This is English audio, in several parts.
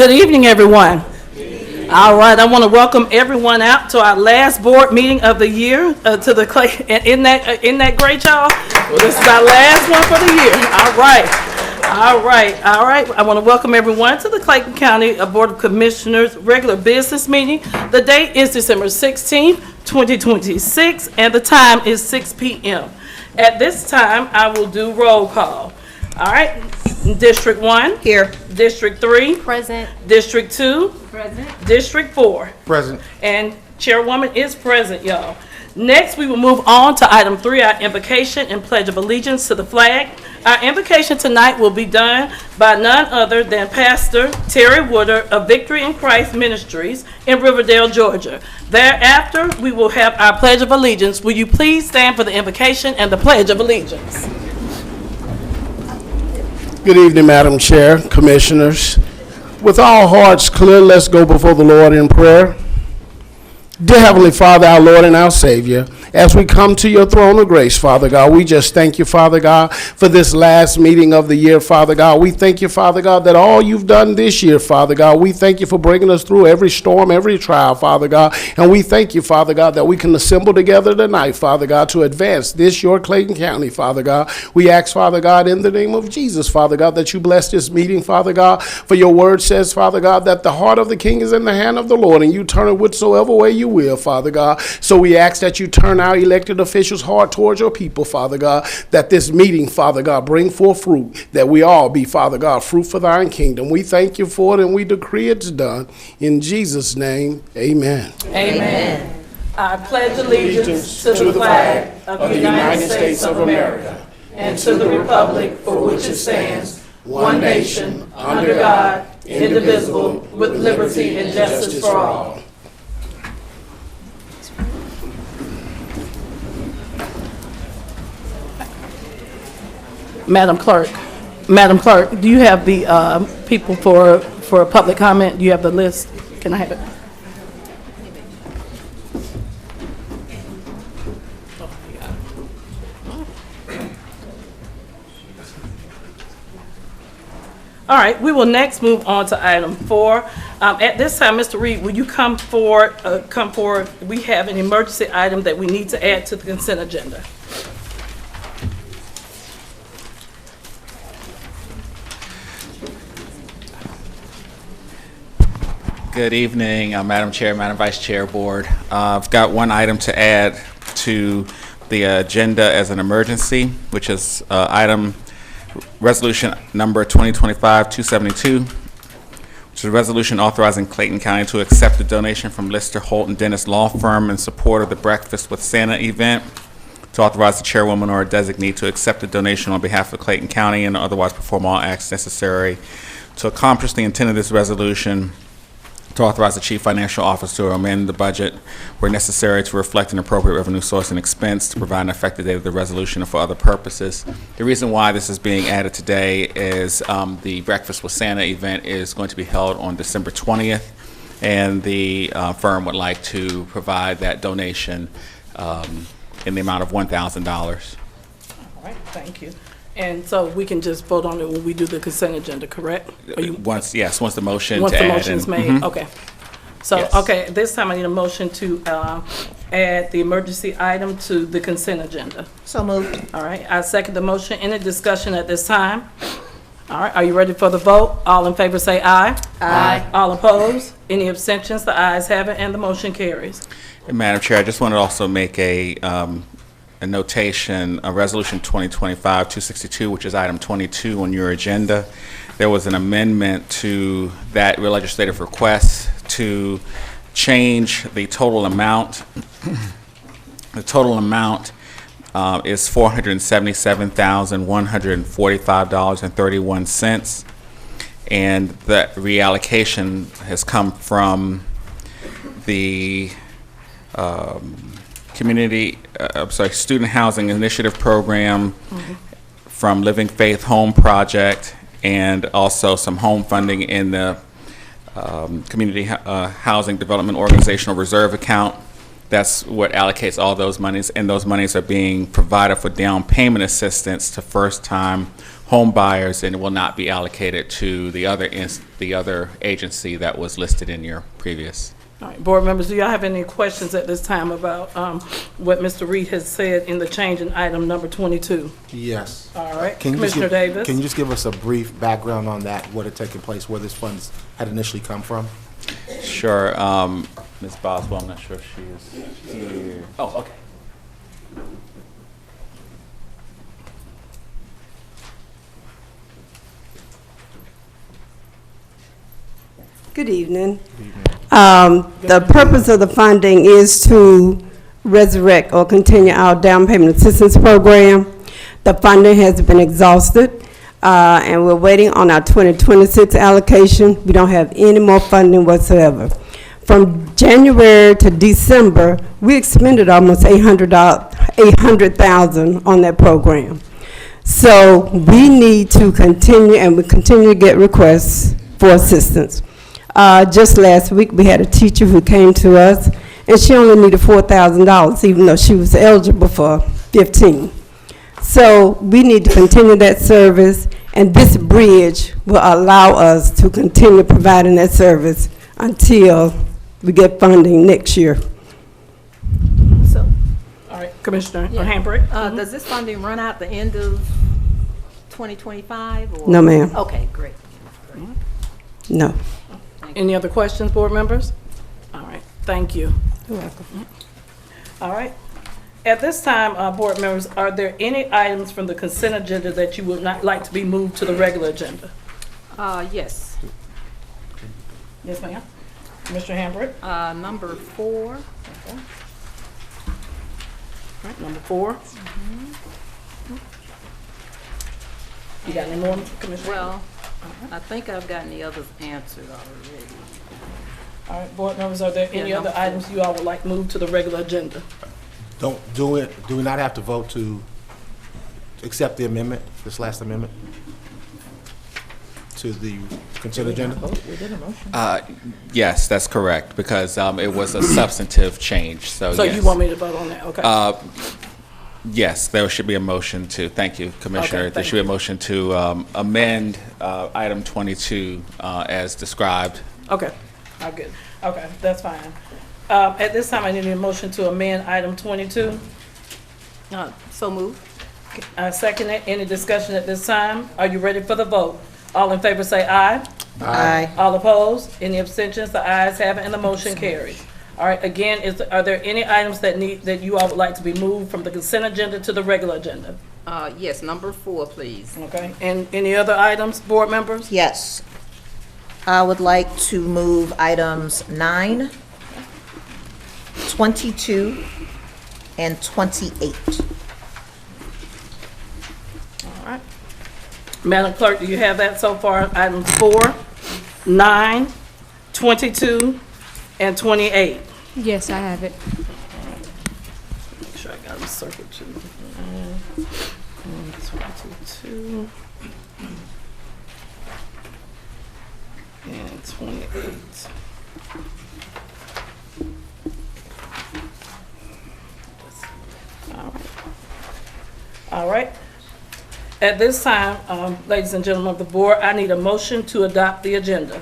Good evening, everyone. All right, I want to welcome everyone out to our last board meeting of the year. To the Clay, isn't that great, y'all? Well, this is our last one for the year. All right. I want to welcome everyone to the Clayton County Board of Commissioners regular business meeting. The date is December 16th, 2026, and the time is 6 p.m. At this time, I will do roll call. All right. District 1. Here. District 3. Present. District 2. Present. District 4. Present. And Chairwoman is present, y'all. Next, we will move on to item 3, our invocation and pledge of allegiance to the flag. Our invocation tonight will be done by none other than Pastor Terry Wooder of Victory in Christ Ministries in Riverdale, Georgia. Thereafter, we will have our pledge of allegiance. Will you please stand for the invocation and the pledge of allegiance? Good evening, Madam Chair, Commissioners. With all hearts clear, let's go before the Lord in prayer. Dear Heavenly Father, our Lord and our Savior, as we come to your throne of grace, Father God, we just thank you, Father God, for this last meeting of the year, Father God. We thank you, Father God, that all you've done this year, Father God, we thank you for bringing us through every storm, every trial, Father God. And we thank you, Father God, that we can assemble together tonight, Father God, to advance this, your Clayton County, Father God. We ask, Father God, in the name of Jesus, Father God, that you bless this meeting, Father God. For your word says, Father God, that the heart of the king is in the hand of the Lord, and you turn it whithersoever way you will, Father God. So we ask that you turn our elected officials' heart towards your people, Father God, that this meeting, Father God, bring forth fruit, that we all be, Father God, fruit for thine kingdom. We thank you for it, and we decree it's done. In Jesus' name, amen. Amen. I pledge allegiance to the flag of the United States of America and to the republic for which it stands, one nation, under God, indivisible, with liberty and justice for all. Madam Clerk, do you have the people for public comment? Do you have the list? Can I have it? All right, we will next move on to item 4. At this time, Mr. Reed, will you come forward? We have an emergency item that we need to add to the consent agenda. Good evening, Madam Chair, Madam Vice Chair, Board. I've got one item to add to the agenda as an emergency, which is resolution number 2025-272, which is a resolution authorizing Clayton County to accept the donation from Lister Holt and Dennis Law Firm in support of the Breakfast with Santa event, to authorize the chairwoman or a designee to accept the donation on behalf of Clayton County and otherwise perform all acts necessary to accomplish the intent of this resolution, to authorize the chief financial officer to amend the budget where necessary to reflect an appropriate revenue source and expense, to provide an effective date of the resolution and for other purposes. The reason why this is being added today is the Breakfast with Santa event is going to be held on December 20th, and the firm would like to provide that donation in the amount of $1,000. All right, thank you. And so we can just vote on it when we do the consent agenda, correct? Once the motion once to the add motion is made, okay. So, Yes. okay, this time I need a motion to add the emergency item to the consent agenda. So moved. All right, I second the motion. Any discussion at this time? All right, are you ready for the vote? All in favor say aye. Aye. All opposed? Any abstentions? The ayes have it, and the motion carries. And Madam Chair, I just want to also make a notation, resolution 2025-262, which is item 22 on your agenda. There was an amendment to that legislative request to change the total amount. The total amount is $477,145.31, and that reallocation has come from the Student Housing Initiative Program, from Living Faith Home Project, and also some home funding in the Community Housing Development Organizational Reserve Account. That's what allocates all those monies, and those monies are being provided for down payment assistance to first-time home buyers, and it will not be allocated to the other agency that was listed in your previous. All right, board members, do y'all have any questions at this time about what Mr. Reed has said in the change in item number 22? Yes. All right, Can you Commissioner Davis? Can you just give us a brief background on that, what had taken place, where this funds had initially come from? Sure. Ms. Boswell, I'm not sure if she is here. Oh, okay. Good evening. The purpose of the funding is to resurrect or continue our down payment assistance program. The funding has been exhausted, and we're waiting on our 2026 allocation. We don't have any more funding whatsoever. From January to December, we expended almost $800,000 on that program. So we need to continue, and we continue to get requests for assistance. Just last week, we had a teacher who came to us, and she only needed $4,000, even though she was eligible for $15,000. So we need to continue that service, and this bridge will allow us to continue providing that service until we get funding next year. So, All right, Commissioner Yeah. Hambrick? does this funding run out the end of 2025? Or? No, ma'am. Okay, great. No. Any other questions, board members? All right, thank you. You're welcome. All right. At this time, board members, are there any items from the consent agenda that you would not like to be moved to the regular agenda? Yes. Yes, ma'am. Mr. Hambrick? Number 4. All right, number 4. You got any more, Commissioner? Well, I think I've gotten the others answered already. All right, board members, are there any Yeah, other number 4. items you all would like moved to the regular agenda? Do we not have to vote to accept the amendment, this last amendment to the consent agenda? Yes, that's correct, because it was a substantive change, so So yes. you want me to vote on that? Okay. Yes, there should be a motion to, thank you, Commissioner. Okay, There should be a motion to amend item 22 as described. Okay, I'm good. Okay, that's fine. At this time, I need a motion to amend item 22. So move. Second it. Any discussion at this time? Are you ready for the vote? All in favor say aye. Aye. All opposed? Any abstentions? The ayes have it and the motion carries. All right, again, are there any items that you all would like to be moved from the consent agenda to the regular agenda? Yes, number 4, please. Okay, and any other items, board members? Yes. I would like to move items 9, 22, and 28. All right. Madam Clerk, do you have that so far? Items 4, 9, 22, and 28. Yes, I have it. Make sure I got them circled too. 22 and 28. All right. At this time, ladies and gentlemen of the board, I need a motion to adopt the agenda.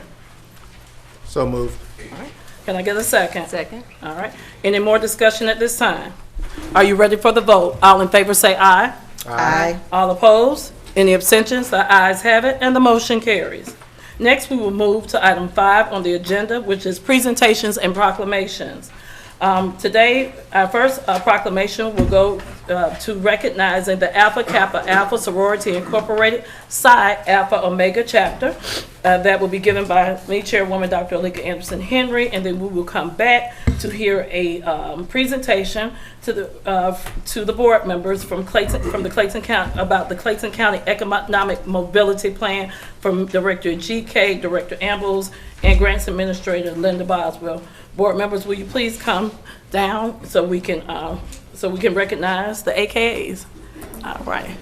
So moved. Can I get a second? Second. All right. Any more discussion at this time? Are you ready for the vote? All in favor say aye. Aye. All opposed? Any abstentions? The ayes have it, and the motion carries. Next, we will move to item 5 on the agenda, which is presentations and proclamations. Today, our first proclamation will go to recognizing the Alpha Kappa Alpha Sorority Incorporated Psi Alpha Omega chapter. That will be given by me, Chairwoman Dr. Alika Anderson Henry, and then we will come back to hear a presentation to the board members from the Clayton County about the Clayton County Economic Mobility Plan from Director GK, Director Ambles, and Grants Administrator Linda Boswell. Board members, will you please come down so we can recognize the AKAs? All right.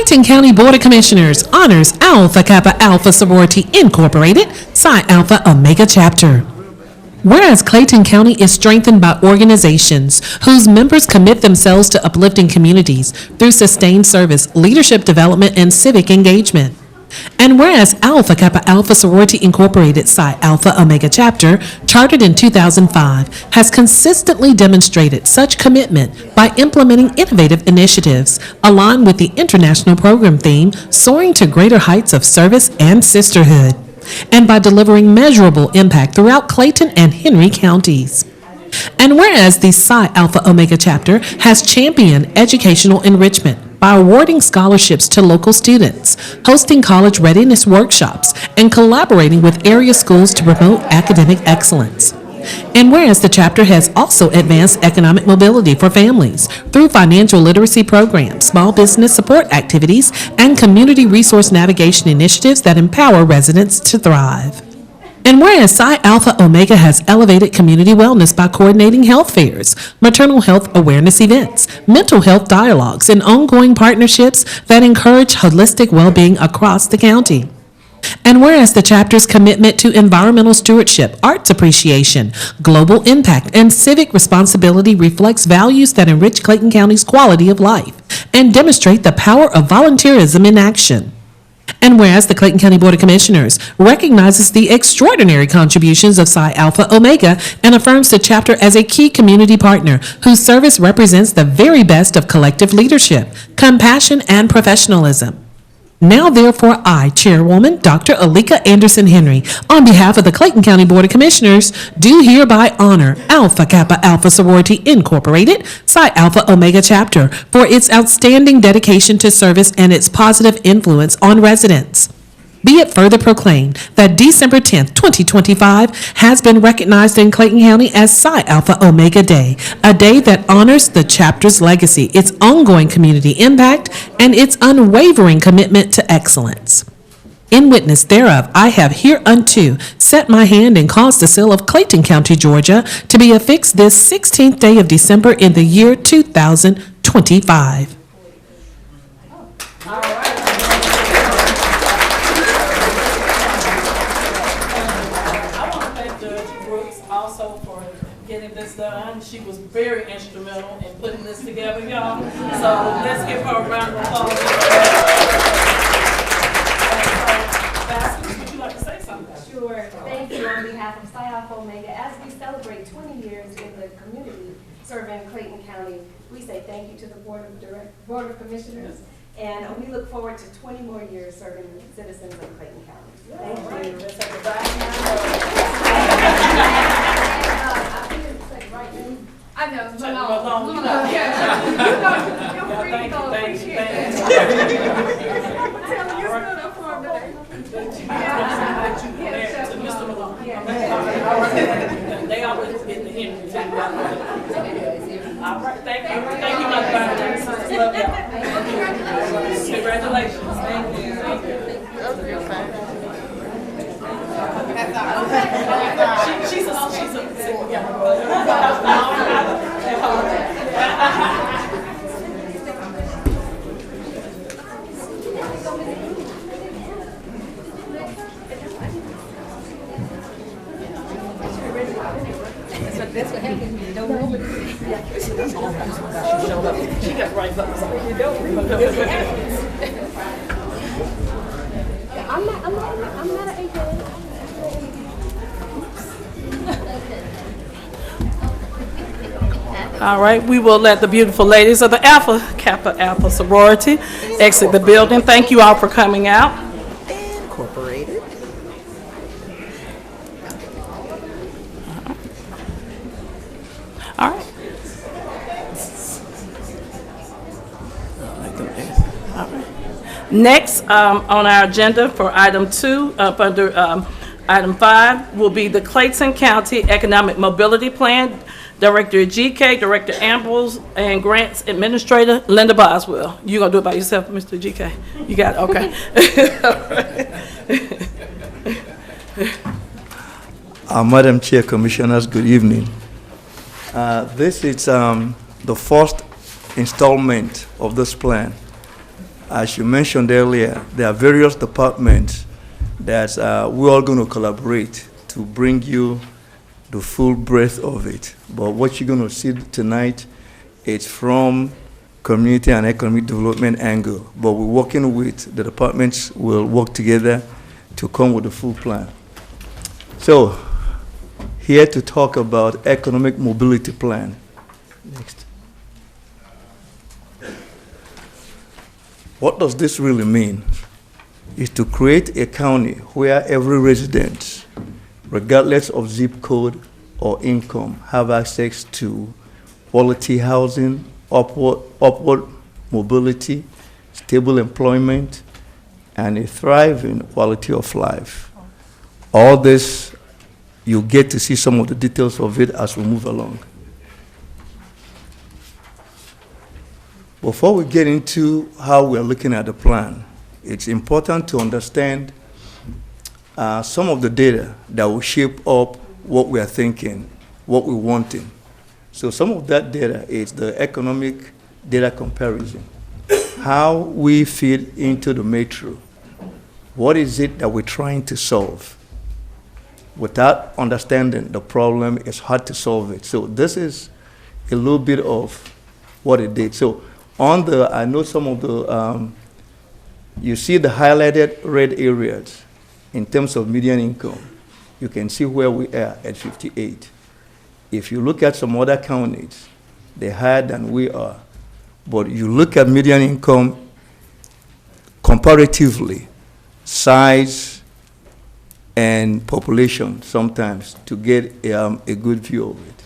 Clayton County Board of Commissioners honors Alpha Kappa Alpha Sorority Incorporated, Psi Alpha Omega Chapter. Whereas Clayton County is strengthened by organizations whose members commit themselves to uplifting communities through sustained service, leadership development, and civic engagement. And whereas Alpha Kappa Alpha Sorority Incorporated Psi Alpha Omega Chapter, chartered in 2005, has consistently demonstrated such commitment by implementing innovative initiatives aligned with the international program theme, Soaring to Greater Heights of Service and Sisterhood, and by delivering measurable impact throughout Clayton and Henry counties. And whereas the Psi Alpha Omega Chapter has championed educational enrichment by awarding scholarships to local students, hosting college readiness workshops, and collaborating with area schools to promote academic excellence. And whereas the chapter has also advanced economic mobility for families through financial literacy programs, small business support activities, and community resource navigation initiatives that empower residents to thrive. And whereas Psi Alpha Omega has elevated community wellness by coordinating health fairs, maternal health awareness events, mental health dialogues, and ongoing partnerships that encourage holistic well-being across the county. And whereas the chapter's commitment to environmental stewardship, arts appreciation, global impact, and civic responsibility reflects values that enrich Clayton County's quality of life and demonstrate the power of volunteerism in action. And whereas the Clayton County Board of Commissioners recognizes the extraordinary contributions of Psi Alpha Omega and affirms the chapter as a key community partner whose service represents the very best of collective leadership, compassion, and professionalism. Now, therefore, I, Chairwoman Dr. Alika Anderson Henry, on behalf of the Clayton County Board of Commissioners, do hereby honor Alpha Kappa Alpha Sorority Incorporated, Psi Alpha Omega Chapter, for its outstanding dedication to service and its positive influence on residents. Be it further proclaimed that December 10th, 2025 has been recognized in Clayton County as Psi Alpha Omega Day, a day that honors the chapter's legacy, its ongoing community impact, and its unwavering commitment to excellence. In witness thereof, I have hereunto set my hand and caused the seal of Clayton County, Georgia, to be affixed this 16th day of December in the year 2025. She was very instrumental in putting this together, y'all. So let's give her a round of applause. Vasquez, would you like to say something? Sure. Thank you on behalf of Psi Alpha Omega. As we celebrate 20 years in the community serving Clayton County, we say thank you to the Board of Commissioners, and we look forward to 20 more years serving the citizens of Clayton County. Thank you. Let's have a round. I know, it's been Long, long. you know. You're free to go. Appreciate it. Tell me you stood up for a minute. To Mr. Malone. They always get the hint. All right, thank you. Thank you, my brothers. Love y'all. Congratulations. Thank you. She's a yeah. That's what happens when you don't know. She got right buttons on. I'm not an agent. All right, we will let the beautiful ladies of the Alpha Kappa Alpha sorority exit the building. Thank you all for coming out. Incorporated. All right. Next on our agenda for item 2, under item 5, will be the Clayton County Economic Mobility Plan. Director GK, Director Ambrose, and Grants Administrator Linda Boswell. You gonna do it by yourself, Mr. GK? You got it, okay. Madam Chair, Commissioners, good evening. This is the first installment of this plan. as you mentioned earlier, there are various departments that we're all going to collaborate to bring you the full breadth of it. But what you're going to see tonight, it's from community and economic development angle. But we're working with the departments will work together to come with a full plan. So, here to talk about economic mobility plan. Next. What does this really mean? Is to create a county where every resident, regardless of zip code or income, have access to quality housing, upward mobility, stable employment, and a thriving quality of life. All this, you get to see some of the details of it as we move along. Before we get into how we're looking at the plan, it's important to understand some of the data that will shape up what we are thinking, what we're wanting. So some of that data is the economic data comparison, how we fit into the metro. What is it that we're trying to solve? Without understanding the problem, it's hard to solve it. So this is a little bit of what it did. So on the, I know some of the, you see the highlighted red areas in terms of median income. You can see where we are at 58. If you look at some other counties, they're higher than we are. But you look at median income comparatively, size and population sometimes to get a good view of it.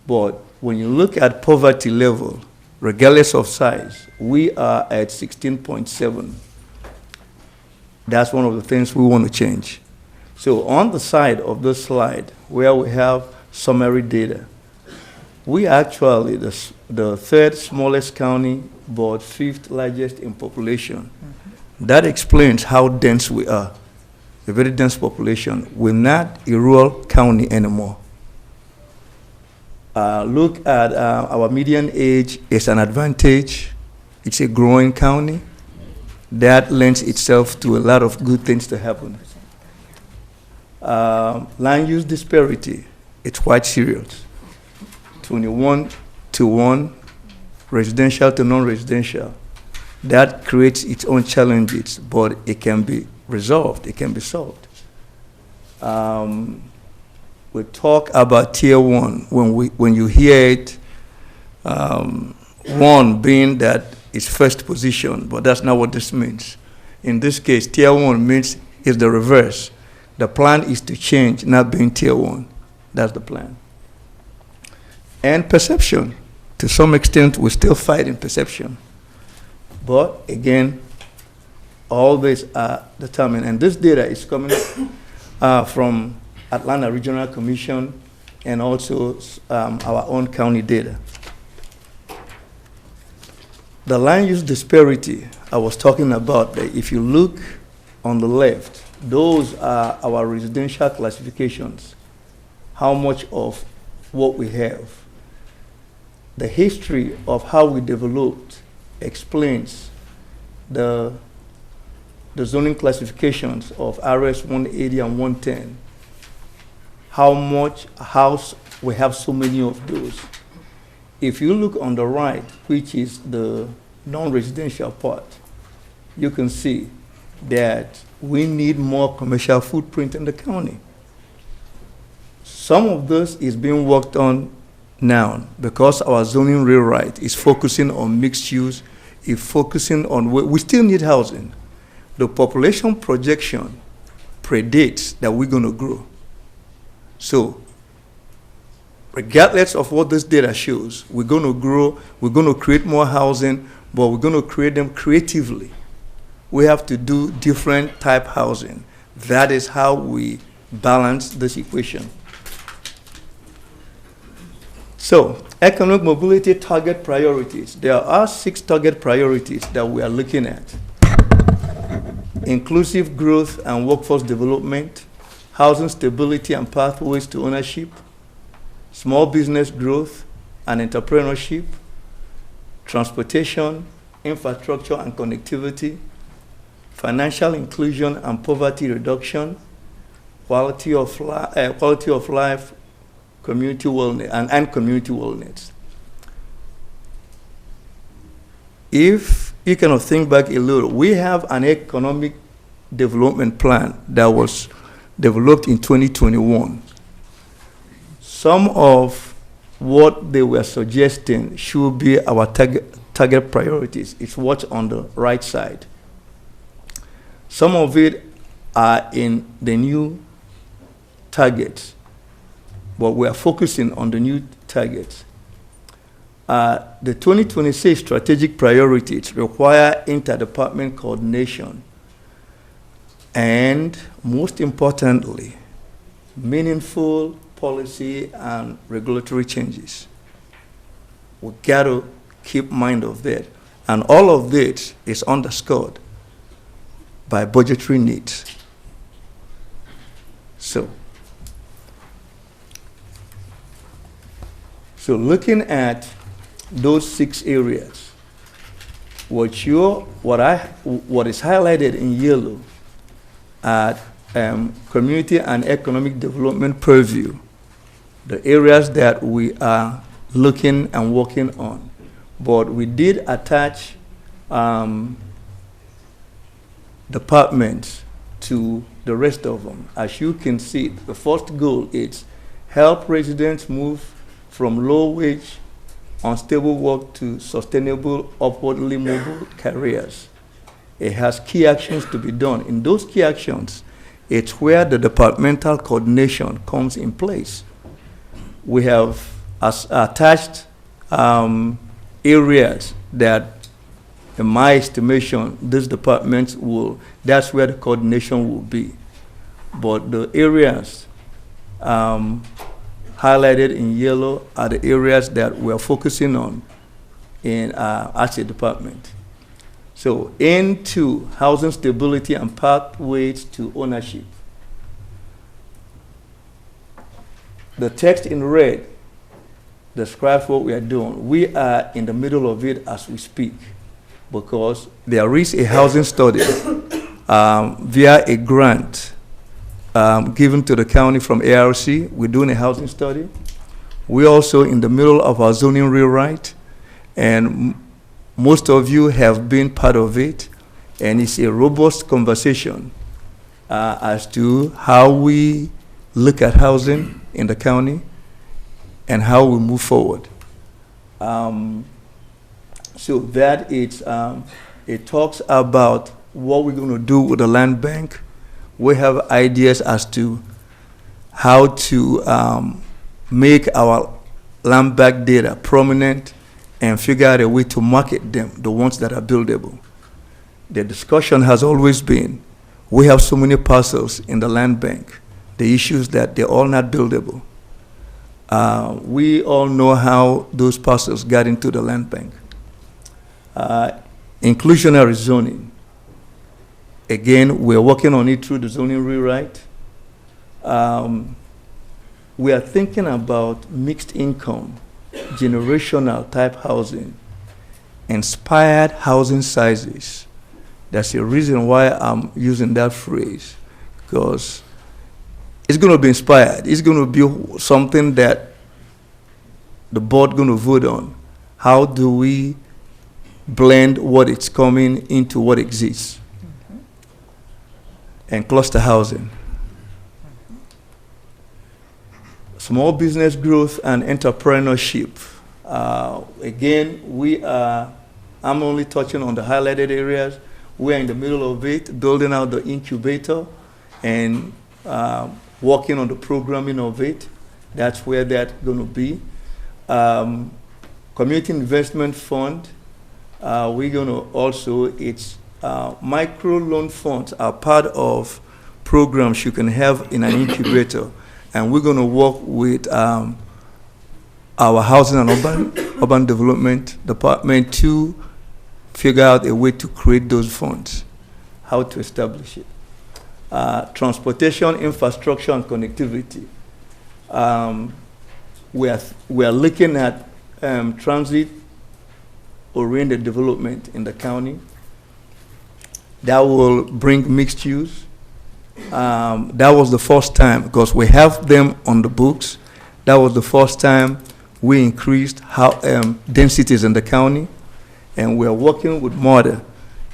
But when you look at poverty level, regardless of size, we are at 16.7. That's one of the things we want to change. So on the side of this slide, where we have summary data, we are actually the third smallest county, but fifth largest in population. Mm-hmm. That explains how dense we are. A very dense population. We're not a rural county anymore. Look at our median age is an advantage. It's a growing county. That lends itself to a lot of good things to happen. Land use disparity, it's quite serious. 21-1, residential to non-residential. That creates its own challenges, but it can be resolved, it can be solved. We talk about tier one, when you hear it, one being that it's first position, but that's not what this means. In this case, tier one means it's the reverse. The plan is to change, not being tier one. That's the plan. And perception, to some extent, we're still fighting perception. But again, all these are determined. And this data is coming from Atlanta Regional Commission and also our own county data. The land use disparity I was talking about, if you look on the left, those are our residential classifications, how much of what we have. The history of how we developed explains the zoning classifications of RS 180 and 110, how much house we have so many of those. If you look on the right, which is the non-residential part, you can see that we need more commercial footprint in the county. Some of this is being worked on now because our zoning rewrite is focusing on mixed use, is focusing on, we still need housing. The population projection predicts that we're going to grow. So, regardless of what this data shows, we're going to grow, we're going to create more housing, but we're going to create them creatively. We have to do different type housing. That is how we balance this equation. So, economic mobility target priorities. There are 6 target priorities that we are looking at. Inclusive growth and workforce development, housing stability and pathways to ownership, small business growth and entrepreneurship, transportation, infrastructure and connectivity, financial inclusion and poverty reduction, quality of life, community wellness, and community wellness. If you kind of think back a little, we have an economic development plan that was developed in 2021. Some of what they were suggesting should be our target priorities. It's what's on the right side. Some of it are in the new targets, but we are focusing on the new targets. The 2026 strategic priorities require interdepartment coordination and, most importantly, meaningful policy and regulatory changes. We got to keep mind of that. And all of this is underscored by budgetary needs. So looking at those 6 areas, what is highlighted in yellow at community and economic development purview, the areas that we are looking and working on. But we did attach departments to the rest of them. As you can see, the first goal is help residents move from low wage, unstable work to sustainable, upwardly mobile careers. It has key actions to be done. In those key actions, it's where the departmental coordination comes in place. We have attached areas that, in my estimation, this department that's where the coordination will be. But the areas highlighted in yellow are the areas that we're focusing on as a department. So into housing stability and pathways to ownership. The text in red describes what we are doing. We are in the middle of it as we speak, because there is a housing study via a grant given to the county from ARC. We're doing a housing study. We're also in the middle of our zoning rewrite, and most of you have been part of it, and it's a robust conversation as to how we look at housing in the county and how we move forward. So that it talks about what we're going to do with the land bank. We have ideas as to how to make our land bank data prominent and figure out a way to market them, the ones that are buildable. The discussion has always been, we have so many parcels in the land bank. The issue is that they're all not buildable. We all know how those parcels got into the land bank. Inclusionary zoning. Again, we're working on it through the zoning rewrite. We are thinking about mixed income, generational type housing, inspired housing sizes. That's the reason why I'm using that phrase, because it's going to be inspired. It's going to be something that the board going to vote on. How do we blend what is coming into what exists? And cluster housing. Small business growth and entrepreneurship. Again, I'm only touching on the highlighted areas. We're in the middle of it, building out the incubator and working on the programming of it. That's where that's going to be. Community Investment Fund, we're going to also, micro loan funds are part of programs you can have in an incubator. And we're going to work with our Housing and Urban Development Department to figure out a way to create those funds, how to establish it. Transportation, infrastructure, and connectivity. We are looking at transit oriented development in the county. That will bring mixed use. That was the first time, because we have them on the books. That was the first time we increased densities in the county, and we are working with MODA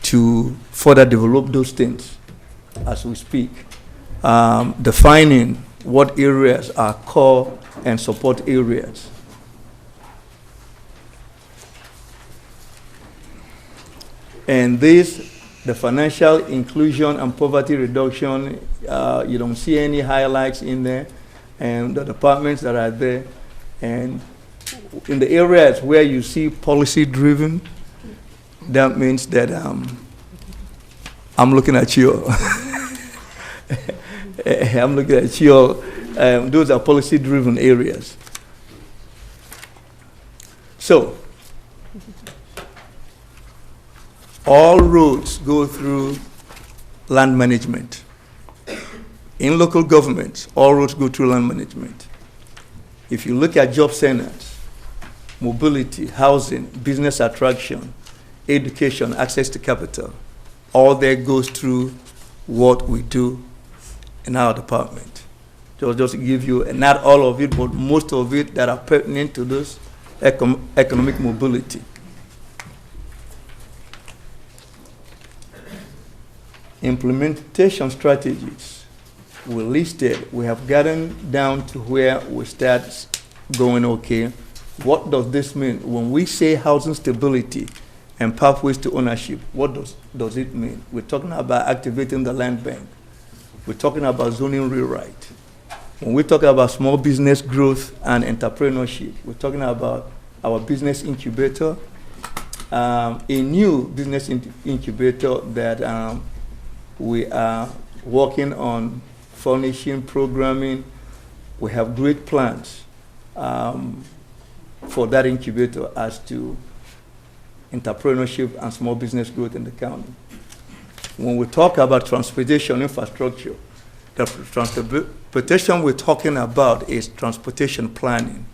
to further develop those things as we speak, defining what areas are core and support areas. And the financial inclusion and poverty reduction, you don't see any highlights in there, and the departments that are there. And in the areas where you see policy driven, that means that I'm looking at you. I'm looking at you. Those are policy driven areas. So, all roads go through land management. In local governments, all roads go through land management. If you look at job centers, mobility, housing, business attraction, education, access to capital, all that goes through what we do in our department. So just to give you, and not all of it, but most of it that are pertinent to this economic mobility. Implementation strategies we listed. We have gotten down to where we start going, okay, what does this mean? When we say housing stability and pathways to ownership, what does it mean? We're talking about activating the land bank. We're talking about zoning rewrite. When we talk about small business growth and entrepreneurship, we're talking about our business incubator, a new business incubator that we are working on furnishing, programming. We have great plans for that incubator as to entrepreneurship and small business growth in the county. When we talk about transportation infrastructure, the transportation we're talking about is transportation planning,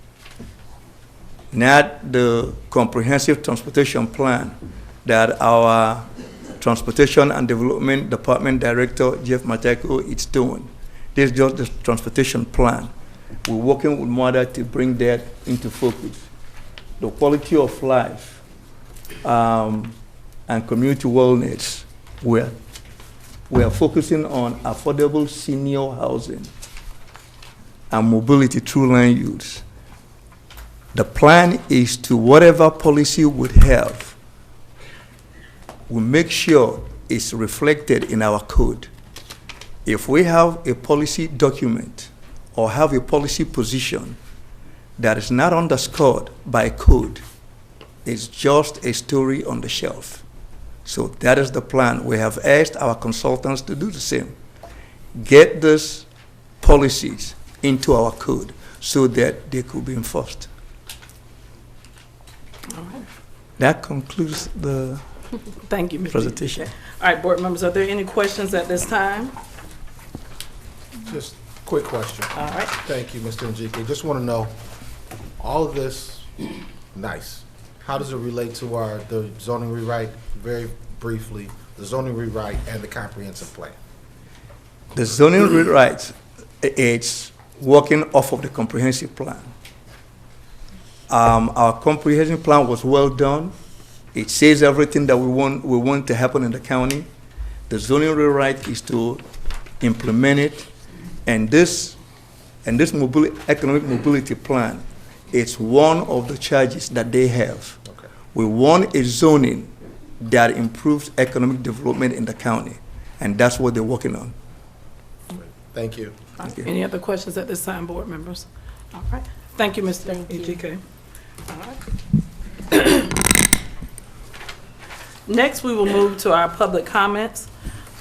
not the comprehensive transportation plan that our Transportation and Development Department Director, Jeff Mateko, is doing. This is just the transportation plan. We're working with MODA to bring that into focus. The quality of life and community wellness, we are focusing on affordable senior housing and mobility through land use. The plan is to whatever policy we have, we make sure it's reflected in our code. If we have a policy document or have a policy position that is not underscored by code, it's just a story on the shelf. So that is the plan. We have asked our consultants to do the same. Get these policies into our code so that they could be enforced. All right. That concludes the Thank you, Mr. presentation. All right, board members, are there any questions at this time? Just quick question. All right. Thank you, Mr. Njike. Just want to know, all of this, nice. How does it relate to the zoning rewrite, very briefly, the zoning rewrite and the comprehensive plan? The zoning rewrite, it's working off of the comprehensive plan. Our comprehensive plan was well done. It says everything that we want to happen in the county. The zoning rewrite is to implement it, and this economic mobility plan, it's one of the charges that they have. Okay. We want a zoning that improves economic development in the county, and that's what they're working on. Thank you. Thank you. Any other questions at this time, board members? All right. Thank you, Mr. EGK. All right. Next, we will move to our public comments.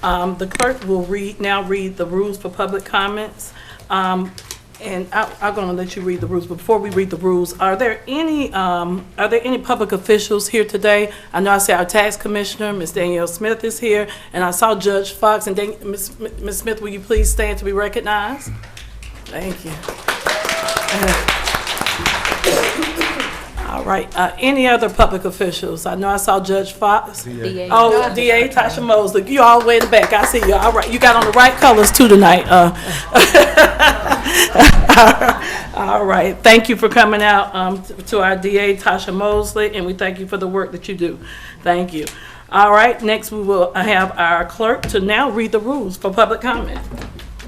The clerk will now read the rules for public comments. And I'm going to let you read the rules. But before we read the rules, are there any public officials here today? I know I see our tax commissioner, Ms. Danielle Smith, is here, and I saw Judge Fox. And Ms. Smith, will you please stand to be recognized? Thank you. All right, any other public officials? I know I saw Judge Fox. DA. Oh, DA Tasha Mosley, you all the way in the back, I see you, all right, you got on the right colors too tonight. All right, thank you for coming out to our DA Tasha Mosley, and we thank you for the work that you do. Thank you. All right, next we will have our clerk to now read the rules for public comment.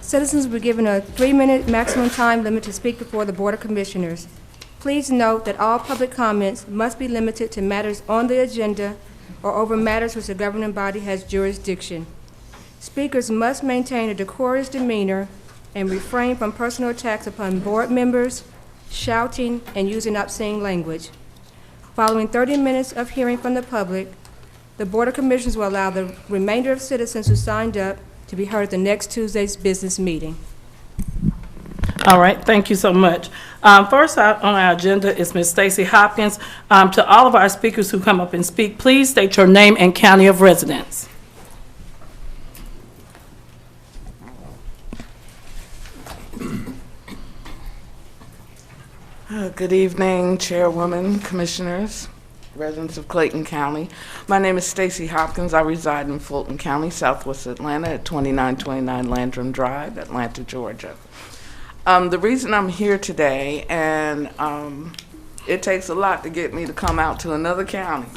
Citizens will be given a 3-minute maximum time limit to speak before the Board of Commissioners. Please note that all public comments must be limited to matters on the agenda or over matters which the governing body has jurisdiction. Speakers must maintain a decorous demeanor and refrain from personal attacks upon board members, shouting, and using obscene language. Following 30 minutes of hearing from the public, the Board of Commissioners will allow the remainder of citizens who signed up to be heard at the next Tuesday's business meeting. All right, thank you so much. First on our agenda is Ms. Stacy Hopkins. To all of our speakers who come up and speak, please state your name and county of residence. Good evening, Chairwoman, Commissioners, residents of Clayton County. My name is Stacy Hopkins. I reside in Fulton County, Southwest Atlanta, at 2929 Landrum Drive, Atlanta, Georgia. The reason I'm here today, and it takes a lot to get me to come out to another county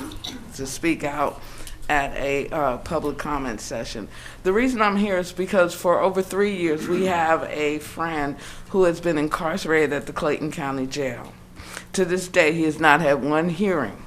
to speak out at a public comment session. The reason I'm here is because for over 3 years we have a friend who has been incarcerated at the Clayton County Jail. To this day, he has not had one hearing.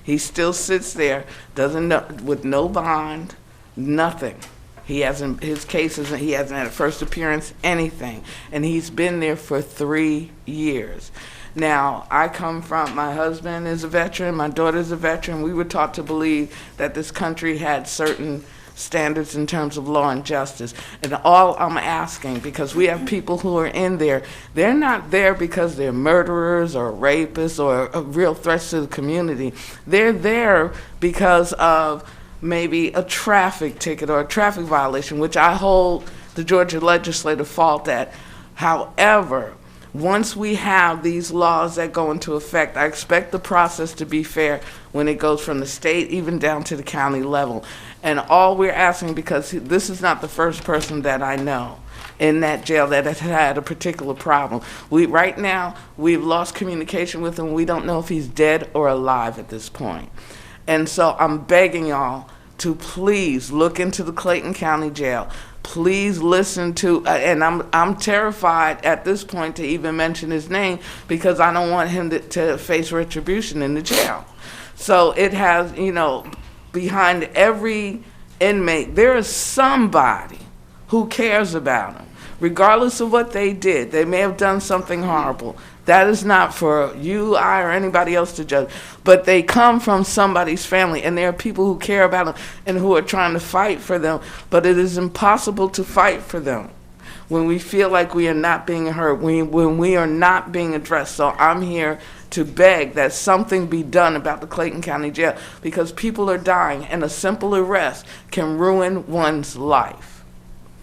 He still sits there, doesn't know, with no bond, nothing. He hasn't, his cases, he hasn't had a first appearance, anything. And he's been there for 3 years. Now, I come from, my husband is a veteran, my daughter's a veteran. We were taught to believe that this country had certain standards in terms of law and justice. And all I'm asking, because we have people who are in there, they're not there because they're murderers or rapists or real threats to the community. They're there because of maybe a traffic ticket or a traffic violation, which I hold the Georgia legislative fault at. However, once we have these laws that go into effect, I expect the process to be fair when it goes from the state even down to the county level. And all we're asking, because this is not the first person that I know in that jail that has had a particular problem. Right now, we've lost communication with him. We don't know if he's dead or alive at this point. And so I'm begging y'all to please look into the Clayton County Jail. Please listen to, and I'm terrified at this point to even mention his name because I don't want him to face retribution in the jail. So it has, you know, behind every inmate, there is somebody who cares about him. Regardless of what they did, they may have done something horrible. That is not for you, I, or anybody else to judge. But they come from somebody's family, and there are people who care about them and who are trying to fight for them. But it is impossible to fight for them when we feel like we are not being heard, when we are not being addressed. So I'm here to beg that something be done about the Clayton County Jail because people are dying, and a simple arrest can ruin one's life.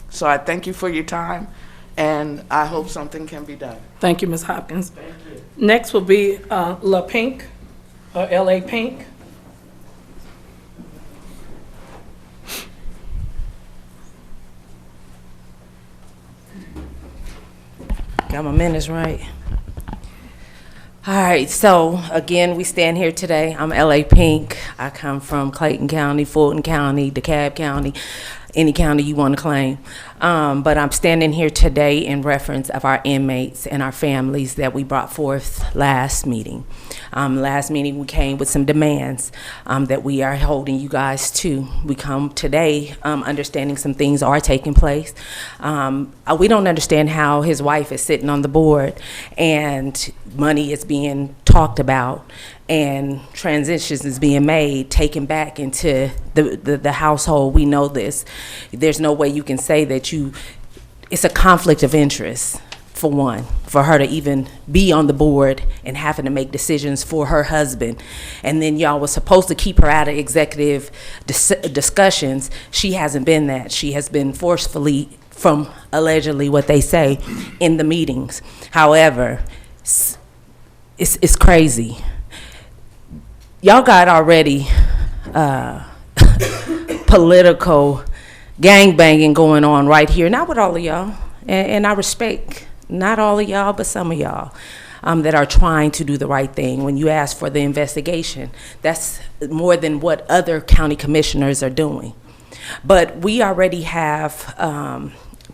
So I thank you for your time, and I hope something can be done. Thank you, Ms. Hopkins. Thank you. Next will be La Pink, or L.A. Pink. Got my minutes right. All right, so again, we stand here today. I'm L.A. Pink. I come from Clayton County, Fulton County, DeKalb County, any county you want to claim. But I'm standing here today in reference of our inmates and our families that we brought forth last meeting. Last meeting we came with some demands that we are holding you guys to. We come today understanding some things are taking place. We don't understand how his wife is sitting on the board and money is being talked about and transitions is being made, taken back into the household. We know this. There's no way you can say that it's a conflict of interest, for one, for her to even be on the board and having to make decisions for her husband. And then y'all was supposed to keep her out of executive discussions. She hasn't been that. She has been forcefully, from allegedly what they say, in the meetings. However, it's crazy. y'all got already political gangbanging going on right here, not with all of y'all, and I respect not all of y'all, but some of y'all that are trying to do the right thing. When you ask for the investigation, that's more than what other county commissioners are doing. But we already have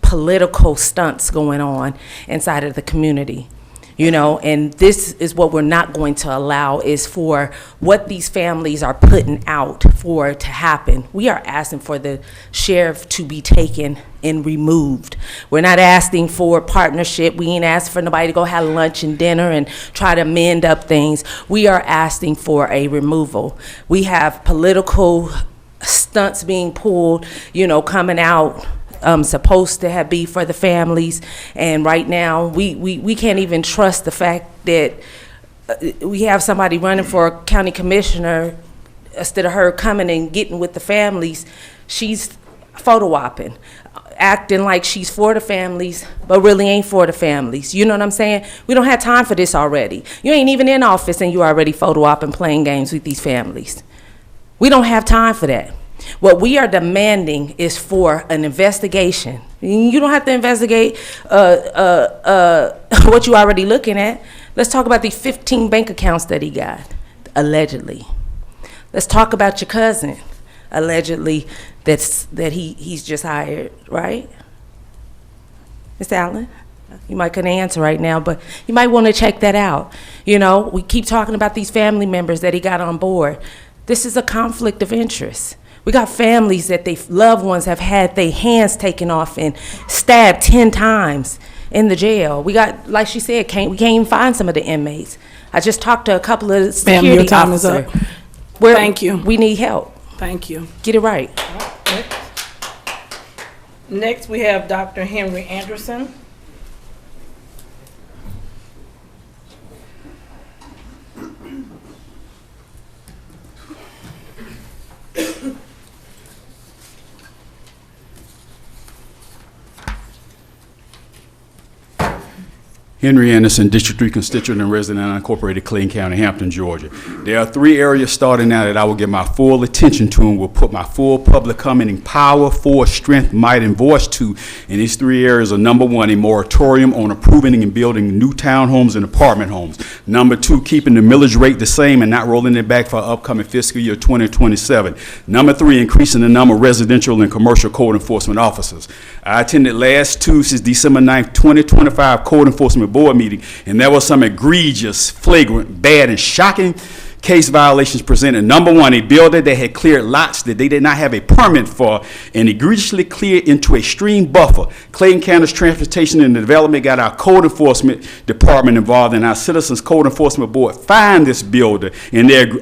political stunts going on inside of the community. You know, and this is what we're not going to allow, is for what these families are putting out for to happen. We are asking for the sheriff to be taken and removed. We're not asking for partnership. We ain't asking for nobody to go have lunch and dinner and try to mend up things. We are asking for a removal. We have political stunts being pulled, you know, coming out, supposed to be for the families, and right now we can't even trust the fact that we have somebody running for a county commissioner. Instead of her coming and getting with the families, she's photo opping, acting like she's for the families, but really ain't for the families. You know what I'm saying? We don't have time for this already. You ain't even in office and you already photo opping, playing games with these families. We don't have time for that. What we are demanding is for an investigation. You don't have to investigate what you already looking at. Let's talk about these 15 bank accounts that he got, allegedly. Let's talk about your cousin, allegedly, that he's just hired, right? Ms. Allen, you might couldn't answer right now, but you might want to check that out. You know, we keep talking about these family members that he got on board. This is a conflict of interest. We got families that their loved ones have had their hands taken off and stabbed 10 times in the jail. We got, like she said, we can't even find some of the inmates. I just talked to a couple of security Ma'am, your time is officers. up. Thank you. We need help. Thank you. Get it right. Next, we have Dr. Henry Anderson. Henry Anderson, District 3 constituent and resident of unincorporated Clayton County, Hampton, Georgia. There are 3 areas starting now that I will give my full attention to and will put my full public commenting power, force, strength, might, and voice to. And these 3 areas are: number 1, a moratorium on approving and building new townhomes and apartment homes. Number 2, keeping the millage rate the same and not rolling it back for upcoming fiscal year 2027. Number 3, increasing the number of residential and commercial code enforcement officers. I attended last Tuesday's December 9th, 2025 Code Enforcement Board meeting, and there was some egregious, flagrant, bad, and shocking case violations presented. Number 1, a builder that had cleared lots that they did not have a permit for and egregiously cleared into a stream buffer. Clayton County's Transportation and Development got our code enforcement department involved, and our Citizens Code Enforcement Board fined this builder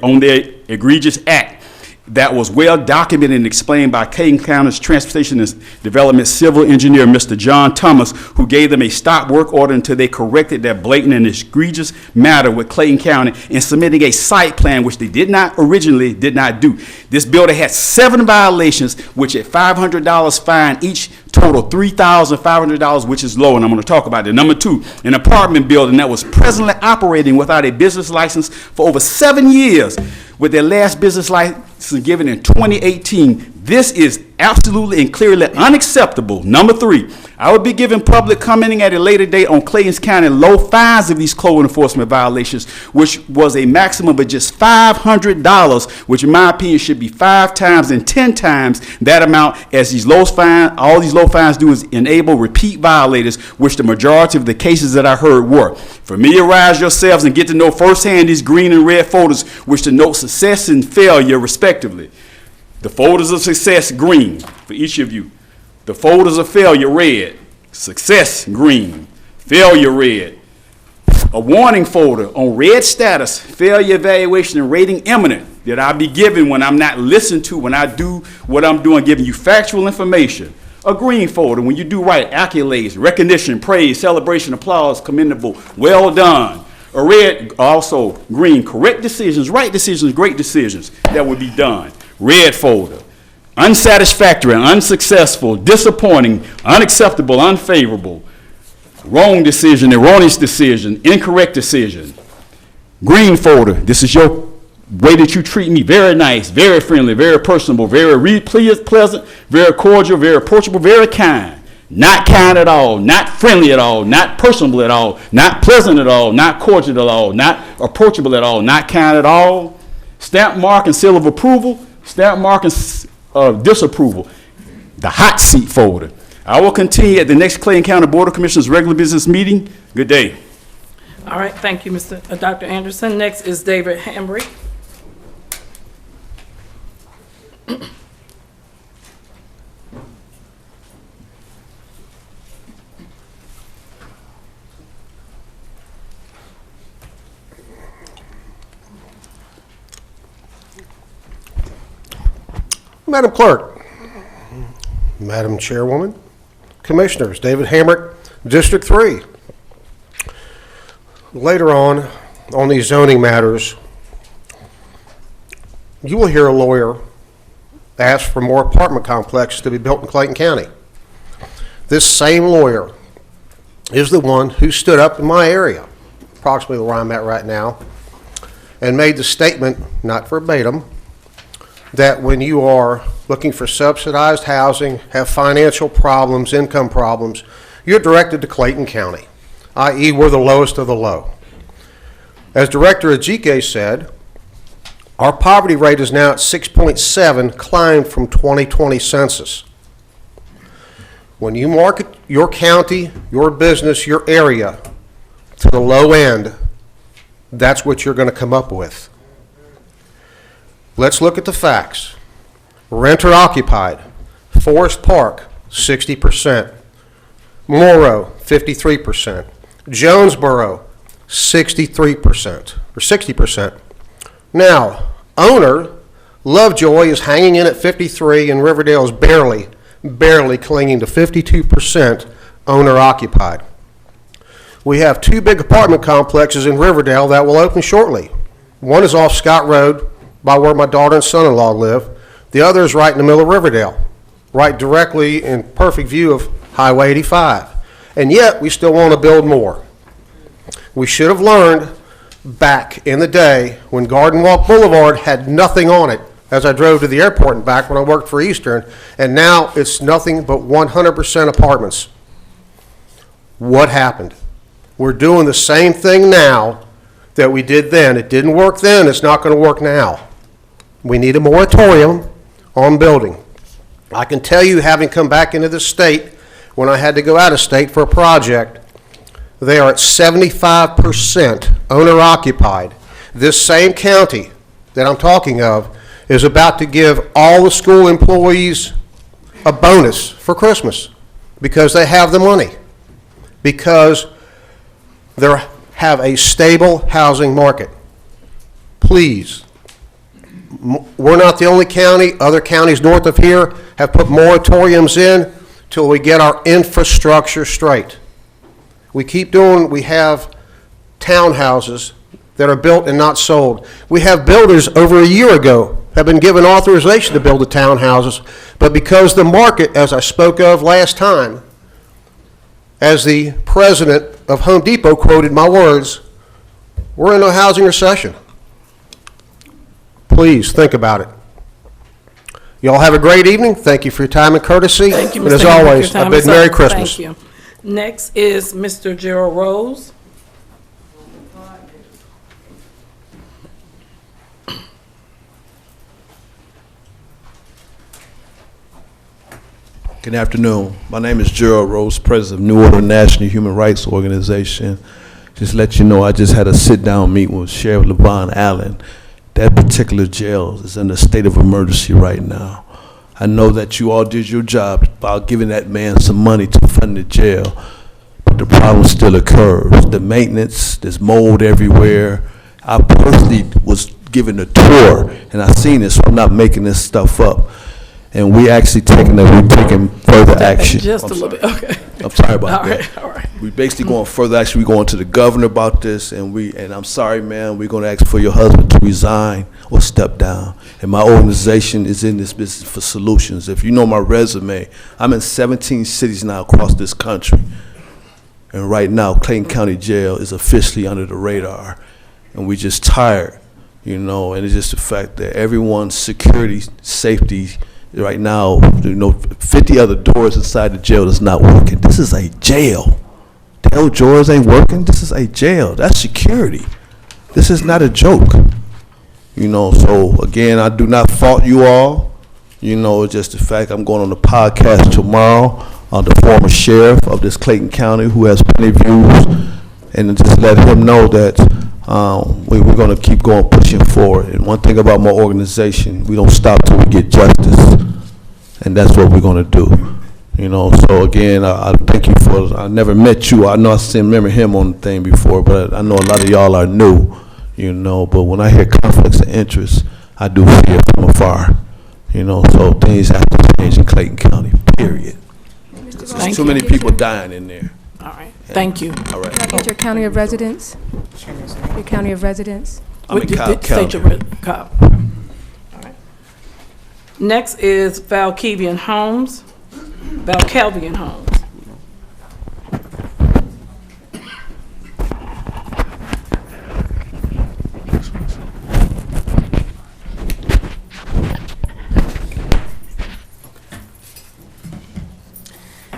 on their egregious act. That was well documented and explained by Clayton County's Transportation and Development Civil Engineer, Mr. John Thomas, who gave them a stop work order until they corrected that blatant and egregious matter with Clayton County and submitting a site plan, which they did not do. This builder had 7 violations, which at $500 fine each total $3,500, which is low, and I'm going to talk about it. Number 2, an apartment building that was presently operating without a business license for over 7 years, with their last business license given in 2018. This is absolutely and clearly unacceptable. Number 3, I will be giving public commenting at a later date on Clayton County low fines of these code enforcement violations, which was a maximum of just $500, which in my opinion should be 5 times and 10 times that amount, as these low fines, all these low fines do is enable repeat violators, which the majority of the cases that I heard were. Familiarize yourselves and get to know firsthand these green and red folders, which denote success and failure respectively. The folders of success, green, for each of you. The folders of failure, red. Success, green. Failure, red. A warning folder on red status, failure evaluation, and rating imminent that I'll be giving when I'm not listened to, when I do what I'm doing, giving you factual information. A green folder when you do right, accolades, recognition, praise, celebration, applause, commendable, well done. A red, also green, correct decisions, right decisions, great decisions that would be done. Red folder, unsatisfactory, unsuccessful, disappointing, unacceptable, unfavorable, wrong decision, erroneous decision, incorrect decision. Green folder, this is your way that you treat me, very nice, very friendly, very personable, very pleasant, very cordial, very approachable, very kind. Not kind at all, not friendly at all, not personable at all, not pleasant at all, not cordial at all, not approachable at all, not kind at all. Stamp mark and seal of approval, stamp mark and disapproval. The hot seat folder. I will continue at the next Clayton County Board of Commissioners regular business meeting. Good day. All right, thank you, Dr. Anderson. Next is David Hambrick. Madam Clerk, Madam Chairwoman, Commissioners, David Hamrick, District 3. Later on these zoning matters, you will hear a lawyer ask for more apartment complexes to be built in Clayton County. This same lawyer is the one who stood up in my area, approximately where I'm at right now, and made the statement, not verbatim, that when you are looking for subsidized housing, have financial problems, income problems, you're directed to Clayton County, i.e. we're the lowest of the low. As Director Ajike said, our poverty rate is now at 6.7, climbed from 2020 census. When you market your county, your business, your area to the low end, that's what you're going to come up with. Let's look at the facts. Renter occupied, Forest Park, 60%. Morrow, 53%. Jonesboro, 63%, or 60%. Now, owner, Lovejoy is hanging in at 53, and Riverdale is barely clinging to 52% owner occupied. We have two big apartment complexes in Riverdale that will open shortly. One is off Scott Road by where my daughter and son-in-law live. The other is right in the middle of Riverdale, right directly in perfect view of Highway 85. And yet, we still want to build more. We should have learned back in the day when Garden Walk Boulevard had nothing on it as I drove to the airport and back when I worked for Eastern, and now it's nothing but 100% apartments. What happened? We're doing the same thing now that we did then. It didn't work then, it's not going to work now. We need a moratorium on building. I can tell you, having come back into the state when I had to go out of state for a project, they are at 75% owner occupied. This same county that I'm talking of is about to give all the school employees a bonus for Christmas because they have the money, because they have a stable housing market. Please, we're not the only county. Other counties north of here have put moratoriums in till we get our infrastructure straight. We have townhouses that are built and not sold. We have builders over a year ago have been given authorization to build the townhouses, but because the market, as I spoke of last time, as the president of Home Depot quoted my words, we're in a housing recession. Please think about it. Y'all have a great evening. Thank you for your time and courtesy. Thank you, and Mr. as Hamrick, always, your time a big is Merry up. Christmas. Thank you. Next is Mr. Gerald Rose. Good afternoon. My name is Gerald Rose, president of New Order National Human Rights Organization. Just let you know, I just had a sit-down meeting with Sheriff Levon Allen. That particular jail is in a state of emergency right now. I know that you all did your job about giving that man some money to fund the jail, but the problem still occurs. The maintenance, there's mold everywhere. I personally was given a tour, and I seen this, so I'm not making this stuff up. And we're taking further action. Just a little bit, okay. I'm sorry about that. All right. We basically going further action. We're going to the governor about this, and I'm sorry, man, we're going to ask for your husband to resign or step down. And my organization is in this business for solutions. If you know my resume, I'm in 17 cities now across this country. And right now, Clayton County Jail is officially under the radar. And we're just tired you know, and it's just the fact that everyone's security, safety right now, you know, 50 other doors inside the jail is not working. This is a jail. The hell doors ain't working? This is a jail. That's security. This is not a joke. You know, so again, I do not fault you all. You know, it's just the fact I'm going on the podcast tomorrow on the former sheriff of this Clayton County who has plenty of views, and just let him know that we're going to keep going, pushing forward. And one thing about my organization, we don't stop till we get justice, and that's what we're going to do. You know, so again, I thank you for, I never met you. I know I remember him on the thing before, but I know a lot of y'all are new, you know, but when I hear conflicts of interest, I do see it from afar. You know, so things have to change in Clayton County, period. There's too many people dying in there. All right, thank you. All right. Can I get your county of residence? Your county of residence? I'm in Cobb State County. your Cobb. All right. Next is Valkevian Homes. Valkevian Homes.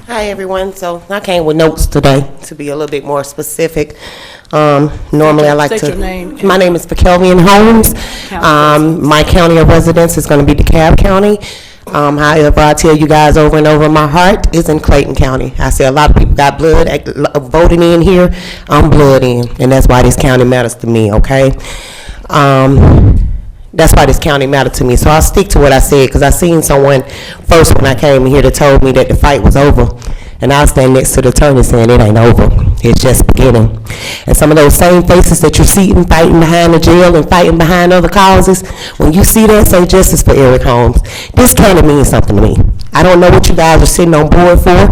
Hi, everyone. So I came with notes today to be a little bit more specific. Normally I like State to. your name. My name is Kelvian Holmes. My county of residence is going to be DeKalb County. However, I tell you guys over and over, my heart is in Clayton County. I see a lot of people got blood voting in here. I'm blood in, and that's why this county matters to me, okay? That's why this county mattered to me. So I'll stick to what I said, because I seen someone first when I came here that told me that the fight was over. And I'll stand next to the attorney saying it ain't over. It's just beginning. And some of those same faces that you see fighting behind the jail and fighting behind other causes, when you see that, say justice for Eric Holmes. This county means something to me. I don't know what you guys are sitting on board for.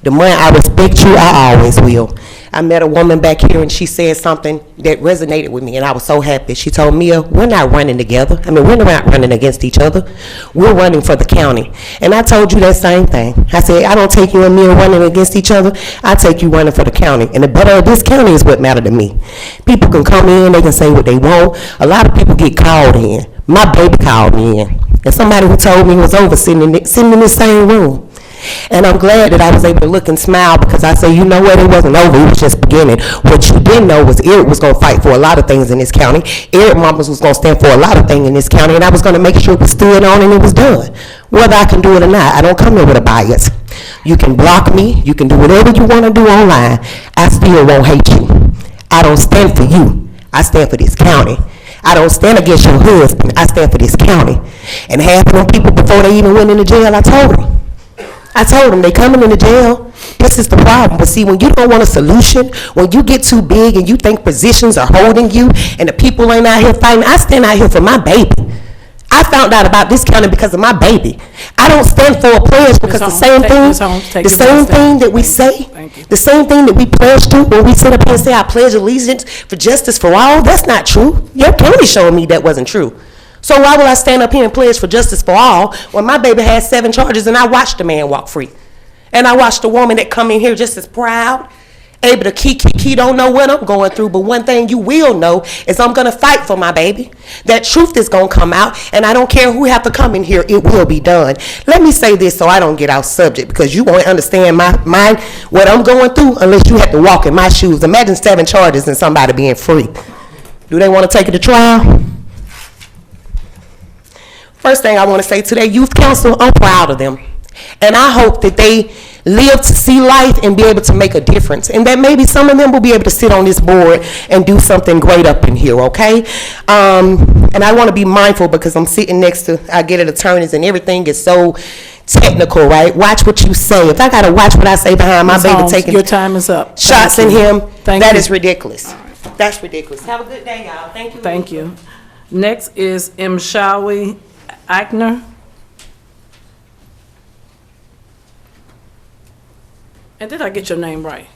The more I respect you, I always will. I met a woman back here and she said something that resonated with me, and I was so happy. She told me, we're not running together. I mean, we're not running against each other. We're running for the county. And I told you that same thing. I said, I don't take you and me running against each other. I take you running for the county. And the better of this county is what mattered to me. People can come in, they can say what they want. A lot of people get called in. My baby called me in. And somebody who told me was over sitting in this same room. And I'm glad that I was able to look and smile, because I say, you know what, it wasn't over, it was just beginning. What you didn't know was Eric was going to fight for a lot of things in this county. Eric Mamas was going to stand for a lot of things in this county, and I was going to make sure it was stood on and it was done. Whether I can do it or not, I don't come here with a bias. You can block me, you can do whatever you want to do online. I still won't hate you. I don't stand for you. I stand for this county. I don't stand against your husband. I stand for this county. And half of them people, before they even went into jail, I told them they coming into jail. This is the problem. But see, when you don't want a solution, when you get too big and you think positions are holding you and the people ain't out here fighting, I stand out here for my baby. I found out about this county because of my baby. I don't stand for a pledge because the same thing that we say, the same thing that we pledge to when we sit up here and say I pledge allegiance for justice for all, that's not true. Your county showed me that wasn't true. So why will I stand up here and pledge for justice for all when my baby had 7 charges and I watched the man walk free? And I watched a woman that come in here just as proud, able to key, don't know what I'm going through, but one thing you will know is I'm going to fight for my baby. That truth is going to come out, and I don't care who have to come in here, it will be done. Let me say this so I don't get off subject, because you won't understand what I'm going through unless you have to walk in my shoes. Imagine 7 charges and somebody being free. Do they want to take it to trial? First thing I want to say to their youth council, I'm proud of them. And I hope that they live to see life and be able to make a difference. And that maybe some of them will be able to sit on this board and do something great up in here, okay? And I want to be mindful because I'm sitting next to, I get it, attorneys, and everything is so technical, right? Watch what you say. If I got to watch what I say behind my baby taking your time is up. Shots in him, that is ridiculous. That's ridiculous. Have a good day, y'all. Thank you. Thank you. Next is Mshawi Eichner. And did I get your name right?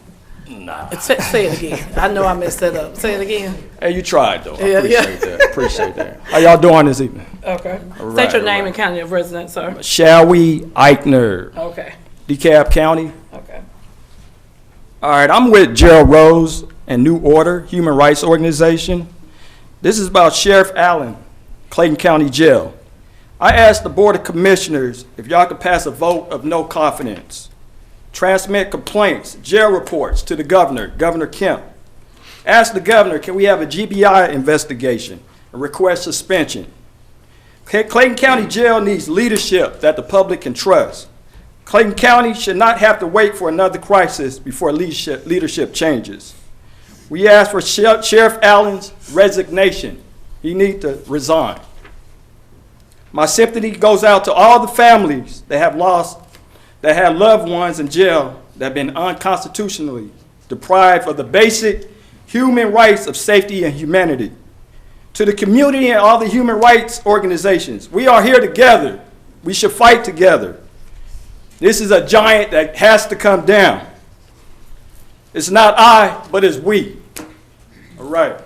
Nah. Say it again. I know I messed that up. Say it again. Hey, you tried though. I Yeah, appreciate that. Appreciate that. How y'all doing this evening? Okay. All State right, your all name right. and county of residence, sir. Shawi Eichner. Okay. DeKalb County. Okay. All right, I'm with Gerald Rose and New Order Human Rights Organization. This is about Sheriff Allen, Clayton County Jail. I asked the Board of Commissioners if y'all could pass a vote of no confidence. Transmit complaints, jail reports to the governor, Governor Kemp. Ask the governor, can we have a GBI investigation and request suspension? Clayton County Jail needs leadership that the public can trust. Clayton County should not have to wait for another crisis before leadership changes. We ask for Sheriff Allen's resignation. He needs to resign. My sympathy goes out to all the families that have loved ones in jail that have been unconstitutionally deprived of the basic human rights of safety and humanity. To the community and all the human rights organizations, we are here together. We should fight together. This is a giant that has to come down. It's not I, but it's we. All right.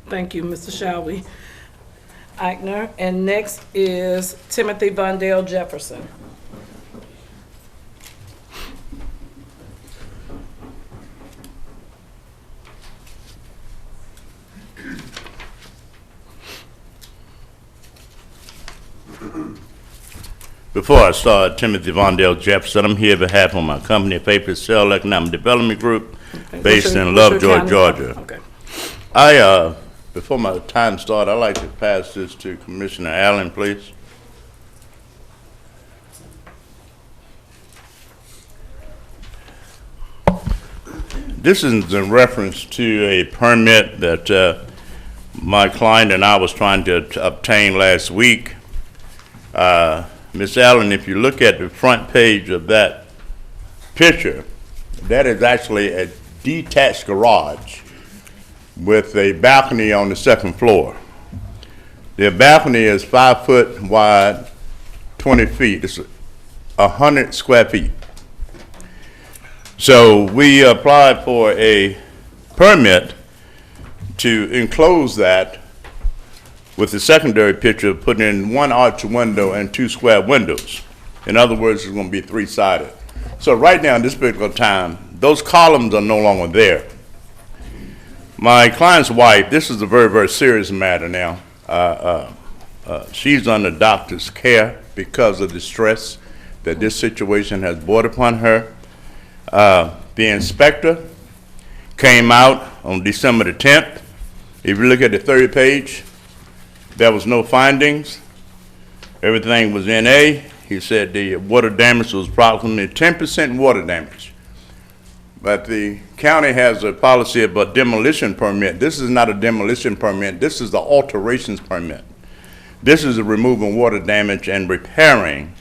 Thank you, Mr. Shelby Eichner. And next is Timothy Vondale Jefferson. Before I start, Timothy Vondale Jefferson, I'm here on behalf of my company, Paper Cell Economic Development Group, based in Lovejoy, Georgia. Okay. Before my time starts, I'd like to pass this to Commissioner Allen, please. This is in reference to a permit that my client and I was trying to obtain last week. Ms. Allen, if you look at the front page of that picture, that is actually a detached garage with a balcony on the second floor. The balcony is 5 foot wide, 20 feet. It's 100 square feet. So we applied for a permit to enclose that with the secondary picture putting in 1 arch window and 2 square windows. In other words, it's going to be 3-sided. So right now, in this particular time, those columns are no longer there. My client's wife, this is a very, very serious matter now. She's under doctor's care because of the stress that this situation has brought upon her. The inspector came out on December the 10th. If you look at the third page, there was no findings. Everything was NA. He said the water damage was approximately 10% water damage. But the county has a policy about demolition permit. This is not a demolition permit. This is the alterations permit. This is a removing water damage and repairing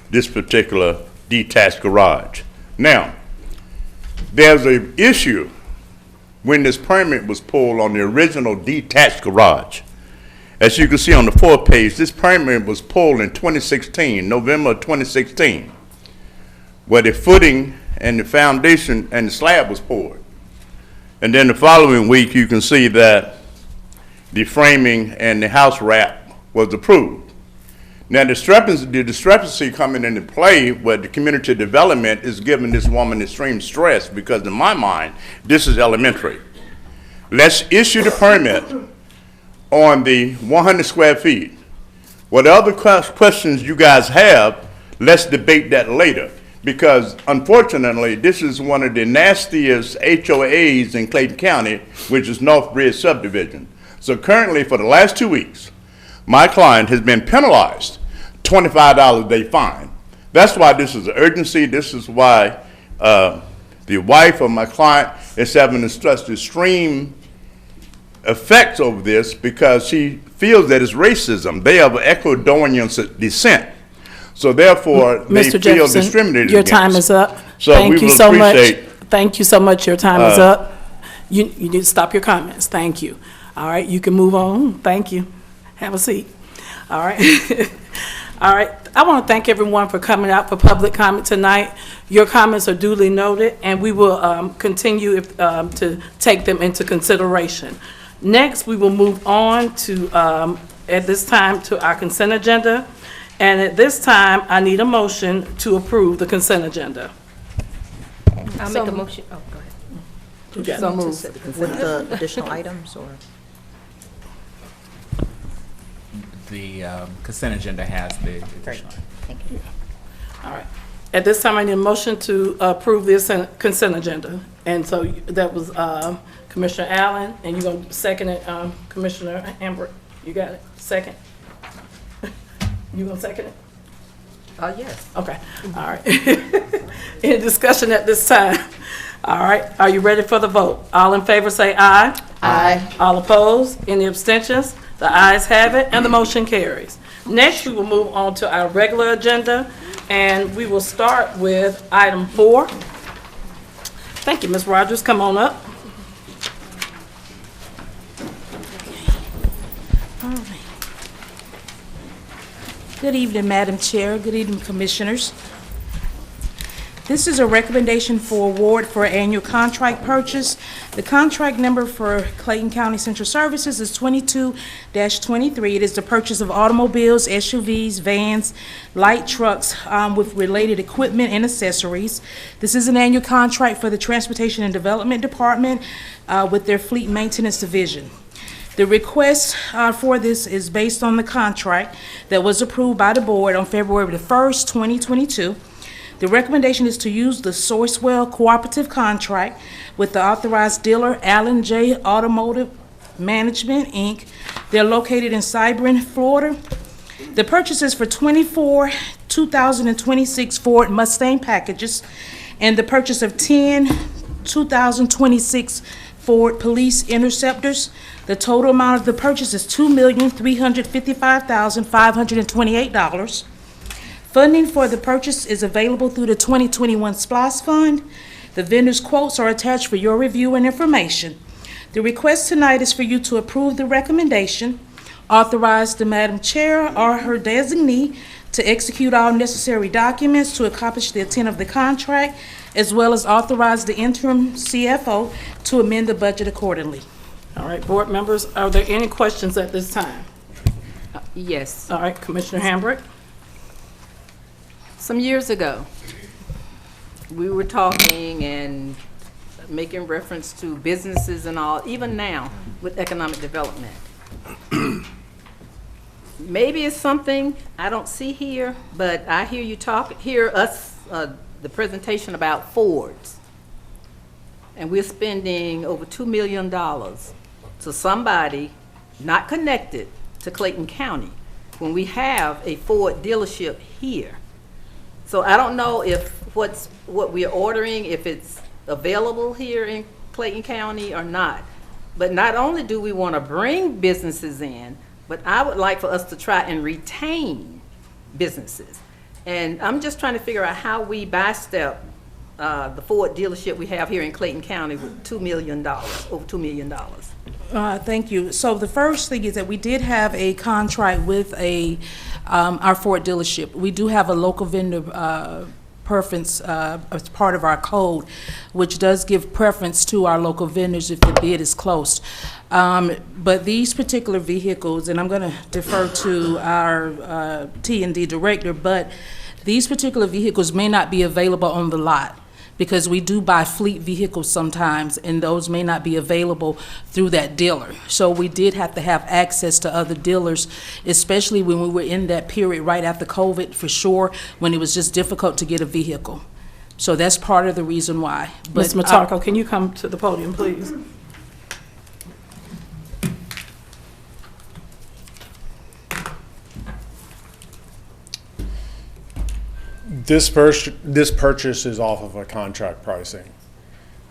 this particular detached garage. Now, there's an issue when this permit was pulled on the original detached garage. As you can see on the fourth page, this permit was pulled in 2016, November 2016, where the footing and the foundation and the slab was poured. And then the following week, you can see that the framing and the house wrap was approved. Now, the discrepancy coming into play with the community development is giving this woman extreme stress because, in my mind, this is elementary. Let's issue the permit on the 100 square feet. What other questions you guys have, let's debate that later. Because, unfortunately, this is one of the nastiest HOAs in Clayton County, which is North Bridge subdivision. So currently, for the last 2 weeks, my client has been penalized $25 a day fine. That's why this is an urgency. This is why the wife of my client is having such extreme effects over this, because she feels that it's racism. They have Ecuadorian descent. So therefore, they Mr. feel Jefferson, discriminated your against. time is up. So Thank we you will so much. appreciate- Thank you so much. Your time is up. You need to stop your comments. Thank you. All right, you can move on. Thank you. Have a seat. All right. All right. I want to thank everyone for coming out for public comment tonight. Your comments are duly noted, and we will continue to take them into consideration. Next, we will move on to, at this time, to our consent agenda. And at this time, I need a motion to approve the consent agenda. I'll make a motion. Oh, go ahead. You got So it. moved. With the additional items, or? The consent agenda has the Great, additional. thank you. All right. At this time, I need a motion to approve this consent agenda. And so that was Commissioner Allen, and you're going to second it, Commissioner Amber. You got it? Second? You going to second it? Yes. Okay, all right. Any discussion at this time? All right, are you ready for the vote? All in favor say aye. Aye. All opposed? Any abstentions? The ayes have it, and the motion carries. Next, we will move on to our regular agenda, and we will start with item 4. Thank you, Ms. Rogers. Come on up. All right. Good evening, Madam Chair. Good evening, Commissioners. This is a recommendation for award for annual contract purchase. The contract number for Clayton County Central Services is 22-23. It is the purchase of automobiles, SUVs, vans, light trucks with related equipment and accessories. This is an annual contract for the Transportation and Development Department with their Fleet Maintenance Division. The request for this is based on the contract that was approved by the board on February the 1st, 2022. The recommendation is to use the Sourcewell Cooperative Contract with the authorized dealer Allen J. Automotive Management, Inc. They're located in Cypress, Florida. The purchase is for 24 2026 Ford Mustang packages and the purchase of 10 2026 Ford Police Interceptors. The total amount of the purchase is $2,355,528. Funding for the purchase is available through the 2021 SPLOST Fund. The vendor's quotes are attached for your review and information. The request tonight is for you to approve the recommendation, authorize the Madam Chair or her designee to execute all necessary documents to accomplish the intent of the contract, as well as authorize the interim CFO to amend the budget accordingly. All right, board members, are there any questions at this time? Yes. All right, Commissioner Hambrick. Some years ago, we were talking and making reference to businesses and all, even now with economic development. Maybe it's something I don't see here, but I hear you hear us, the presentation about Fords. And we're spending over $2 million to somebody not connected to Clayton County when we have a Ford dealership here. So I don't know if what we're ordering, if it's available here in Clayton County or not. But not only do we want to bring businesses in, but I would like for us to try and retain businesses. And I'm just trying to figure out how we bystep the Ford dealership we have here in Clayton County with $2 million, over $2 million. Thank you. So the first thing is that we did have a contract with our Ford dealership. We do have a local vendor preference as part of our code, which does give preference to our local vendors if the bid is close. But these particular vehicles, and I'm going to defer to our T&D director, but these particular vehicles may not be available on the lot, because we do buy fleet vehicles sometimes, and those may not be available through that dealer. So we did have to have access to other dealers, especially when we were in that period right after COVID, for sure, when it was just difficult to get a vehicle. So that's part of the reason why. Ms. Matarco, can you come to the podium, please? This purchase is off of a contract pricing.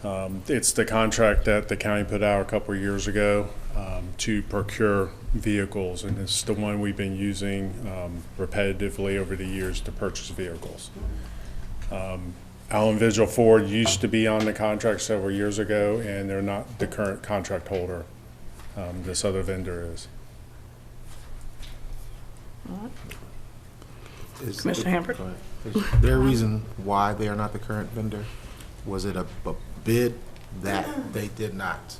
It's the contract that the county put out a couple of years ago to procure vehicles, and it's the one we've been using repetitively over the years to purchase vehicles. Allen Vigil Ford used to be on the contract several years ago, and they're not the current contract holder. This other vendor is. Commissioner Hambrick? Is there a reason why they are not the current vendor? Was it a bid that they did not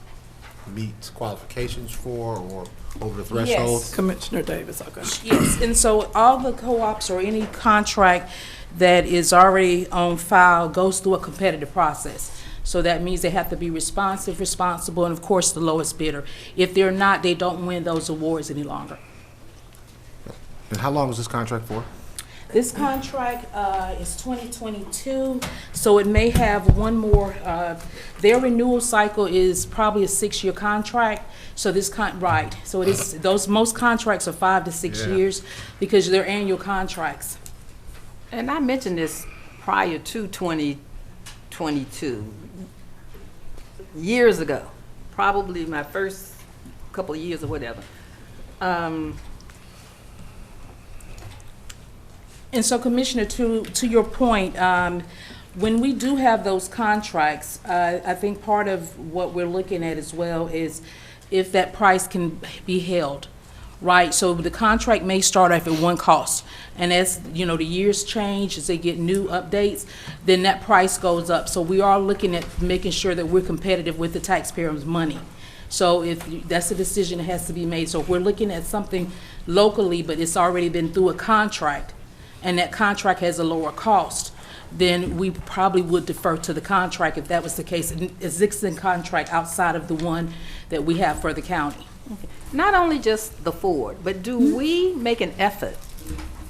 meet qualifications for, or over the threshold? Yes. Commissioner Davis, okay. Yes, and so all the co-ops or any contract that is already on file goes through a competitive process. So that means they have to be responsive, responsible, and of course, the lowest bidder. If they're not, they don't win those awards any longer. And how long is this contract for? This contract is 2022, so it may have one more, their renewal cycle is probably a 6-year contract, so right. So it is, most contracts are 5 to 6 years because they're annual contracts. And I mentioned this prior to 2022, years ago, probably my first couple of years or whatever. And so, Commissioner, to your point, when we do have those contracts, I think part of what we're looking at as well is if that price can be held, right? So the contract may start off at one cost, and as the years change, as they get new updates, then that price goes up. So we are looking at making sure that we're competitive with the taxpayers' money. So if that's a decision that has to be made. So if we're looking at something locally, but it's already been through a contract, and that contract has a lower cost, then we probably would defer to the contract if that was the case, an existing contract outside of the one that we have for the county. Okay. Not only just the Ford, but do we make an effort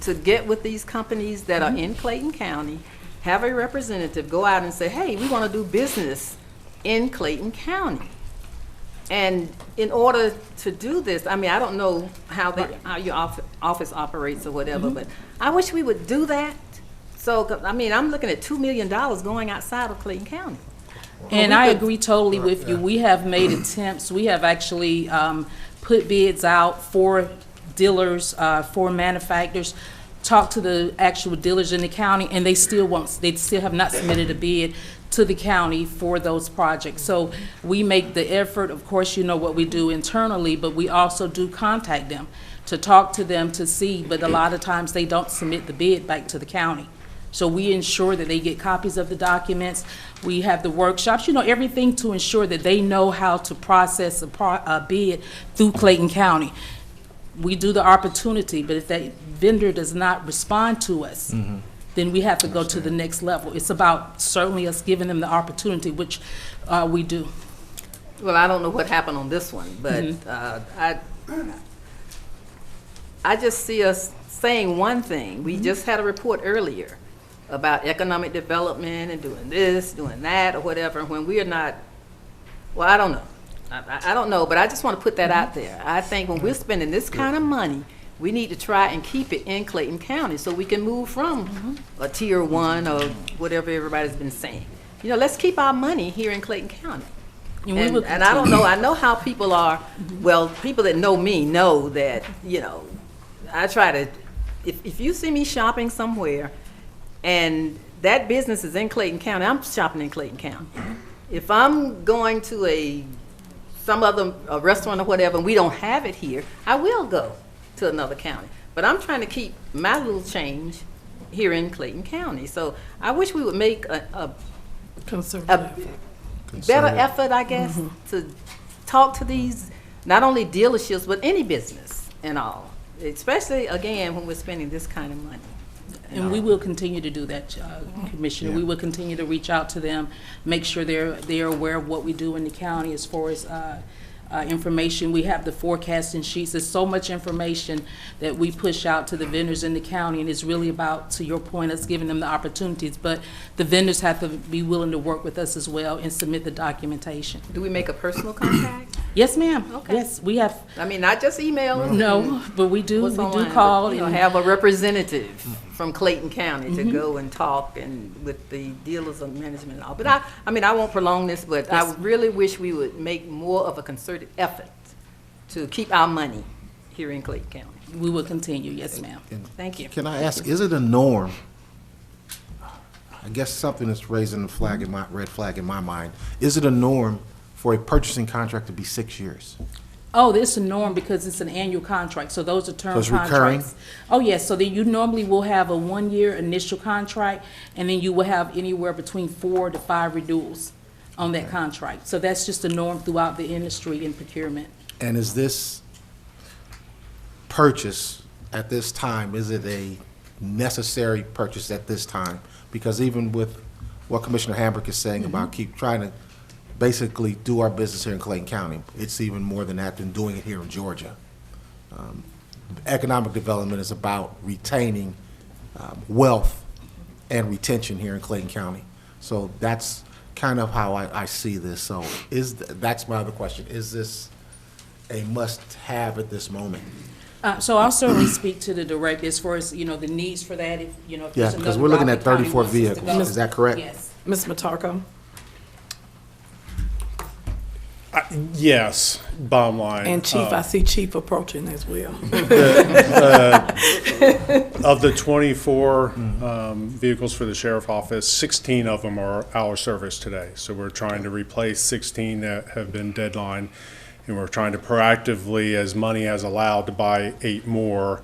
to get with these companies that are in Clayton County, have a representative go out and say, hey, we want to do business in Clayton County? And in order to do this, I mean, I don't know how your office operates or whatever, but I wish we would do that. So, I mean, I'm looking at $2 million going outside of Clayton County. And I agree totally with you. We have made attempts. We have actually put bids out for dealers, for manufacturers, talked to the actual dealers in the county, and they still have not submitted a bid to the county for those projects. So we make the effort, of course, you know what we do internally, but we also do contact them to talk to them to see, but a lot of times they don't submit the bid back to the county. So we ensure that they get copies of the documents. We have the workshops, everything to ensure that they know how to process a bid through Clayton County. We do the opportunity, but if that vendor does not respond to us, then we have to go to the next level. It's about certainly us giving them the opportunity, which we do. Well, I don't know what happened on this one, but I just see us saying one thing. We just had a report earlier about economic development and doing this, doing that, or whatever, when we are not, well, I don't know. I don't know, but I just want to put that out there. I think when we're spending this kind of money, we need to try and keep it in Clayton County so we can move from a tier 1 or whatever everybody's been saying. Let's keep our money here in Clayton County. And I don't know, I know how people are, well, people that know me know that, I try to, if you see me shopping somewhere and that business is in Clayton County, I'm shopping in Clayton County. If I'm going to some other restaurant or whatever and we don't have it here, I will go to another county. But I'm trying to keep my little change here in Clayton County. So I wish we would make a better effort, I guess, to talk to these, not only dealerships, but any business and all, especially, again, when we're spending this kind of money. And we will continue to do that, Commissioner. We will continue to reach out to them, make sure they're aware of what we do in the county as far as information. We have the forecasting sheets. There's so much information that we push out to the vendors in the county, and it's really about, to your point, us giving them the opportunities. But the vendors have to be willing to work with us as well and submit the documentation. Do we make a personal contact? Yes, ma'am. Okay. Yes, we have. I mean, not just email. No, but we do. We do call and have a representative from Clayton County to go and talk and with the dealers and management and all. But I won't prolong this, but I really wish we would make more of a concerted effort to keep our money here in Clayton County. We will continue. Yes, ma'am. Thank you. Can I ask, is it a norm? I guess something that's raising the flag in red flag in my mind. Is it a norm for a purchasing contract to be 6 years? Oh, it's a norm because it's an annual contract, so those are term So it's contracts. recurring? Oh, yes, so then you normally will have a 1-year initial contract, and then you will have anywhere between 4 to 5 renewals on that contract. So that's just a norm throughout the industry in procurement. And is this purchase at this time, is it a necessary purchase at this time? Because even with what Commissioner Hambrick is saying about keep trying to basically do our business here in Clayton County. It's even more than that, than doing it here in Georgia. Economic development is about retaining wealth and retention here in Clayton County. So that's kind of how I see this. So that's my other question. Is this a must-have at this moment? So I'll certainly speak to the director as far as, the needs for that, if, if Yeah, there's because another we're looking route at the county 34 wants us to vehicles. go. Is that correct? Yes. Ms. Matarko? Yes, bottom line. And Chief, I see Chief approaching as well. Of the 24 vehicles for the sheriff office, 16 of them are out of service today. So we're trying to replace 16 that have been deadline, and we're trying to proactively, as money has allowed, to buy 8 more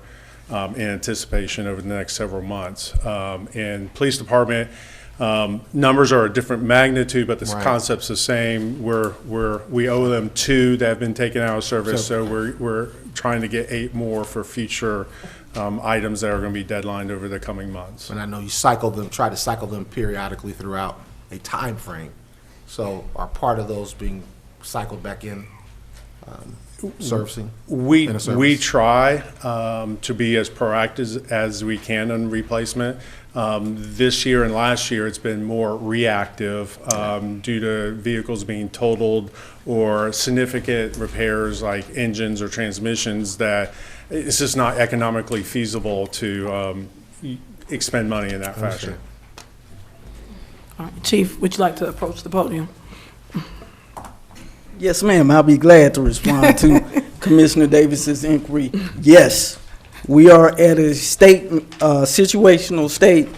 in anticipation over the next several months. And police department, numbers are a different magnitude, but the concept's the same. We owe them 2 that have been taken out of service, so we're trying to get 8 more for future items that are going to be deadlined over the coming months. And I know you try to cycle them periodically throughout a time frame. So are part of those being cycled back in, servicing? We try to be as proactive as we can on replacement. This year and last year, it's been more reactive due to vehicles being totaled or significant repairs like engines or transmissions that it's just not economically feasible to expend money in that fashion. All right, Chief, would you like to approach the podium? Yes, ma'am. I'll be glad to respond to Commissioner Davis's inquiry. Yes, we are at a situational state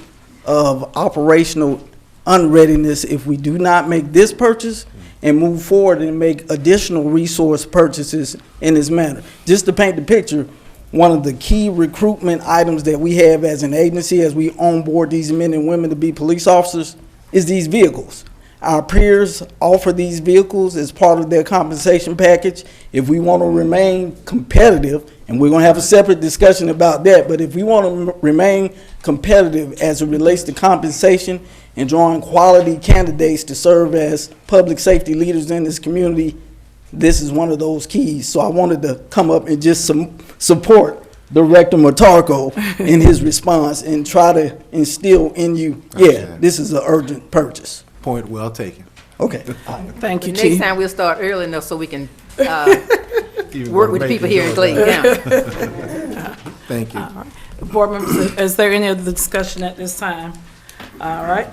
of operational unreadiness if we do not make this purchase and move forward and make additional resource purchases in this manner. Just to paint the picture, one of the key recruitment items that we have as an agency as we onboard these men and women to be police officers is these vehicles. Our peers offer these vehicles as part of their compensation package. If we want to remain competitive, and we're going to have a separate discussion about that, but if we want to remain competitive as it relates to compensation and drawing quality candidates to serve as public safety leaders in this community, this is one of those keys. So I wanted to come up and just support Director Matarko in his response and try to instill in you, this is an urgent purchase. Point well taken. Okay. Thank you, Next Chief. time we'll start early enough so we can work with the people here in Clayton County. Thank you. All right. Board members, is there any other discussion at this time? All right.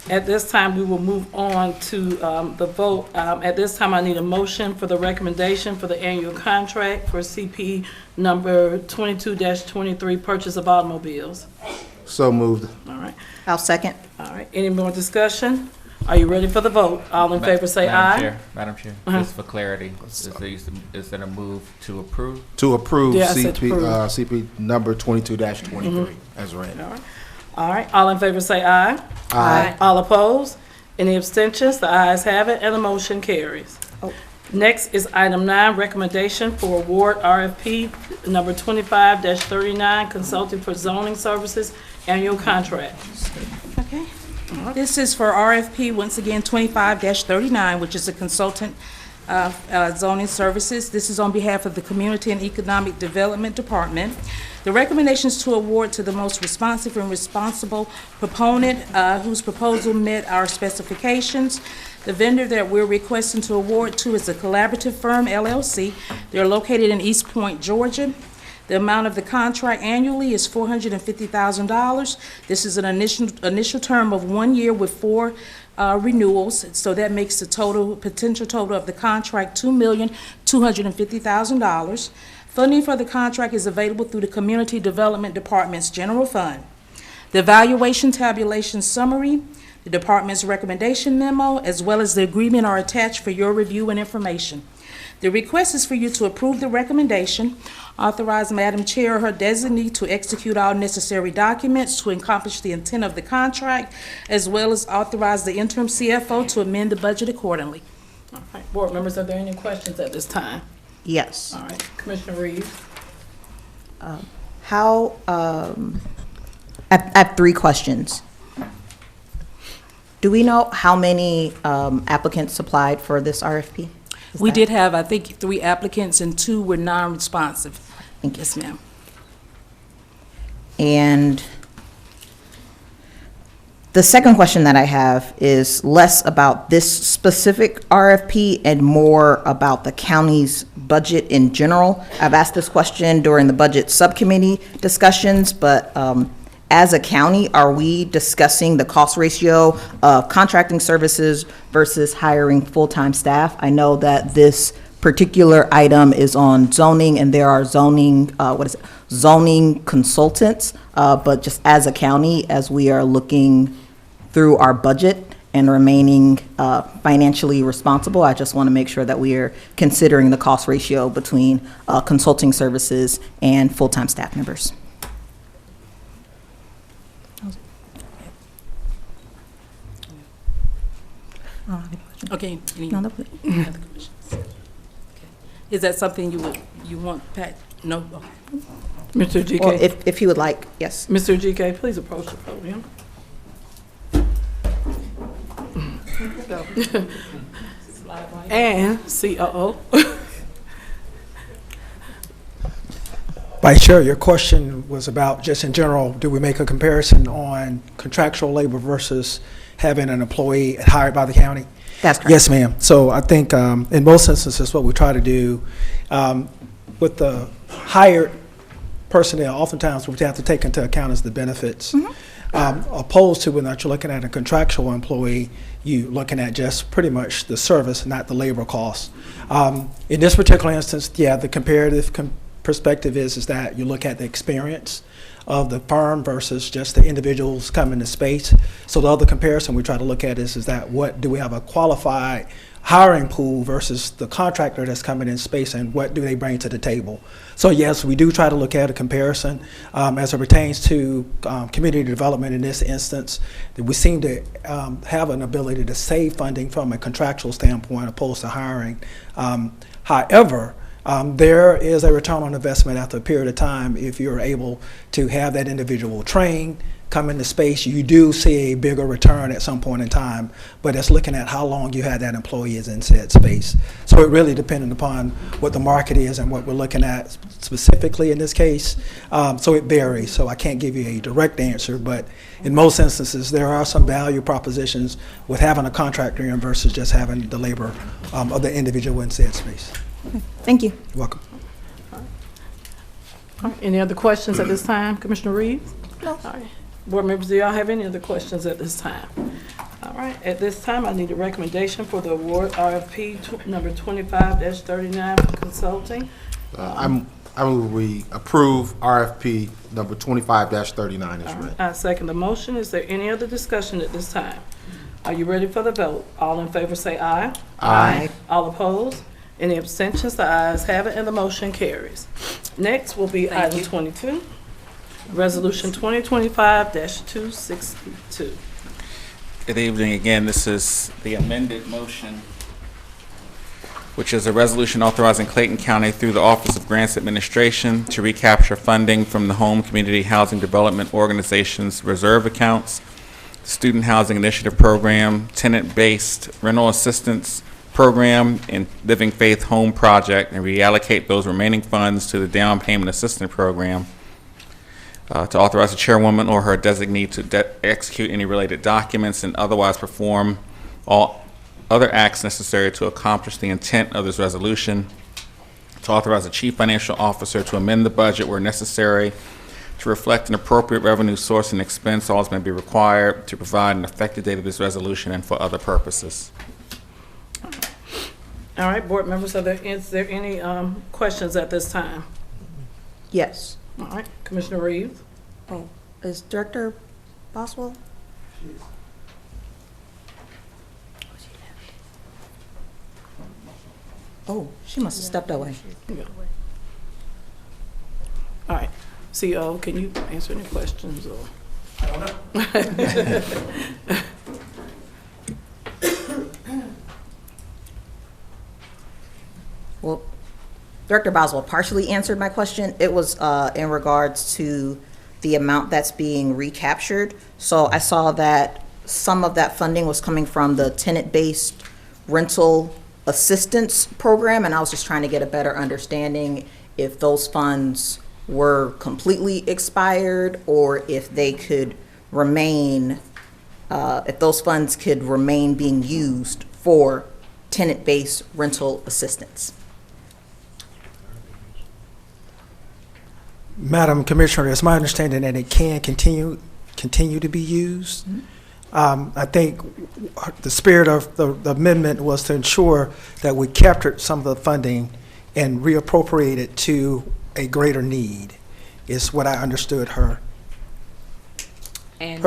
At this time, we will move on to the vote. At this time, I need a motion for the recommendation for the annual contract for CP number 22-23, purchase of automobiles. So moved. All right. I'll second. All right. Any more discussion? Are you ready for the vote? All in favor say aye. Madam Chair, just for clarity, is there a move to approve? To approve Yeah, I said CP, approve. CP number 22-23 as read. All right. All right. All in favor say aye. Aye. All opposed? Any abstentions? The ayes have it, and the motion carries. Next is item 9, recommendation for award RFP number 25-39, consulting for zoning services, annual contract. Okay. This is for RFP, once again, 25-39, which is a consultant zoning services. This is on behalf of the Community and Economic Development Department. The recommendation is to award to the most responsive and responsible proponent whose proposal met our specifications. The vendor that we're requesting to award to is a Collaborative Firm, LLC. They're located in East Point, Georgia. The amount of the contract annually is $450,000. This is an initial term of 1 year with 4 renewals, so that makes the potential total of the contract $2,250,000. Funding for the contract is available through the Community Development Department's General Fund. The evaluation tabulation summary, the department's recommendation memo, as well as the agreement are attached for your review and information. The request is for you to approve the recommendation, authorize Madam Chair or her designee to execute all necessary documents to accomplish the intent of the contract, as well as authorize the interim CFO to amend the budget accordingly. All right, board members, are there any questions at this time? Yes. All right, Commissioner Reeves. I have 3 questions. Do we know how many applicants applied for this RFP? We did have, I think, 3 applicants and 2 were non-responsive. Yes, ma'am. And the second question that I have is less about this specific RFP and more about the county's budget in general. I've asked this question during the budget subcommittee discussions, but as a county, are we discussing the cost ratio of contracting services versus hiring full-time staff? I know that this particular item is on zoning, and there are zoning, zoning consultants, but just as a county, as we are looking through our budget and remaining financially responsible, I just want to make sure that we are considering the cost ratio between consulting services and full-time staff members. Okay. Any No, other questions? Okay. Is that something you want, Pat? No? Okay. Mr. GK. Well, if you would like, yes. Mr. GK, please approach the podium. And COO. Vice Chair, your question was about, just in general, do we make a comparison on contractual labor versus having an employee hired by the county? That's correct. Yes, ma'am. So I think in most instances, what we try to do with the hired personnel, oftentimes what we have to take into account is the benefits. Opposed to when you're looking at a contractual employee, you looking at just pretty much the service, not the labor costs. In this particular instance, yeah, the comparative perspective is that you look at the experience of the firm versus just the individuals coming to space. So the other comparison we try to look at is that what do we have a qualified hiring pool versus the contractor that's coming in space, and what do they bring to the table? So yes, we do try to look at a comparison as it pertains to community development. In this instance, that we seem to have an ability to save funding from a contractual standpoint opposed to hiring. However, there is a return on investment after a period of time. If you're able to have that individual trained, come into space, you do see a bigger return at some point in time, but it's looking at how long you had that employee is in said space. So it really depending upon what the market is and what we're looking at specifically in this case. So it varies, so I can't give you a direct answer, but in most instances, there are some value propositions with having a contractor in versus just having the labor of the individual in said space. Thank you. You're welcome. All right. Any other questions at this time? Commissioner Reeves? No. All right. Board members, do y'all have any other questions at this time? All right. At this time, I need a recommendation for the award RFP number 25-39 for consulting. I move we approve RFP number 25-39 as read. I second the motion. Is there any other discussion at this time? Are you ready for the vote? All in favor say aye. Aye. All opposed? Any abstentions? The ayes have it, and the motion carries. Next will be item 22, Resolution 2025-262. Good evening again. This is the amended motion, which is a resolution authorizing Clayton County through the Office of Grants Administration to recapture funding from the Home Community Housing Development Organization's reserve accounts, Student Housing Initiative Program, Tenant-Based Rental Assistance Program, and Living Faith Home Project, and reallocate those remaining funds to the Down Payment Assistance Program, to authorize the chairwoman or her designee to execute any related documents and otherwise perform all other acts necessary to accomplish the intent of this resolution, to authorize the chief financial officer to amend the budget where necessary to reflect an appropriate revenue source and expense, all as may be required, to provide an effective date of this resolution and for other purposes. All right, board members, is there any questions at this time? Yes. All right, Commissioner Reeves. Oh, is Director Boswell? Oh, she must have stepped away. Yeah. All right, CO, can you answer any questions? Or? I don't know. Well, Director Boswell partially answered my question. It was in regards to the amount that's being recaptured. So I saw that some of that funding was coming from the tenant-based rental assistance program, and I was just trying to get a better understanding if those funds were completely expired or if they could remain, if those funds could remain being used for tenant-based rental assistance. Madam Commissioner, it's my understanding that it can continue to be used. I think the spirit of the amendment was to ensure that we captured some of the funding and reappropriated to a greater need, is what I understood her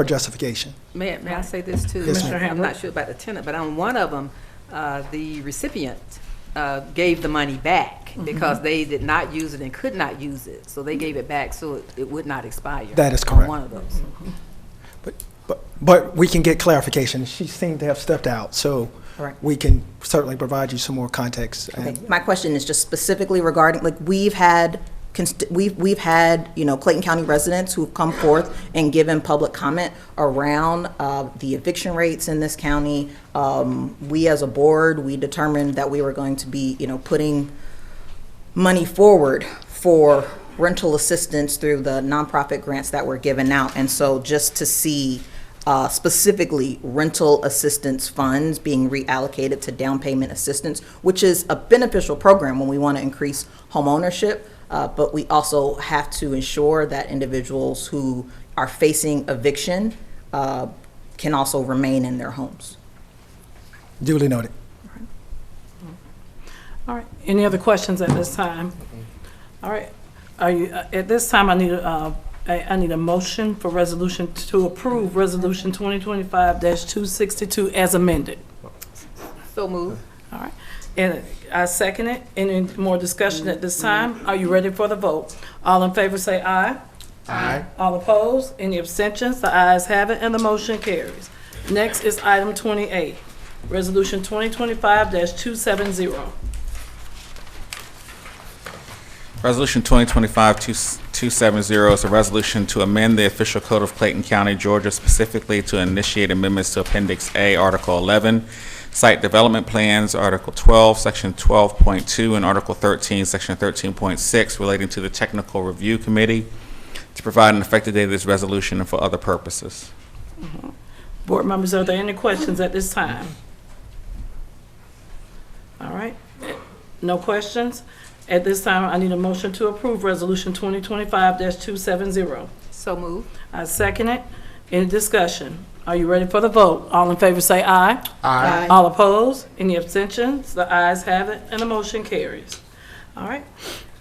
justification. May I say this too? Yes, ma'am. I'm not sure about the tenant, but on one of them, the recipient gave the money back because they did not use it and could not use it. So they gave it back so it would not expire. That is on correct. one of those. But we can get clarification. She seemed to have stepped out, so Right. we can certainly provide you some more context. Okay. My question is just specifically regarding, like, we've had, you know, Clayton County residents who've come forth and given public comment around the eviction rates in this county. We as a board, we determined that we were going to be, you know, putting money forward for rental assistance through the nonprofit grants that were given out. And so just to see specifically rental assistance funds being reallocated to down payment assistance, which is a beneficial program when we want to increase home ownership. But we also have to ensure that individuals who are facing eviction can also remain in their homes. Duly noted. All right, any other questions at this time? All right, are you, at this time, I need a motion for resolution to approve Resolution 2025-262 as amended. So moved. All right, and I second it. Any more discussion at this time? Are you ready for the vote? All in favor say aye. Aye. All opposed? Any abstentions? The ayes have it and the motion carries. Next is item 28, Resolution 2025-270. Resolution 2025-270 is a resolution to amend the official code of Clayton County, Georgia, specifically to initiate amendments to Appendix A, Article 11, Site Development Plans, Article 12, Section 12.2, and Article 13, Section 13.6, relating to the Technical Review Committee, to provide an effective date of this resolution and for other purposes. Board members, are there any questions at this time? All right, no questions? At this time, I need a motion to approve Resolution 2025-270. So moved. I second it. Any discussion? Are you ready for the vote? All in favor say aye. Aye. All opposed? Any abstentions? The ayes have it and the motion carries. All right.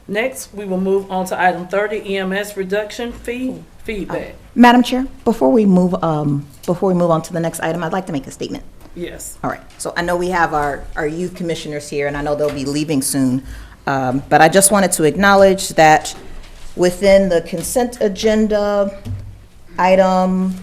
Next, we will move on to item 30, EMS reduction fee feedback. Madam Chair, before we move on to the next item, I'd like to make a statement. Yes. All right, so I know we have our youth commissioners here, and I know they'll be leaving soon. But I just wanted to acknowledge that within the consent agenda, item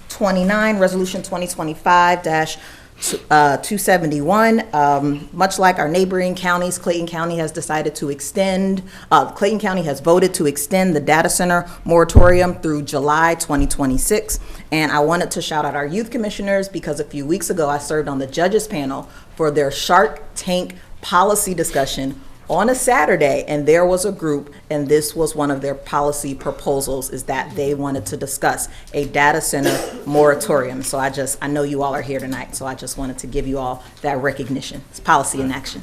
29, Resolution 2025-271, much like our neighboring counties, Clayton County has decided to extend, Clayton County has voted to extend the data center moratorium through July 2026. And I wanted to shout out our youth commissioners because a few weeks ago, I served on the judges panel for their Shark Tank policy discussion on a Saturday, and there was a group, and this was one of their policy proposals, is that they wanted to discuss a data center moratorium. So I know you all are here tonight, so I just wanted to give you all that recognition. It's policy in action.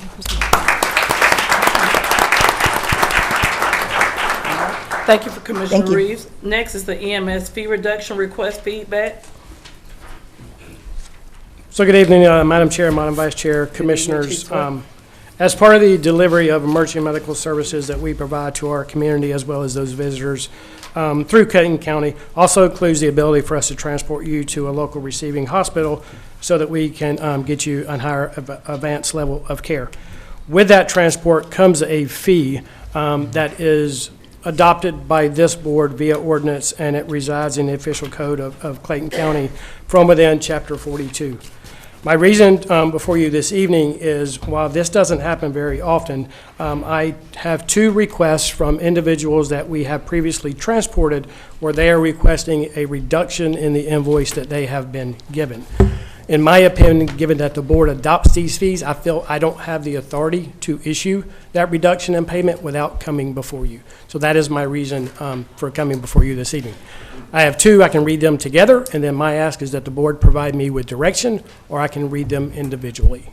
Thank you for Commissioner Reeves. Next is the EMS fee reduction request feedback. So good evening, Madam Chair, Madam Vice Chair, Commissioners. As part of the delivery of emergency medical services that we provide to our community as well as those visitors through Clayton County, also includes the ability for us to transport you to a local receiving hospital so that we can get you a higher advanced level of care. With that transport comes a fee that is adopted by this board via ordinance, and it resides in the official code of Clayton County from within Chapter 42. My reason before you this evening is, while this doesn't happen very often, I have 2 requests from individuals that we have previously transported where they are requesting a reduction in the invoice that they have been given. In my opinion, given that the board adopts these fees, I feel I don't have the authority to issue that reduction in payment without coming before you. So that is my reason for coming before you this evening. I have 2, I can read them together, and then my ask is that the board provide me with direction, or I can read them individually.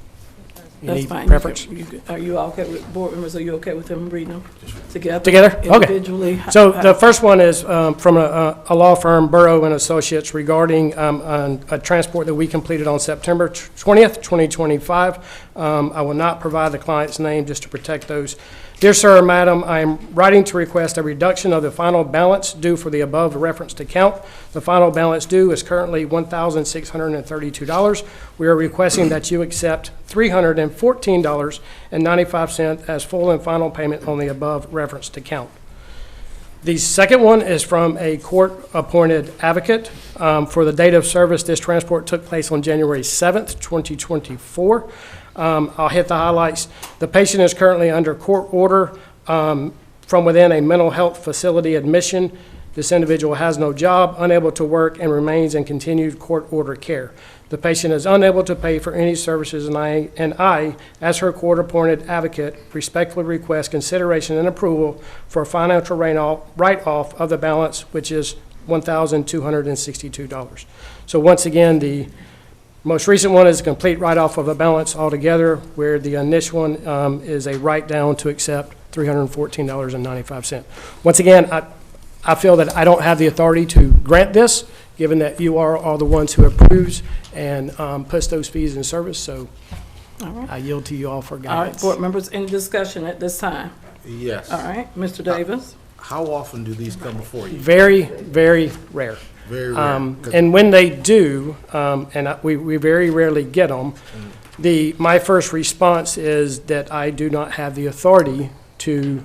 That's Any fine. preference? Are you all okay with, board members, are you okay with them reading them together? Together? Okay. Individually? So the first one is from a law firm, Burrow and Associates, regarding a transport that we completed on September 20th, 2025. I will not provide the client's name just to protect those. Dear sir or madam, I am writing to request a reduction of the final balance due for the above referenced account. The final balance due is currently $1,632. We are requesting that you accept $314.95 as full and final payment on the above referenced account. The second one is from a court-appointed advocate. For the date of service, this transport took place on January 7th, 2024. I'll hit the highlights. The patient is currently under court order from within a mental health facility admission. This individual has no job, unable to work, and remains in continued court order care. The patient is unable to pay for any services, and I, as her court-appointed advocate, respectfully request consideration and approval for a financial write-off of the balance, which is $1,262. So once again, the most recent one is a complete write-off of the balance altogether, where the initial one is a write-down to accept $314.95. Once again, I feel that I don't have the authority to grant this, given that you are the ones who approves and puts those fees in service, so All right. I yield to you all for All right, guidance. board members, any discussion at this time? Yes. All right, Mr. Davis? How often do these come before you? Very, very rare. Very rare. 'Cause- And when they do, we very rarely get them, my first response is that I do not have the authority to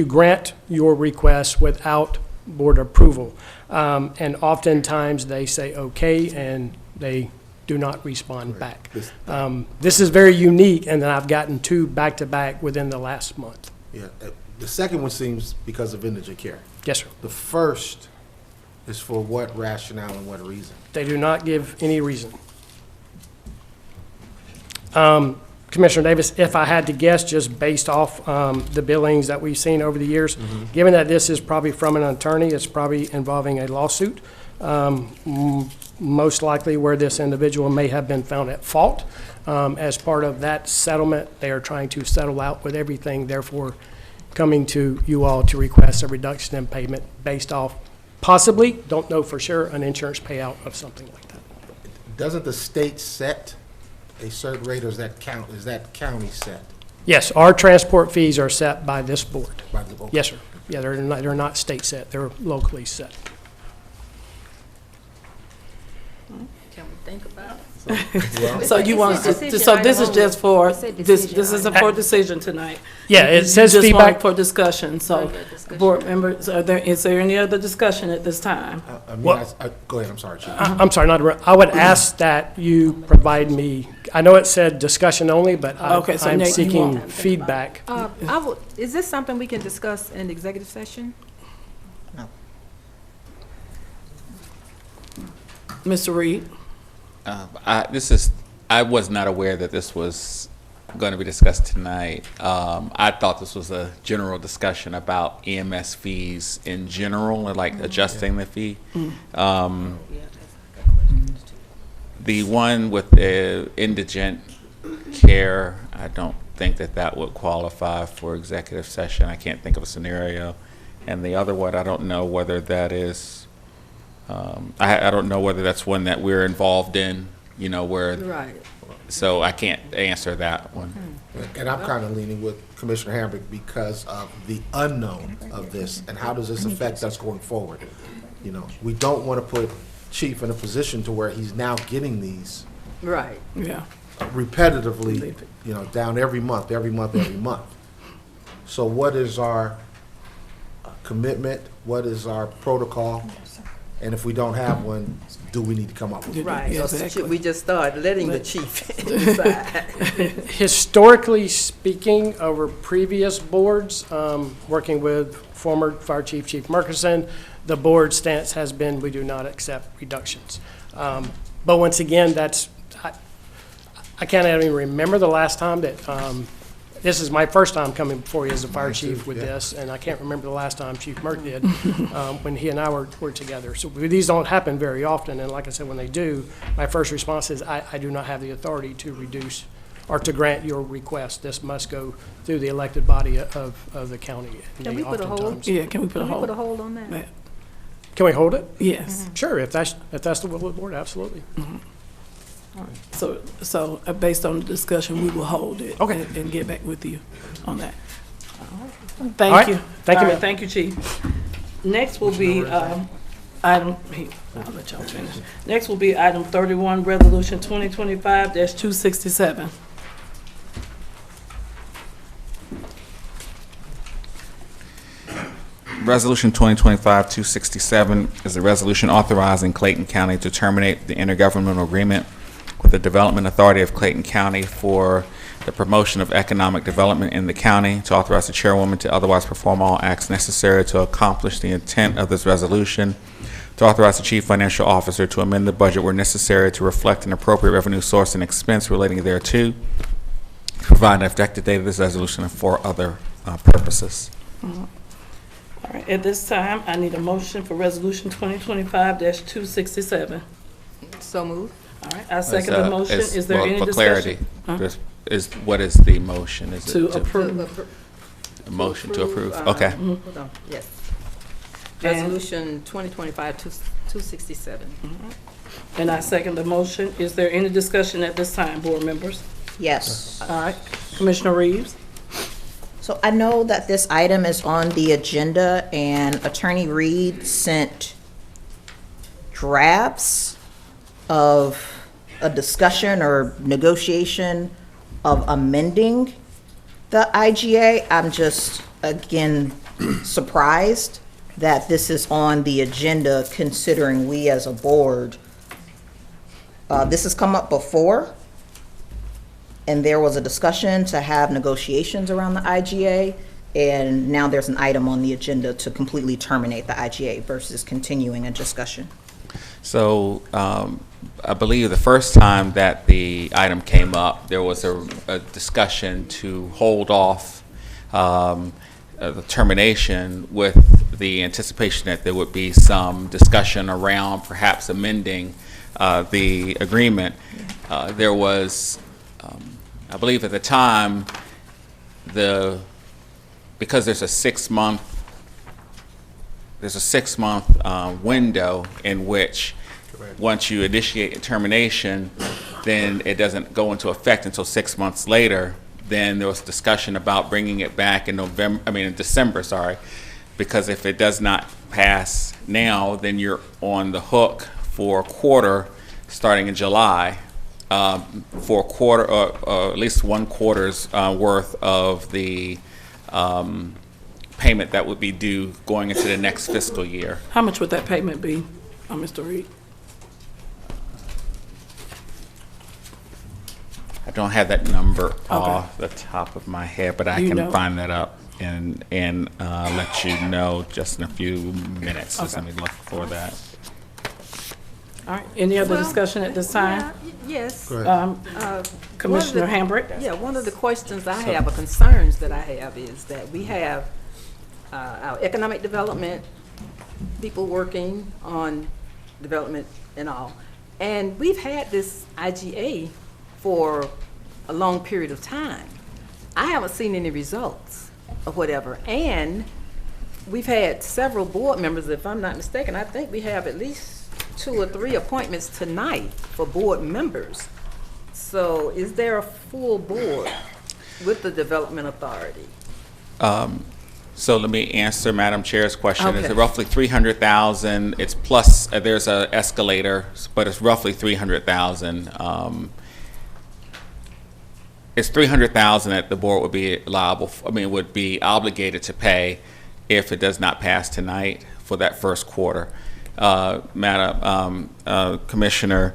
grant your request without board approval. And oftentimes, they say okay, and they do not respond back. This is very unique, and then I've gotten 2 back-to-back within the last month. Yeah, the second one seems because of indigent care. Yes, sir. The first is for what rationale and what reason? They do not give any reason. Commissioner Davis, if I had to guess, just based off the billings that we've seen over the years, given that this is probably from an attorney, it's probably involving a lawsuit, most likely where this individual may have been found at fault. As part of that settlement, they are trying to settle out with everything, therefore coming to you all to request a reduction in payment based off, possibly, don't know for sure, an insurance payout of something like that. Doesn't the state set a certain rate, or is that county set? Yes, our transport fees are set by this board. By the- okay. Yes, sir. Yeah, they're not state set, they're locally set. Can we think about it? So you want, so this is just for, this is for decision tonight? Yeah, it says You just want feedback. for discussion, so, board members, is there any other discussion at this time? Go ahead, I'm sorry, Chief. I'm sorry, I would ask that you provide me, I know it said discussion only, but Okay, so I'm Nate, you seeking want- feedback. Is this something we can discuss in executive session? Mr. Reed? I was not aware that this was going to be discussed tonight. I thought this was a general discussion about EMS fees in general, and like adjusting the fee. The one with the indigent care, I don't think that would qualify for executive session. I can't think of a scenario. And the other one, I don't know whether that is, I don't know whether that's one that we're involved in, where. Right. So I can't answer that one. And I'm kind of leaning with Commissioner Hambrick because of the unknown of this, and how does this affect us going forward? We don't want to put Chief in a position to where he's now getting these Right. Yeah. repetitively, down every month. So what is our commitment? What is our protocol And if we don't have one, do we need to come up with one? Right, or Exactly. should we just start letting the chief decide? Historically speaking, over previous boards, working with former Fire Chief, Chief Murkison, the board stance has been we do not accept reductions. But once again, I can't even remember the last time that, this is my first time coming before you as a fire chief with this, and I can't remember the last time Chief Merck did, when he and I were together. So these don't happen very often, and like I said, when they do, my first response is I do not have the authority to reduce or to grant your request. This must go through the elected body of the county. Can we put a hold? Oftentimes- Yeah, can we put a Can we hold? put a hold on that? Can we hold it? Yes. Sure, if that's the will of the board, absolutely. So based on the discussion, we will hold it. Okay. And get back with you on that. All Thank right. you. Thank you, All right, ma'am. thank you, Chief. Next will be, item, I'll let y'all finish. Next will be item 31, Resolution 2025-267. Resolution 2025-267 is a resolution authorizing Clayton County to terminate the intergovernmental agreement with the Development Authority of Clayton County for the promotion of economic development in the county, to authorize the chairwoman to otherwise perform all acts necessary to accomplish the intent of this resolution, to authorize the chief financial officer to amend the budget where necessary to reflect an appropriate revenue source and expense relating thereto, to provide an effective date of this resolution and for other purposes. All right, at this time, I need a motion for Resolution 2025-267. So moved. All right, I second the motion. Is there any for discussion? clarity, what is the motion? Is it To approve. a motion to approve? Okay. Hold on, yes. Resolution 2025-267. And I second the motion. Is there any discussion at this time, board members? Yes. All right, Commissioner Reeves? So I know that this item is on the agenda, and Attorney Reed sent drafts of a discussion or negotiation of amending the IGA. I'm just, again, surprised that this is on the agenda, considering we as a board, this has come up before, and there was a discussion to have negotiations around the IGA, and now there's an item on the agenda to completely terminate the IGA versus continuing a discussion. So I believe the first time that the item came up, there was a discussion to hold off the termination with the anticipation that there would be some discussion around perhaps amending the agreement. There was, I believe at the time, because there's a 6-month window in which once you initiate a termination, then it doesn't go into effect until 6 months later. Then there was discussion about bringing it back in December, because if it does not pass now, then you're on the hook for a quarter starting in July, for a quarter, or at least 1 quarter's worth of the payment that would be due going into the next fiscal year. How much would that payment be, Mr. Reed? I don't have that number off the top of my head, but I can find that up and let you know just in a few minutes. Just let me look for that. All right, any other discussion at this time? Yes. Commissioner Hambrick? Yeah, one of the questions I have, or concerns that I have, is that we have our economic development people working on development and all. And we've had this IGA for a long period of time. I haven't seen any results or whatever. And we've had several board members, if I'm not mistaken, I think we have at least 2 or 3 appointments tonight for board members. So is there a full board with the Development Authority? So let me answer Madam Chair's question. Okay. It's roughly 300,000. It's plus, there's an escalator, but it's roughly 300,000. It's 300,000 that the board would be liable, would be obligated to pay if it does not pass tonight for that first quarter. Madam Commissioner,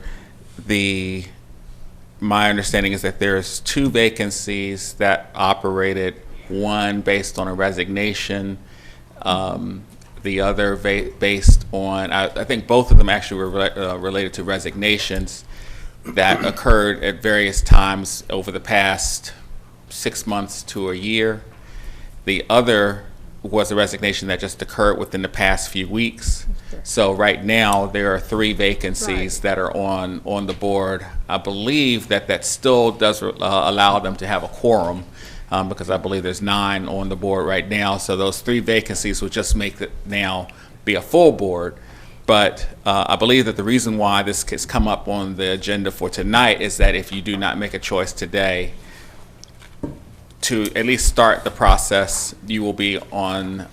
my understanding is that there's 2 vacancies that operated, one based on a resignation, the other based on, I think both of them actually were related to resignations that occurred at various times over the past 6 months to a year. The other was a resignation that just occurred within the past few weeks. So right now, there are 3 vacancies that are on the board. I believe that still does allow them to have a quorum, because I believe there's 9 on the board right now. So those 3 vacancies would just make it now be a full board. But I believe that the reason why this has come up on the agenda for tonight is that if you do not make a choice today to at least start the process, you will be on,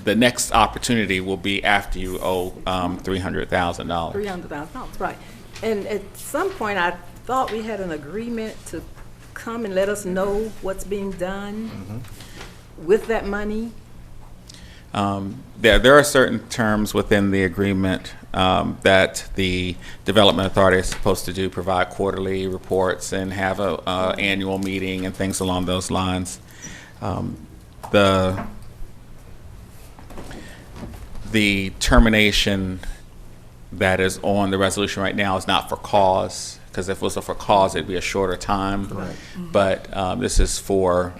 the next opportunity will be after you owe $300,000. $300,000, right. And at some point, I thought we had an agreement to come and let us know what's being done with that money. There are certain terms within the agreement that the Development Authority is supposed to do, provide quarterly reports and have a annual meeting and things along those lines. The termination that is on the resolution right now is not for cause, because if it was for cause, it'd be a shorter time. Right. But this is for,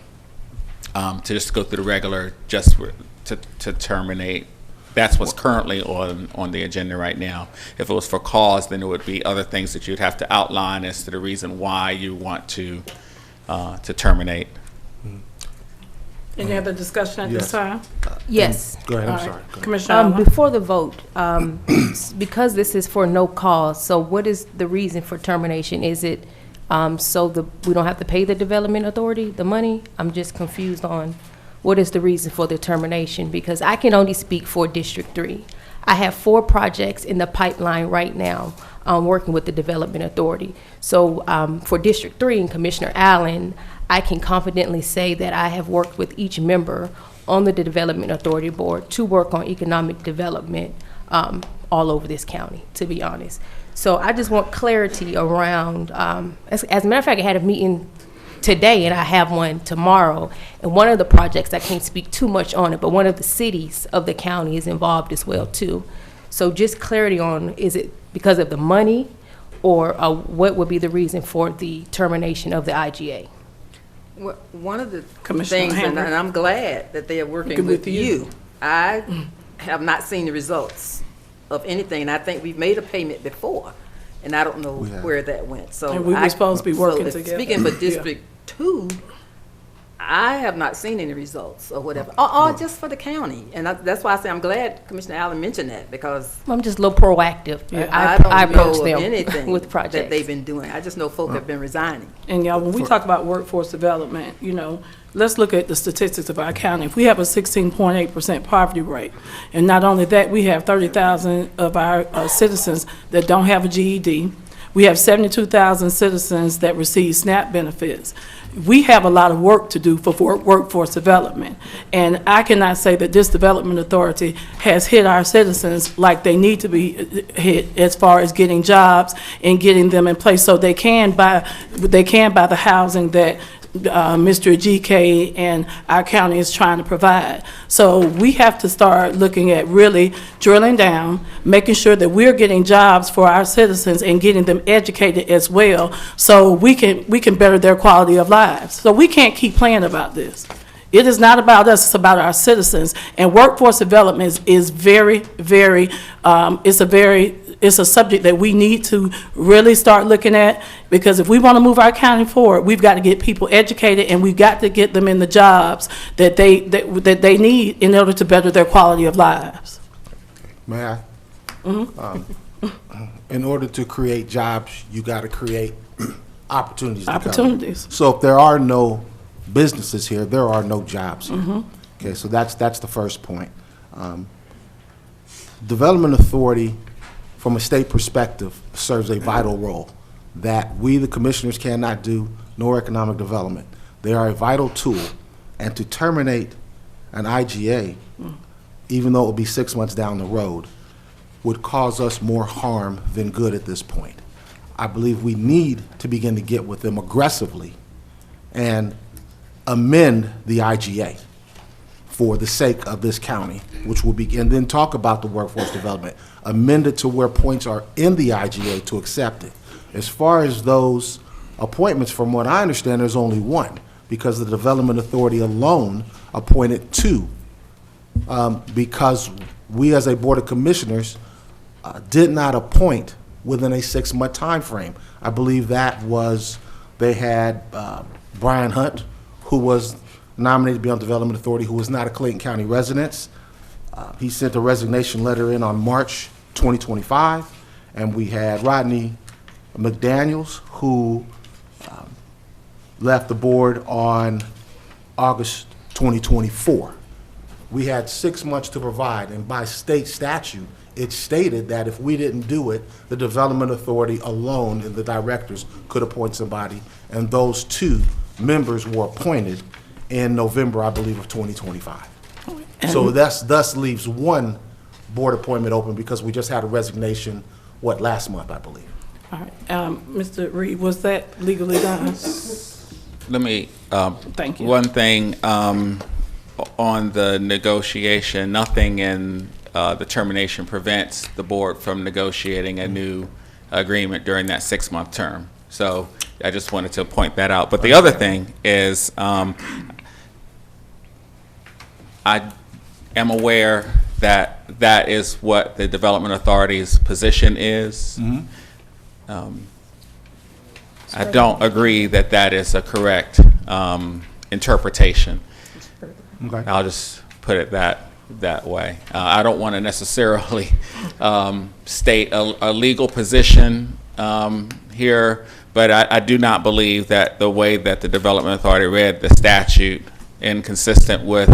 to just go through the regular, just to terminate. That's what's currently on the agenda right now. If it was for cause, then it would be other things that you'd have to outline as to the reason why you want to terminate. Any other discussion at this time? Yes. Go ahead, I'm All right. sorry. Go ahead. Commissioner Allen? Before the vote, because this is for no cause, so what is the reason for termination? Is it so we don't have to pay the Development Authority the money? I'm just confused on what is the reason for the termination, because I can only speak for District 3. I have 4 projects in the pipeline right now, working with the Development Authority. So for District 3 and Commissioner Allen, I can confidently say that I have worked with each member on the Development Authority Board to work on economic development all over this county, to be honest. So I just want clarity around, as a matter of fact, I had a meeting today and I have one tomorrow, and one of the projects, I can't speak too much on it, but one of the cities of the county is involved as well too. So just clarity on, is it because of the money, or what would be the reason for the termination of the IGA? Well, one of the Commissioner things, and Hammer. I'm glad that they are working with you. I have not seen the results of anything, and I think we've made a payment before, and I don't know where that went. So And we were supposed to be working together. Speaking for District 2, I have not seen any results or whatever, or just for the county. And that's why I say I'm glad Commissioner Allen mentioned that, because I'm just a little proactive. I I don't know approach of them anything with that projects. they've been doing. I just know folk have been resigning. And y'all, when we talk about workforce development, let's look at the statistics of our county. If we have a 16.8% poverty rate, and not only that, we have 30,000 of our citizens that don't have a GED. We have 72,000 citizens that receive SNAP benefits. We have a lot of work to do for workforce development. And I cannot say that this Development Authority has hit our citizens like they need to be hit as far as getting jobs and getting them in place so they can buy the housing that Mr. GK and our county is trying to provide. So we have to start looking at really drilling down, making sure that we're getting jobs for our citizens and getting them educated as well, so we can better their quality of lives. So we can't keep playing about this. It is not about us, it's about our citizens. And workforce development is very, very, it's a subject that we need to really start looking at, because if we want to move our county forward, we've got to get people educated, and we've got to get them in the jobs that they need in order to better their quality of lives. May I? In order to create jobs, you got to create opportunities. Opportunities. So if there are no businesses here, there are no jobs here. Okay, so that's the first point. Development Authority, from a state perspective, serves a vital role that we, the commissioners, cannot do, nor economic development. They are a vital tool, and to terminate an IGA, even though it will be 6 months down the road, would cause us more harm than good at this point. I believe we need to begin to get with them aggressively and amend the IGA for the sake of this county, which will begin, then talk about the workforce development, amend it to where points are in the IGA to accept it. As far as those appointments, from what I understand, there's only one, because the Development Authority alone appointed two, because we as a Board of Commissioners did not appoint within a 6-month time frame. I believe that was, they had Brian Hunt, who was nominated to be on Development Authority, who was not a Clayton County resident. He sent a resignation letter in on March 2025, and we had Rodney McDaniels, who left the board on August 2024. We had 6 months to provide, and by state statute, it stated that if we didn't do it, the Development Authority alone and the directors could appoint somebody, and those two members were appointed in November, I believe, of 2025. So that's thus leaves one board appointment open because we just had a resignation, last month, I believe. All right, Mr. Reed, was that legally done? Let me, Thank you. one thing, on the negotiation, nothing in the termination prevents the board from negotiating a new agreement during that 6-month term. So I just wanted to point that out. But the other thing is, I am aware that that is what the Development Authority's position is. I don't agree that that is a correct interpretation. Okay. I'll just put it that way. I don't want to necessarily state a legal position here, but I do not believe that the way that the Development Authority read the statute, inconsistent with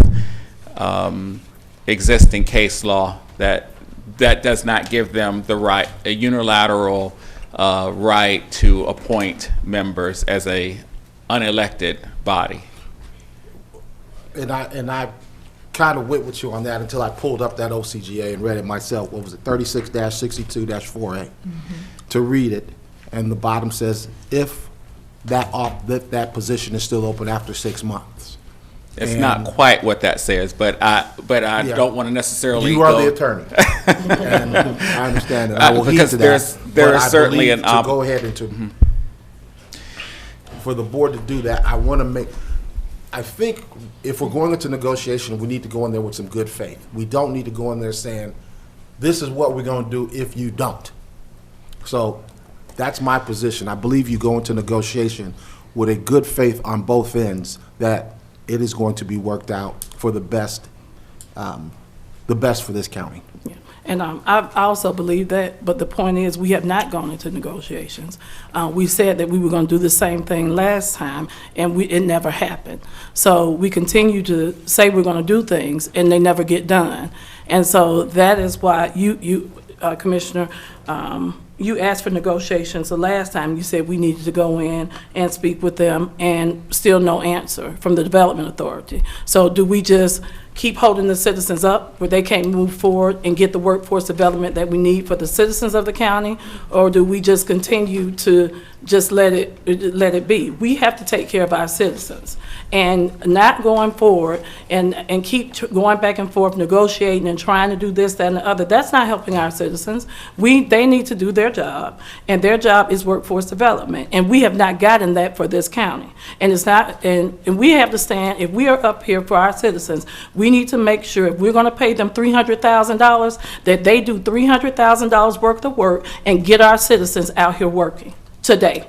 existing case law, that does not give them the right, a unilateral right to appoint members as a unelected body. And I kind of went with you on that until I pulled up that OCGA and read it myself. What was it, 36-62-4A, to read it, and the bottom says if that position is still open after 6 months. It's not quite what that says, but I Yeah. don't want to necessarily. You are the attorney, and I understand that. I will heed because to that. there but is I certainly believe an to go ahead and to for the board to do that. I want to make. I think if we're going into negotiation, we need to go in there with some good faith. We don't need to go in there saying, "This is what we're going to do if you don't." So that's my position. I believe you go into negotiation with a good faith on both ends that it is going to be worked out for the best for this county. Yeah. And I also believe that, but the point is, we have not gone into negotiations. We said that we were going to do the same thing last time, and it never happened. So we continue to say we're going to do things, and they never get done. And so that is why you Commissioner, you asked for negotiations the last time. You said we needed to go in and speak with them, and still no answer from the Development Authority. So do we just keep holding the citizens up where they can't move forward and get the workforce development that we need for the citizens of the county? Or do we just continue to just let it be? We have to take care of our citizens, and not going forward and keep going back and forth, negotiating and trying to do this, that, and the other. That's not helping our citizens. They need to do their job, and their job is workforce development, and we have not gotten that for this county. And it's not, and we have to stand, if we are up here for our citizens, we need to make sure if we're gonna pay them $300,000, that they do $300,000 worth of work and get our citizens out here working today.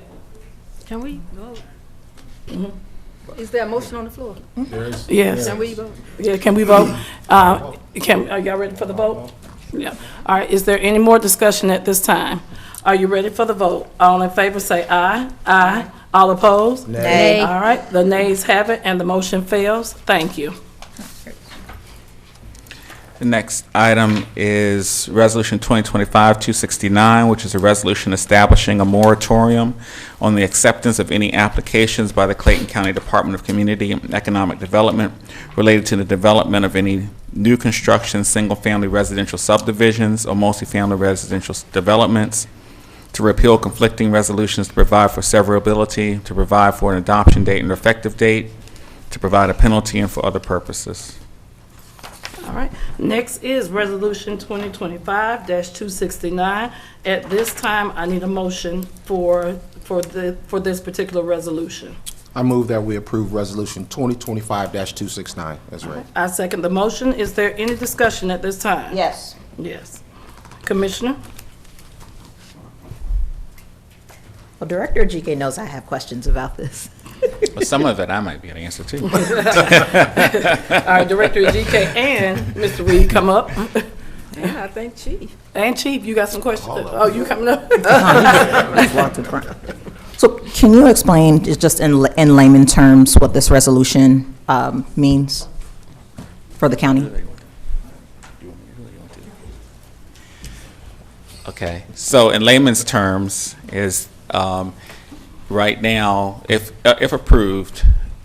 Can we vote? Is there a motion on the floor? Yes. Can we vote? Yeah, can we vote? Are y'all ready for the vote? Yeah. All right, is there any more discussion at this time? Are you ready for the vote? All in favor say aye. Aye. All opposed? Nay. All right, the nays have it, and the motion fails. Thank you. The next item is Resolution 2025-269, which is a resolution establishing a moratorium on the acceptance of any applications by the Clayton County Department of Community and Economic Development related to the development of any new construction, single-family residential subdivisions or multifamily residential developments, to repeal conflicting resolutions, to provide for severability, to provide for an adoption date and effective date, to provide a penalty, and for other purposes. All right. Next is Resolution 2025-269. At this time, I need a motion for this particular resolution. I move that we approve Resolution 2025-269 as read. I second the motion. Is there any discussion at this time? Yes. Yes. Commissioner? Well, Director GK knows I have questions about this. Well, some of it I might be able to answer too. All right, Director GK and Mr. Reed come up. And I think Chief. And Chief, you got some questions? Oh, you coming up? So can you explain, just in layman terms, what this resolution means for the county? Okay, so in layman's terms is right now, if approved,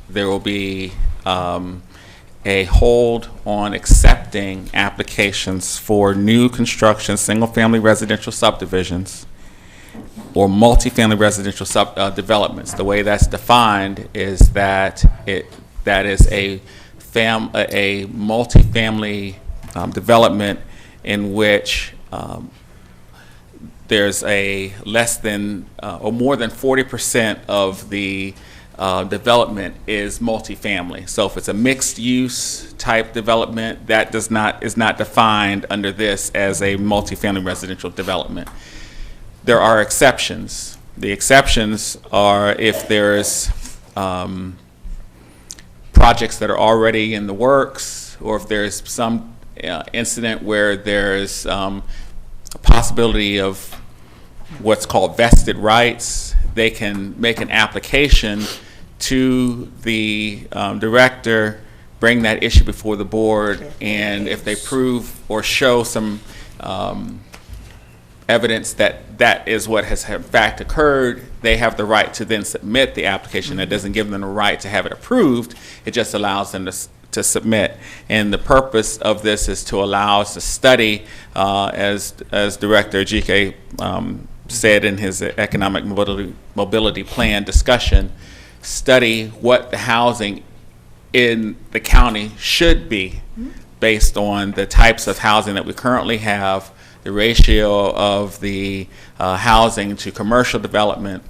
there will be a hold on accepting applications for new construction, single-family residential subdivisions or multifamily residential developments. The way that's defined is that that is a multifamily development in which there's a less than or more than 40% of the development is multifamily. So if it's a mixed-use type development, that is not defined under this as a multifamily residential development. There are exceptions. The exceptions are if there's projects that are already in the works, or if there's some incident where there's a possibility of what's called vested rights. They can make an application to the director, bring that issue before the board, and if they prove or show some evidence that that is what has in fact occurred, they have the right to then submit the application. That doesn't give them the right to have it approved. It just allows them to submit. And the purpose of this is to allow us to study, as Director GK said in his economic mobility plan discussion, study what the housing in the county should be based on the types of housing that we currently have, the ratio of the housing to commercial development,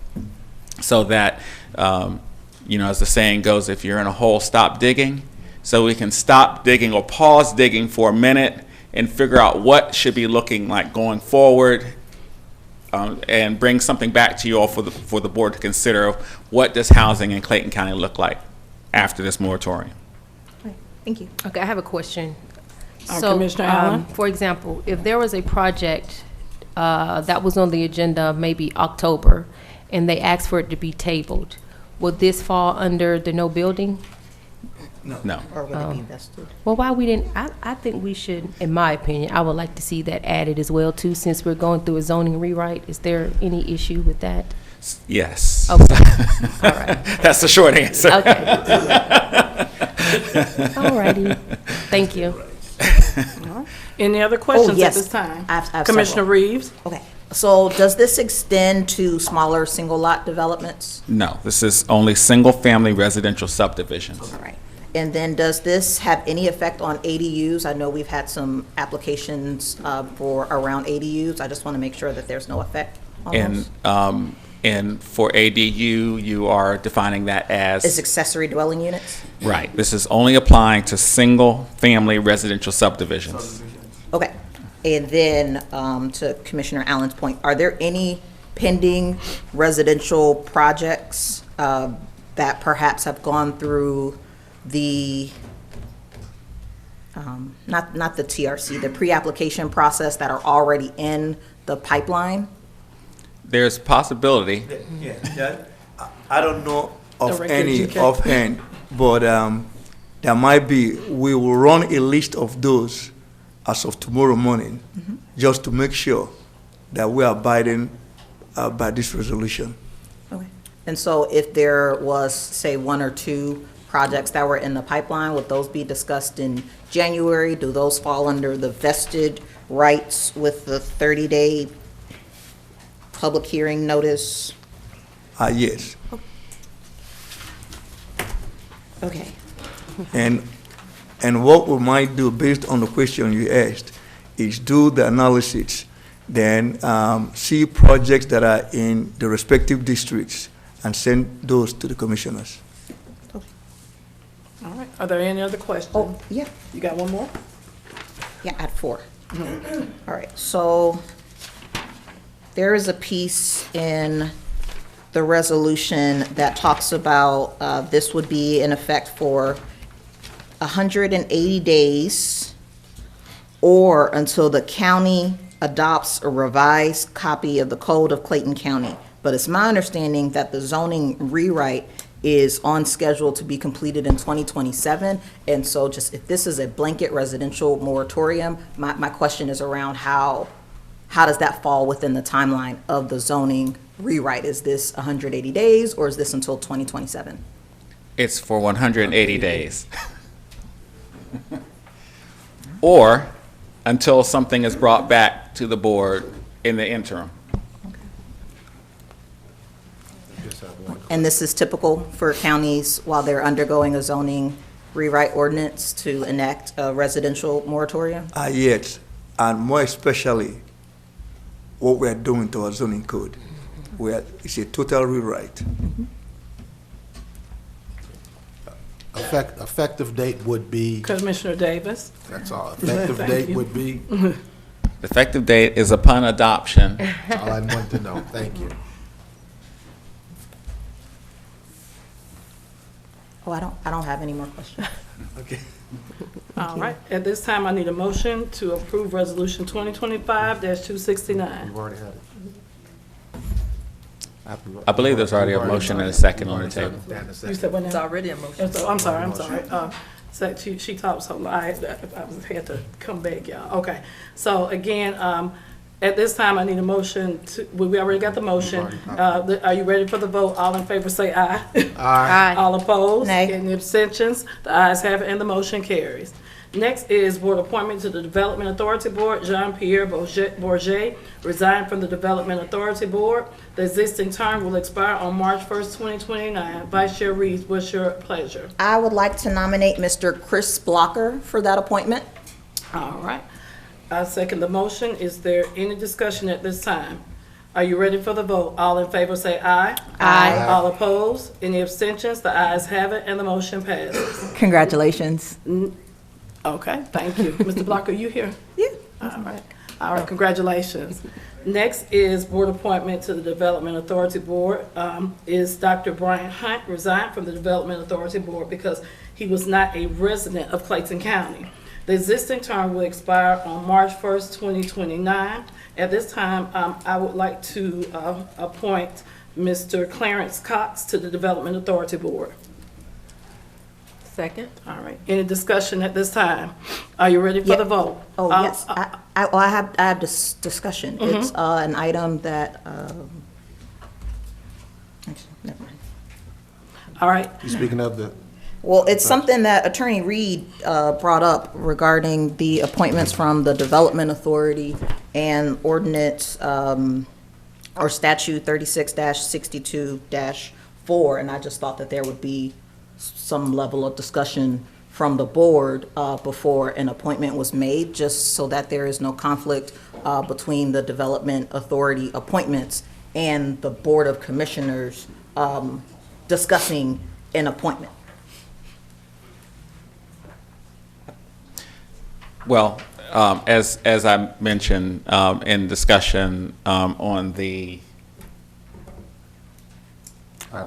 so that, as the saying goes, if you're in a hole, stop digging. So we can stop digging or pause digging for a minute and figure out what should be looking like going forward, and bring something back to you all for the board to consider. What does housing in Clayton County look like after this moratorium? Thank you. Okay, I have a question. So, Commissioner Allen? For example, if there was a project that was on the agenda maybe October, and they asked for it to be tabled, would this fall under the no building? No. Or would it be invested? Well, why we didn't, I think we should, in my opinion, I would like to see that added as well too, since we're going through a zoning rewrite. Is there any issue with that? Yes. Okay. All right. That's the short answer. Okay. All righty. Thank you. Any other questions yes. at this time? I have Commissioner several. Reeves? Okay. So does this extend to smaller single lot developments? No, this is only single-family residential subdivisions. All right. And then does this have any effect on ADUs? I know we've had some applications for around ADUs. I just want to make sure that there's no effect on those. And for ADU, you are defining that as accessory dwelling units? Right. This is only applying to single-family residential subdivisions. Okay. And then to Commissioner Allen's point, are there any pending residential projects that perhaps have gone through the, not the TRC, the pre-application process that are already in the pipeline? There's possibility. Yeah, I don't know of Director any GK. offhand, but there might be. We will run a list of those as of tomorrow morning, just to make sure that we are abiding by this resolution. Okay. And so if there was, say, 1 or 2 projects that were in the pipeline, would those be discussed in January? Do those fall under the vested rights with the 30-day public hearing notice? Yes. Okay. And what we might do, based on the question you asked, is do the analysis, then see projects that are in the respective districts and send those to the commissioners. All right, are there any other questions? Oh, yeah. You got one more? Yeah, at 4. All right, so there is a piece in the resolution that talks about this would be in effect for 180 days or until the county adopts a revised copy of the Code of Clayton County. But it's my understanding that the zoning rewrite is on schedule to be completed in 2027. And so just if this is a blanket residential moratorium, my question is around how does that fall within the timeline of the zoning rewrite? Is this 180 days or is this until 2027? It's for 180 days. Or until something is brought back to the board in the interim. And this is typical for counties while they're undergoing a zoning rewrite ordinance to enact a residential moratorium? Yes, and more especially what we are doing to our zoning code. It's a total rewrite. Effective date would be, Commissioner Davis? that's all. Effective date would be, The effective date is upon adoption. that's all I want to know. Thank you. Oh, I don't have any more questions. Okay. All right, at this time, I need a motion to approve Resolution 2025-269. We've already had it. I believe there's already a motion and a second on the table. You said what now? It's already a motion. I'm sorry. So she talked so loud, I had to come back, y'all. Okay, so again, at this time, I need a motion to, we already got the motion. Are you ready for the vote? All in favor say aye. Aye. All opposed? Nay. Any abstentions? The ayes have it and the motion carries. Next is board appointment to the Development Authority Board. Jean-Pierre Bourget resigned from the Development Authority Board. The existing term will expire on March 1st, 2029. Vice Chair Reeves, what's your pleasure? I would like to nominate Mr. Chris Blocker for that appointment. All right. I second the motion. Is there any discussion at this time? Are you ready for the vote? All in favor say aye. Aye. All opposed? Any abstentions? The ayes have it and the motion passes. Congratulations. Okay, thank you. Mr. Blocker, you here? Yeah. All right. All right, congratulations. Next is board appointment to the Development Authority Board. Is Dr. Brian Hunt resigned from the Development Authority Board because he was not a resident of Clayton County. The existing term will expire on March 1st, 2029. At this time, I would like to appoint Mr. Clarence Cox to the Development Authority Board. Second. All right. Any discussion at this time? Are you ready for the vote? Oh, yes. I have this discussion. It's an item that, never mind. All right. You speaking of the, Well, it's something that Attorney Reed brought up regarding the appointments from the Development Authority and ordinance or statute 36-62-4, and I just thought that there would be some level of discussion from the board before an appointment was made, just so that there is no conflict between the Development Authority appointments and the Board of Commissioners discussing an appointment. Well, as I mentioned in discussion on the, I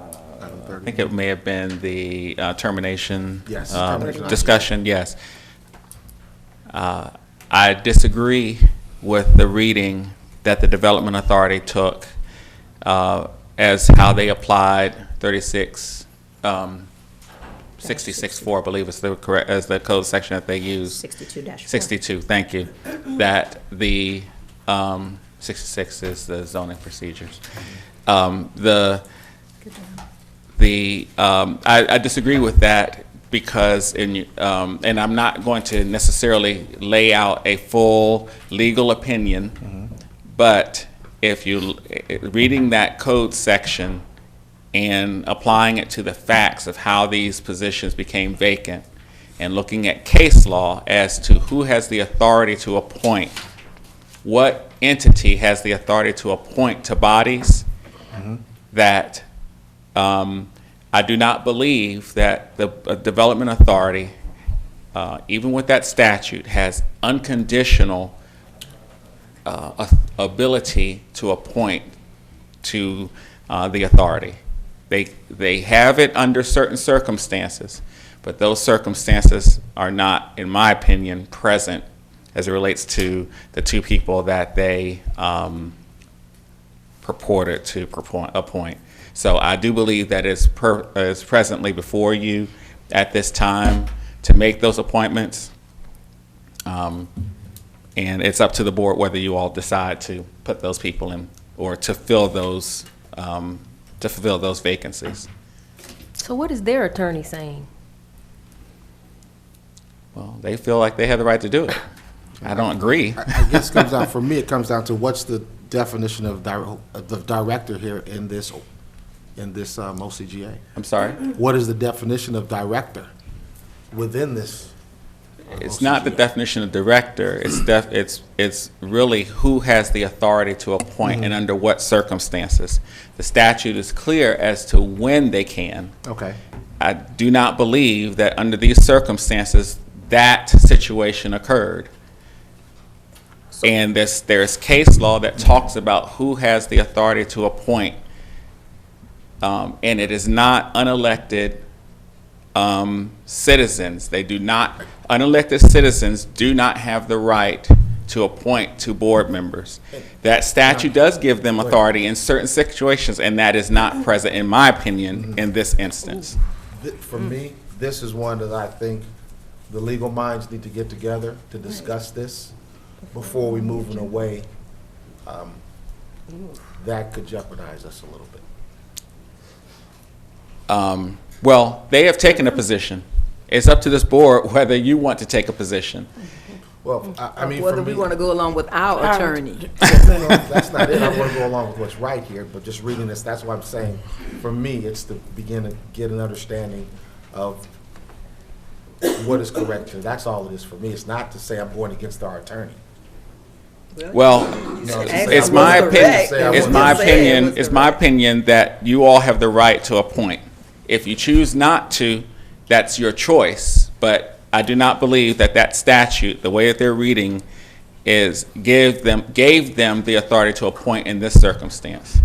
think it may have been the termination Yes, termination. discussion, yes. I disagree with the reading that the Development Authority took as how they applied 36, 66-4, I believe is the correct, as the code section that they use. 62-4. 62, thank you. That the, 66 is the zoning procedures. I disagree with that because, and I'm not going to necessarily lay out a full legal opinion, but if you, reading that code section and applying it to the facts of how these positions became vacant, and looking at case law as to who has the authority to appoint, what entity has the authority to appoint to bodies, that I do not believe that the Development Authority, even with that statute, has unconditional ability to appoint to the authority. They have it under certain circumstances, but those circumstances are not, in my opinion, present as it relates to the two people that they purported to appoint. So I do believe that is presently before you at this time to make those appointments. And it's up to the board whether you all decide to put those people in or to fill those vacancies. So what is their attorney saying? Well, they feel like they have the right to do it. I don't agree. I guess it comes down, for me, it comes down to what's the definition of the director here in this OCGA? I'm sorry? What is the definition of director within this? It's not the definition of director. It's really who has the authority to appoint and under what circumstances. The statute is clear as to when they can. Okay. I do not believe that under these circumstances that situation occurred. And there's case law that talks about who has the authority to appoint, and it is not unelected citizens. Unelected citizens do not have the right to appoint to board members. That statute does give them authority in certain situations, and that is not present, in my opinion, in this instance. For me, this is one that I think the legal minds need to get together to discuss this before we move in a way that could jeopardize us a little bit. Well, they have taken a position. It's up to this board whether you want to take a position. Well, I mean, whether for we me, want to go along with our attorney. no, that's not it. I want to go along with what's right here, but just reading this, that's what I'm saying. For me, it's to begin to get an understanding of what is correct here. That's all it is for me. It's not to say I'm going against our attorney. Well, it's my opinion. It's my opinion that you all have the right to appoint. If you choose not to, that's your choice. But I do not believe that statute, the way that they're reading, gave them the authority to appoint in this circumstance.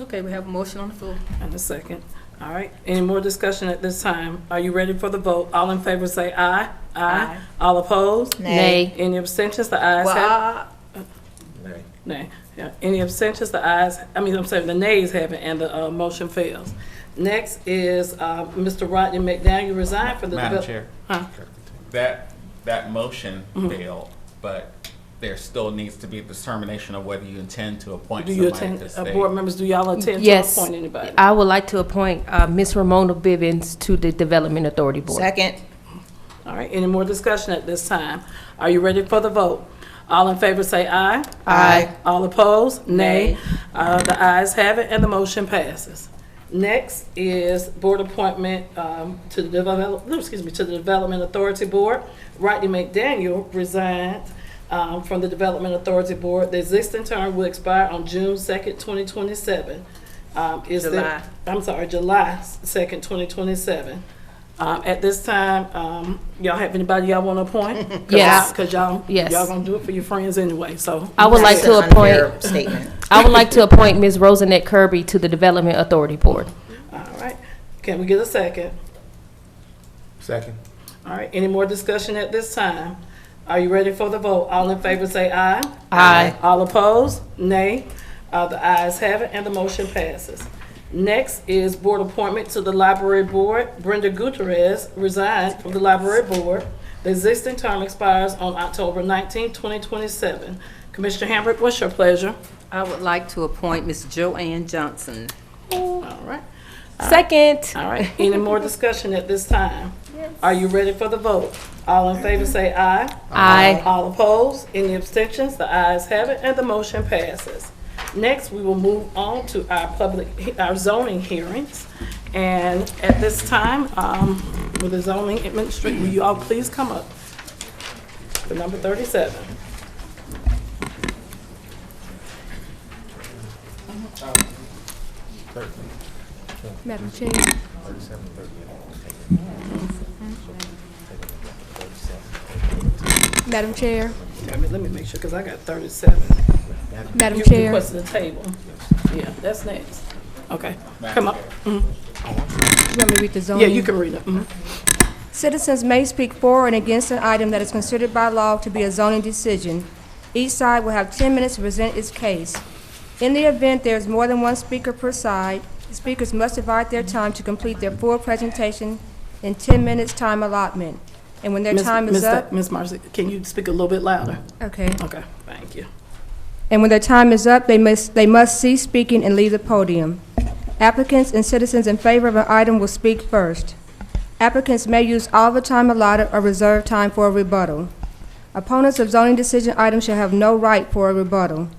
Okay, we have a motion on the floor. And a second. All right, any more discussion at this time? Are you ready for the vote? All in favor say aye. Aye. All opposed? Nay. Any abstentions? The ayes have it. Nay. Nay. Yeah. Any abstentions? The ayes, the nays have it, and the motion fails. Next is Mr. Rodney McDaniel resigned for the... Madam Chair. Huh? That motion failed, but there still needs to be a determination of whether you intend to appoint Do you somebody attend, to stay. board members, do y'all intend to Yes. appoint anybody? I would like to appoint Ms. Ramona Bivens to the Development Authority Board. Second. All right, any more discussion at this time? Are you ready for the vote? All in favor say aye. Aye. All opposed? Nay. The ayes have it, and the motion passes. Next is board appointment to the Development Authority Board. Rodney McDaniel resigned from the Development Authority Board. The existing term will expire on June 2nd, 2027. July 2nd, 2027. At this time, y'all have anybody y'all want to appoint? Yes. Because y'all Yes. gonna do it for your friends anyway, so. I would like to That's an appoint. unfair statement. I would like to appoint Ms. Rosanette Kirby to the Development Authority Board. All right, can we get a second? Second. All right, any more discussion at this time? Are you ready for the vote? All in favor say aye. Aye. All opposed? Nay. The ayes have it, and the motion passes. Next is board appointment to the library board. Brenda Gutierrez resigned from the library board. The existing term expires on October 19, 2027. Commissioner Hambrick, what's your pleasure? I would like to appoint Ms. Joanne Johnson. All right. Second. All right. Any more discussion at this time? Yes. Are you ready for the vote? All in favor say aye. Aye. All opposed? Any abstentions? The ayes have it, and the motion passes. Next, we will move on to our zoning hearings. And at this time, with the zoning administrator, will you all please come up for number 37? Madam Chair. Madam Chair. Let me make sure, because I got 37. Madam You Chair. requested a table. Yeah, that's next. Okay, come up. You want me to read the zoning? Yeah, you can read it. Citizens may speak for and against an item that is considered by law to be a zoning decision. Each side will have 10 minutes to present its case. In the event there is more than one speaker per side, the speakers must divide their time to complete their full presentation in 10 minutes time allotment. And when their time is up... Ms. Marcy, can you speak a little bit louder? Okay. Okay, thank you. And when their time is up, they must cease speaking and leave the podium. Applicants and citizens in favor of an item will speak first. Applicants may use all the time allotted or reserve time for a rebuttal. Opponents of zoning decision items shall have no right for a rebuttal.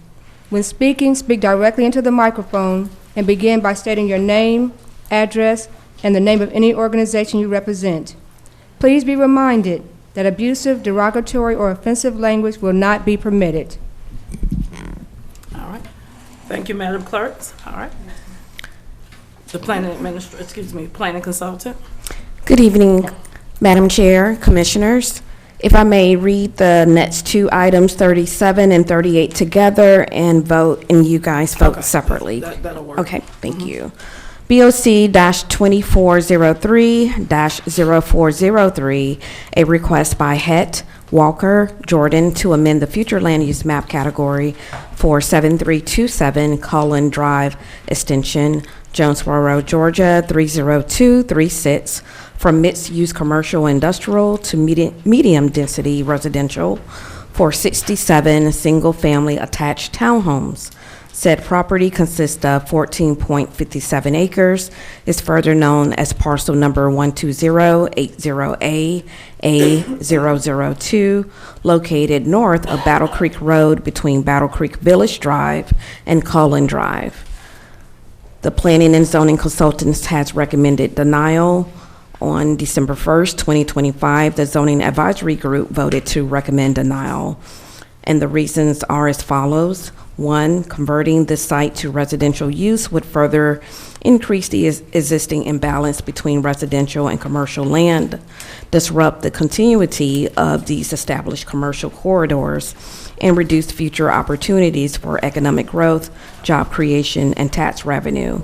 When speaking, speak directly into the microphone and begin by stating your name, address, and the name of any organization you represent. Please be reminded that abusive, derogatory, or offensive language will not be permitted. All right. Thank you, Madam Clerks. All right. The planning consultant. Good evening, Madam Chair, Commissioners. If I may read the next two items, 37 and 38 together and vote, and you guys vote separately. That'll work. Okay, thank you. BOC-2403-0403, a request by Het, Walker, Jordan to amend the future land use map category for 7327 Cullen Drive Extension, Jonesboro, Georgia 30236, from mixed-use commercial industrial to medium-density residential for 67 single-family attached townhomes. Said property consists of 14.57 acres, is further known as parcel number 12080A-A002, located north of Battle Creek Road between Battle Creek Village Drive and Cullen Drive. The Planning and Zoning Consultants has recommended denial. On December 1st, 2025, the Zoning Advisory Group voted to recommend denial. And the reasons are as follows. 1, converting this site to residential use would further increase the existing imbalance between residential and commercial land, disrupt the continuity of these established commercial corridors, and reduce future opportunities for economic growth, job creation, and tax revenue.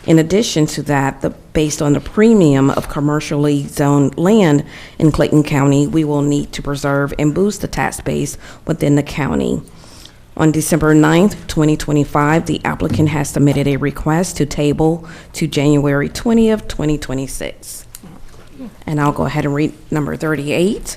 In addition to that, based on the premium of commercially zoned land in Clayton County, we will need to preserve and boost the tax base within the county. On December 9th, 2025, the applicant has submitted a request to table to January 20th, 2026. And I'll go ahead and read number 38.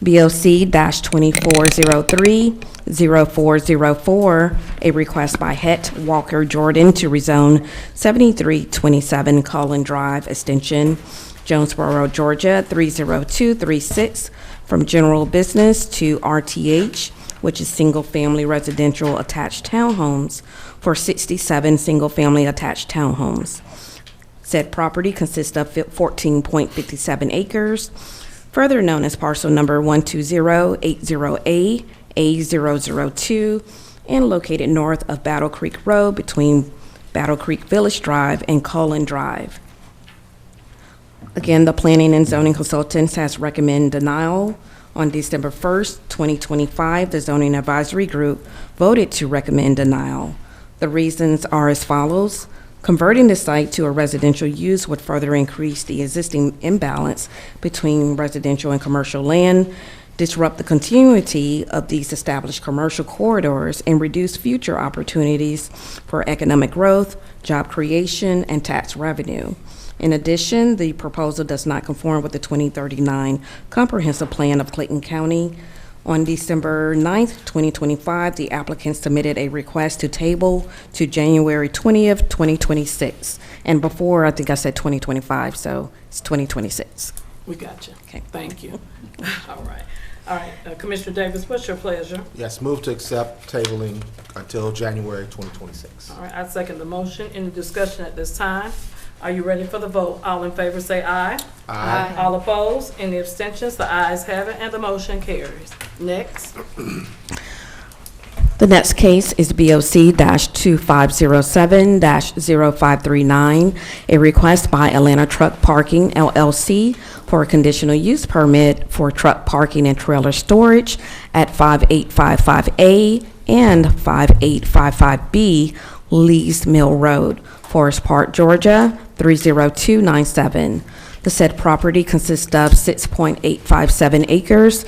BOC-2403-0404, a request by Het, Walker, Jordan to rezone 7327 Cullen Drive Extension, Jonesboro, Georgia 30236, from general business to RTH, which is single-family residential attached townhomes, for 67 single-family attached townhomes. Said property consists of 14.57 acres, further known as parcel number 12080A-A002, and located north of Battle Creek Road between Battle Creek Village Drive and Cullen Drive. Again, the Planning and Zoning Consultants has recommended denial. On December 1st, 2025, the Zoning Advisory Group voted to recommend denial. The reasons are as follows. Converting the site to a residential use would further increase the existing imbalance between residential and commercial land, disrupt the continuity of these established commercial corridors, and reduce future opportunities for economic growth, job creation, and tax revenue. In addition, the proposal does not conform with the 2039 Comprehensive Plan of Clayton County. On December 9th, 2025, the applicant submitted a request to table to January 20th, 2026. And before, I think I said 2025, so it's 2026. We got you. Okay. Thank you. All right. All right, Commissioner Davis, what's your pleasure? Yes, move to accept tabling until January 2026. All right, I second the motion. Any discussion at this time? Are you ready for the vote? All in favor say aye. Aye. All opposed? Any abstentions? The ayes have it, and the motion carries. Next. The next case is BOC-2507-0539, a request by Atlanta Truck Parking LLC for a conditional use permit for truck parking and trailer storage at 5855A and 5855B Lee's Mill Road, Forest Park, Georgia, 30297. The said property consists of 6.857 acres.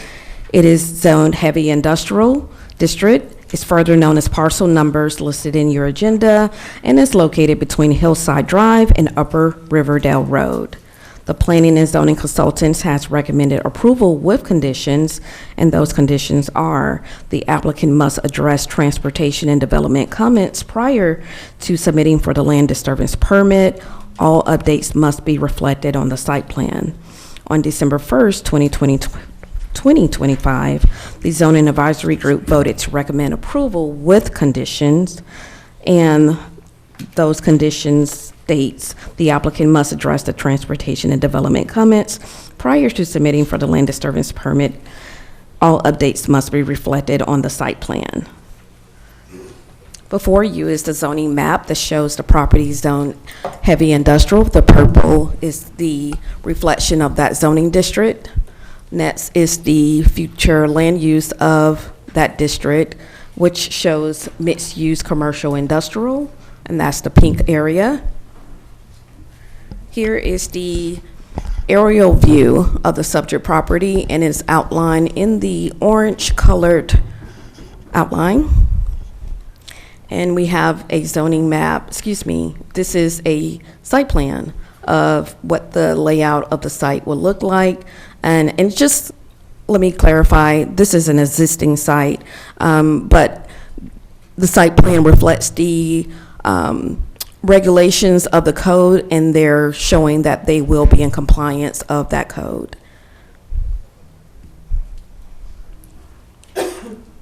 It is zoned heavy industrial district. It's further known as parcel numbers listed in your agenda, and is located between Hillside Drive and Upper Riverdale Road. The Planning and Zoning Consultants has recommended approval with conditions, and those conditions are: the applicant must address transportation and development comments prior to submitting for the land disturbance permit. All updates must be reflected on the site plan. On December 1st, 2025, the Zoning Advisory Group voted to recommend approval with conditions, and those conditions states the applicant must address the transportation and development comments prior to submitting for the land disturbance permit. All updates must be reflected on the site plan. Before you is the zoning map that shows the property zone heavy industrial. The purple is the reflection of that zoning district. Next is the future land use of that district, which shows mixed use commercial industrial, and that's the pink area. Here is the aerial view of the subject property, and it's outlined in the orange colored outline. And we have a zoning map, this is a site plan of what the layout of the site will look like. And just let me clarify, this is an existing site, but the site plan reflects the regulations of the code, and they're showing that they will be in compliance of that code.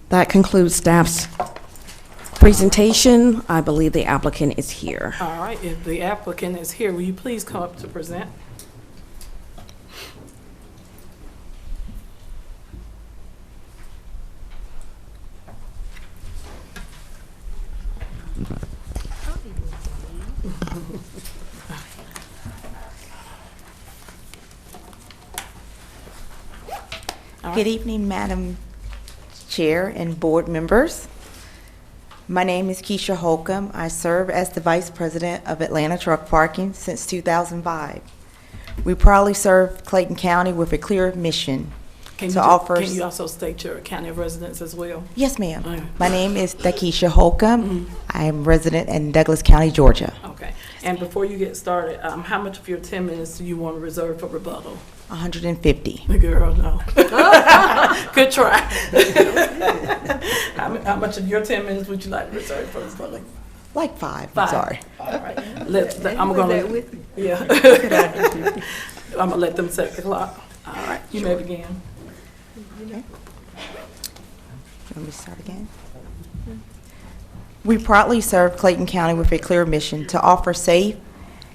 That concludes staff's presentation. I believe the applicant is here. All right, if the applicant is here, will you please come up to present? Good evening, Madam Chair and board members. My name is Keisha Holcomb. I serve as the Vice President of Atlanta Truck Parking since 2005. We proudly serve Clayton County with a clear mission to offer... Can you also state your county of residence as well? Yes, ma'am. Right. My name is Keisha Holcomb. I am resident in Douglas County, Georgia. Okay. And before you get started, how much of your 10 minutes do you want to reserve for rebuttal? 150. Girl, no. Good try. How much of your 10 minutes would you like to reserve for rebuttal? Like 5. I'm sorry. All right. I'm going to... Yeah. I'm going to let them set the clock. All right. You may begin. Let me start again. We proudly serve Clayton County with a clear mission to offer safe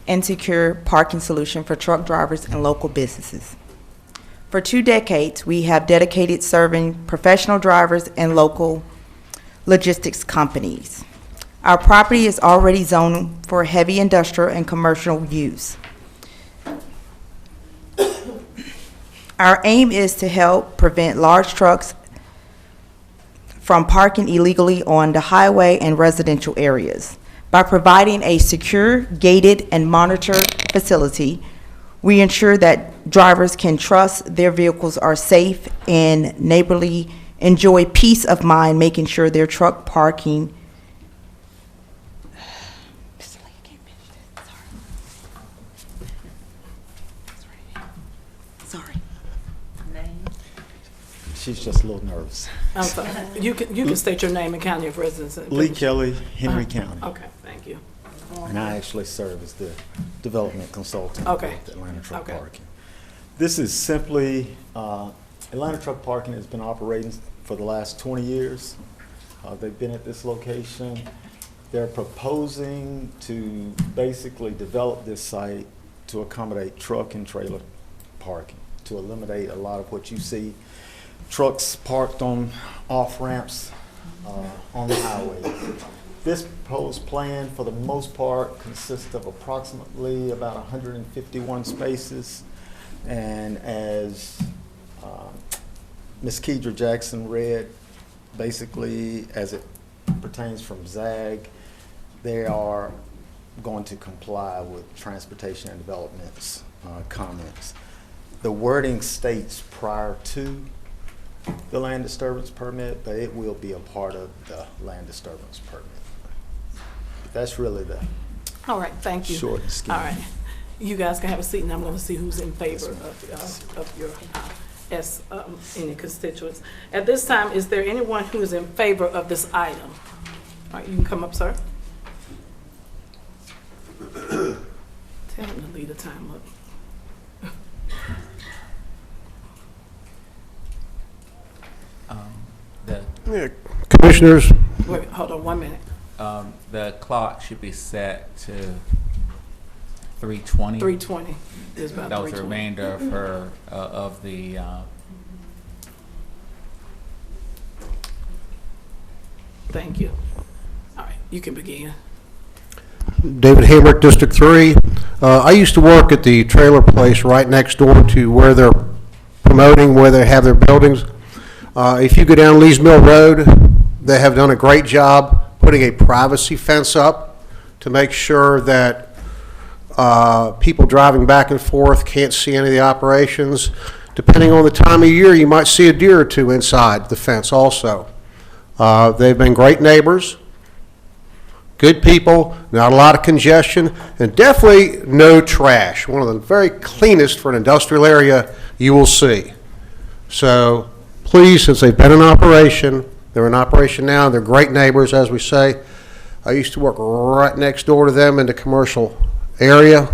and secure parking solution for truck drivers and local businesses. For 2 decades, we have dedicated serving professional drivers and local logistics companies. Our property is already zoned for heavy industrial and commercial use. Our aim is to help prevent large trucks from parking illegally on the highway and residential areas by providing a secure, gated, and monitored facility We ensure that drivers can trust their vehicles are safe and neighborly, enjoy peace of mind, making sure their truck parking She's just a little nervous. I'm sorry. You can state your name and county of residence. Lee Kelly, Henry County. Okay, thank you. And I actually serve as the development consultant Okay. with Atlanta Truck Okay. Parking. This is simply, Atlanta Truck Parking has been operating for the last 20 years. They've been at this location. They're proposing to basically develop this site to accommodate truck and trailer parking, to eliminate a lot of what you see, trucks parked on off-ramps on the highways. This proposed plan, for the most part, consists of approximately about 151 spaces. And as Ms. Kedra Jackson read, basically, as it pertains from ZAG, they are going to comply with Transportation and Development's comments. The wording states prior to the land disturbance permit, but it will be a part of the land disturbance permit. That's really the All right, thank you. short and skinny. All right. You guys can have a seat, and I'm going to see who's in favor of your any constituents. At this time, is there anyone who is in favor of this item? All right, you can come up, sir. Tell him to leave the time up. Commissioners, Wait, hold on 1 minute. The clock should be set to 3:20. 3:20 is about That was the 3:20. remainder of her, of the, Thank you. All right, you can begin. David Hamrick, District 3. I used to work at the trailer place right next door to where they're promoting, where they have their buildings. If you go down Lees Mill Road, they have done a great job putting a privacy fence up to make sure that people driving back and forth can't see any of the operations. Depending on the time of year, you might see a deer or two inside the fence also. They've been great neighbors, good people, not a lot of congestion, and definitely no trash. One of the very cleanest for an industrial area you will see. So please, since they've been in operation, they're in operation now, they're great neighbors, as we say. I used to work right next door to them in the commercial area,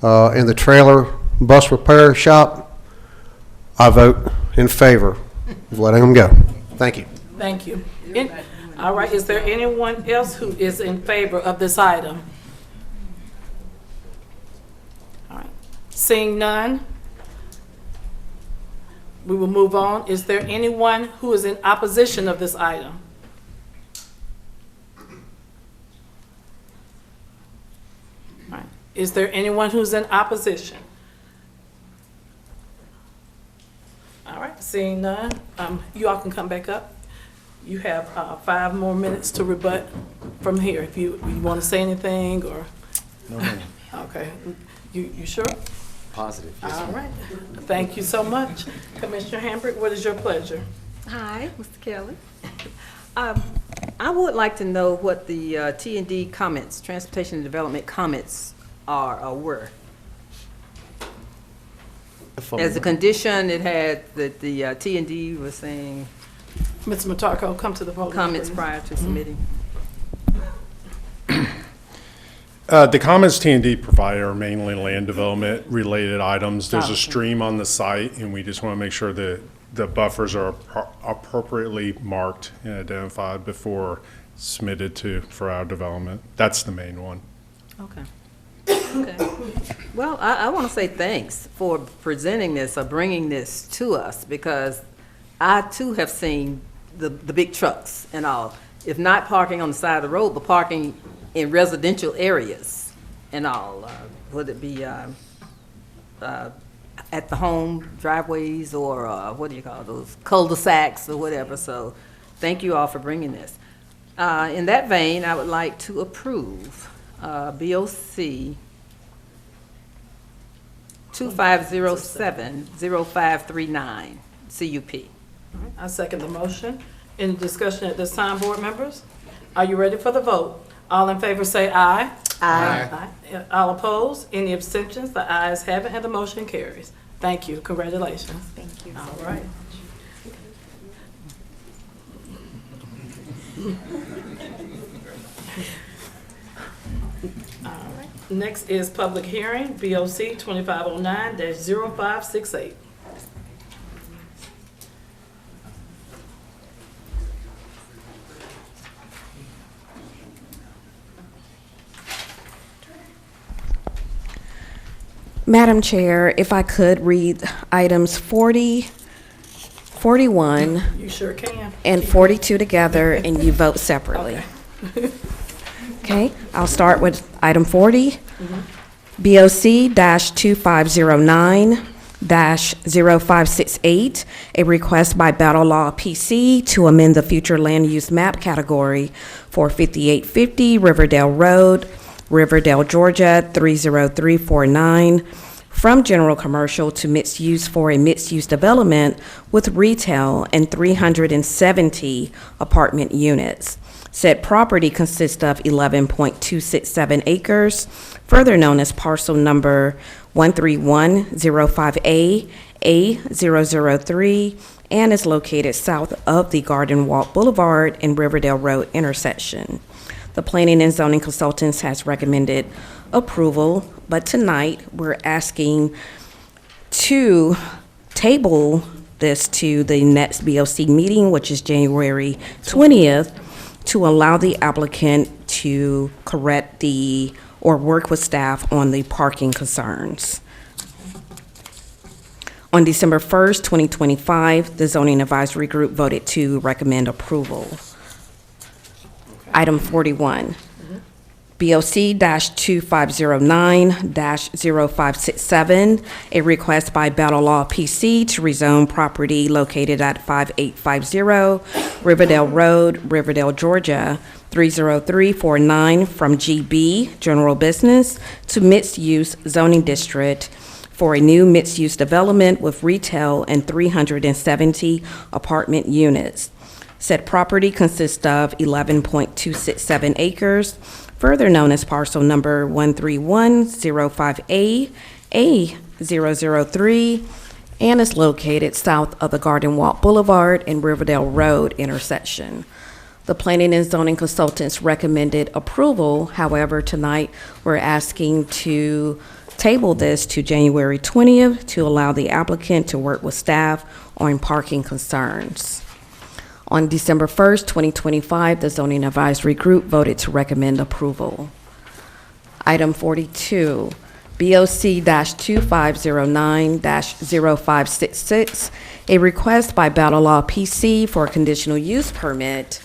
in the trailer bus repair shop. I vote in favor of letting them go. Thank you. Thank you. All right, is there anyone else who is in favor of this item? All right, seeing none, we will move on. Is there anyone who is in opposition of this item? All right, is there anyone who's in opposition? All right, seeing none, you all can come back up. You have 5 more minutes to rebut from here, if you want to say anything, or, No, ma'am. okay. You sure? Positive. Yes, All ma'am. right. Thank you so much. Commissioner Hambrick, what is your pleasure? Hi, Mr. Kelly. I would like to know what the T&D comments, Transportation and Development comments are or were. As a condition, it had that the T&D was saying. Ms. Matarco, come to the podium. Comments please. prior to submitting. The comments T&D provide are mainly land development related items. There's a stream on the site, and we just want to make sure that the buffers are appropriately marked and identified before submitted for our development. That's the main one. Okay. Okay. Well, I want to say thanks for presenting this or bringing this to us, because I too have seen the big trucks and all. If not parking on the side of the road, but parking in residential areas and all. Would it be at the home driveways, or what do you call those, cul-de-sacs or whatever. So thank you all for bringing this. In that vein, I would like to approve BOC 2507-0539 CUP. I second the motion. Any discussion at this time, board members? Are you ready for the vote? All in favor say aye. Aye. All opposed? Any abstentions? The ayes have it and the motion carries. Thank you. Congratulations. Thank you. All right. All right. Next is public hearing, BOC 2509-0568. Madam Chair, if I could read items 40, 41, You sure can. and 42 together, and you vote separately. Okay, I'll start with item 40. BOC-2509-0568, a request by Battle Law PC to amend the future land use map category for 5850 Riverdale Road, Riverdale, Georgia, 30349, from general commercial to mixed use for a mixed-use development with retail and 370 apartment units. Said property consists of 11.267 acres, further known as parcel number 13105A, A003, and is located south of the Garden Walk Boulevard and Riverdale Road intersection. The Planning and Zoning Consultants has recommended approval, but tonight we're asking to table this to the next BOC meeting, which is January 20th, to allow the applicant to correct or work with staff on the parking concerns. On December 1st, 2025, the Zoning Advisory Group voted to recommend approval. Item 41, BOC-2509-0567, a request by Battle Law PC to rezone property located at 5850 Riverdale Road, Riverdale, Georgia, 30349 from GB, General Business, to Mixed-Use Zoning District for a new mixed-use development with retail and 370 apartment units. Said property consists of 11.267 acres, further known as parcel number 13105A, A003, and is located south of the Garden Walk Boulevard and Riverdale Road intersection. The Planning and Zoning Consultants recommended approval. However, tonight we're asking to table this to January 20th to allow the applicant to work with staff on parking concerns. On December 1st, 2025, the Zoning Advisory Group voted to recommend approval. Item 42, BOC-2509-0566, a request by Battle Law PC for a conditional use permit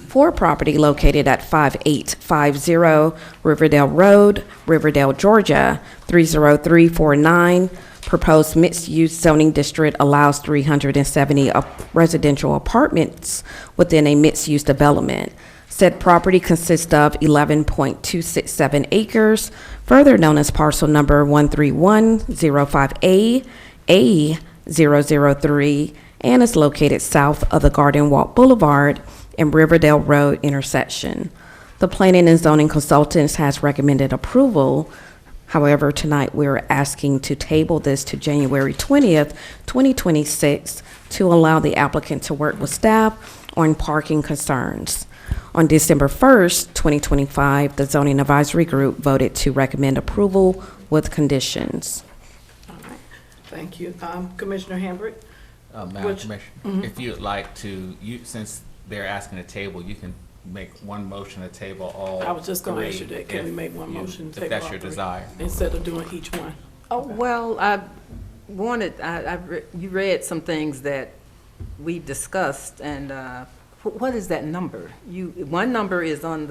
for property located at 5850 Riverdale Road, Riverdale, Georgia, 30349. Proposed mixed-use zoning district allows 370 residential apartments within a mixed-use development. Said property consists of 11.267 acres, further known as parcel number 13105A, A003, and is located south of the Garden Walk Boulevard and Riverdale Road intersection. The Planning and Zoning Consultants has recommended approval. However, tonight we're asking to table this to January 20th, 2026, to allow the applicant to work with staff on parking concerns. On December 1st, 2025, the Zoning Advisory Group voted to recommend approval with conditions. All right. Thank you. Commissioner Hambrick? Madam Commissioner, if you'd like to, since they're asking a table, you can make one motion to table all. I was just going to ask you three that. Can we make one motion to table if that's all your three, desire. instead of doing each one? Oh, well, you read some things that we discussed, and what is that number? One number is in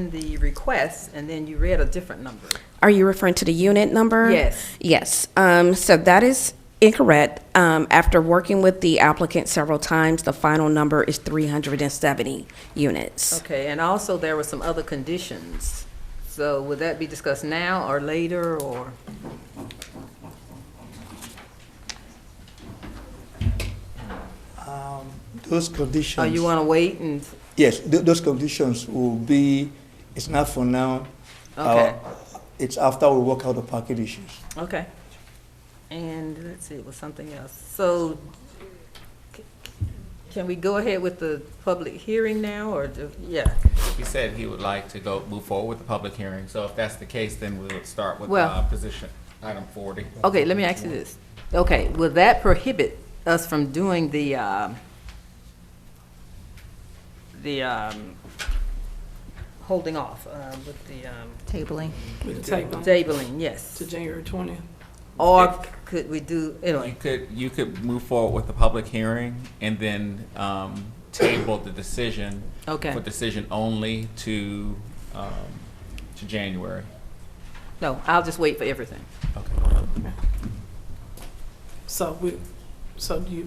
the request, and then you read a different number. Are you referring to the unit number? Yes. Yes. So that is incorrect. After working with the applicant several times, the final number is 370 units. Okay, and also there were some other conditions. So would that be discussed now or later, or? Those conditions. Oh, you want to wait and? Yes, those conditions will be, it's not for now. Okay. It's after we work out the parking issues. Okay. And let's see, it was something else. So can we go ahead with the public hearing now, or, yeah? He said he would like to move forward with the public hearing, so if that's the case, then we'll start with Well- position item 40. Okay, let me ask you this. Okay, will that prohibit us from doing the holding off with the Tabling. With the table. tabling, yes? To January 20th. Or could we do, anyway? You could move forward with the public hearing and then table the decision. Okay. For decision only to January. No, I'll just wait for everything. So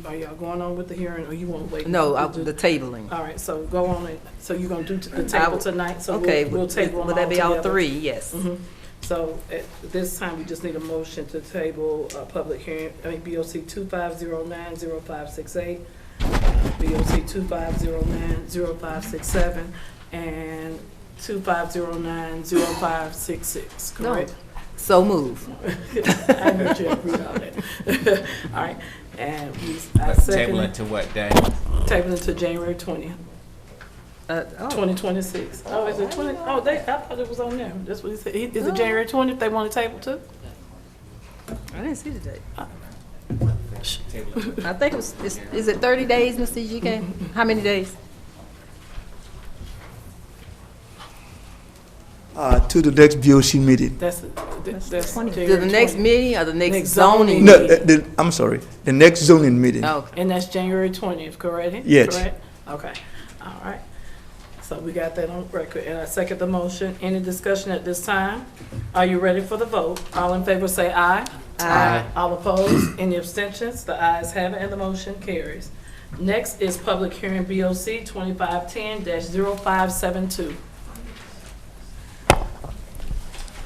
are y'all going on with the hearing, or you want to wait? No, to do- the tabling. All right, so go on it. So you're going to do the table tonight? So Okay, we'll table them would that be all together. three? Yes. Mhm. So at this time, we just need a motion to table a public hearing, BOC 2509-0568, BOC 2509-0567, and 2509-0566, correct? So move. I knew you'd read all that. All right, and I But second. table it to what day? Table it to January 20th. 2026. Oh, is it 20? Oh, I thought it was on there. That's what he said. Is it January 20th they want to table too? I didn't see the date. Table it. I think it was, is it 30 days, Mr. GK? How many days? To the next BOC meeting. That's To January the next 20th. meeting or the next Next zoning? No, meeting? I'm sorry, the next zoning meeting. Oh, And that's January 20th, correct? Yes. Correct? Okay, all right. So we got that on record, and I second the motion. Any discussion at this time? Are you ready for the vote? All in favor say aye. Aye. All opposed? Any abstentions? The ayes have it, and the motion carries. Next is public hearing BOC 2510-0572.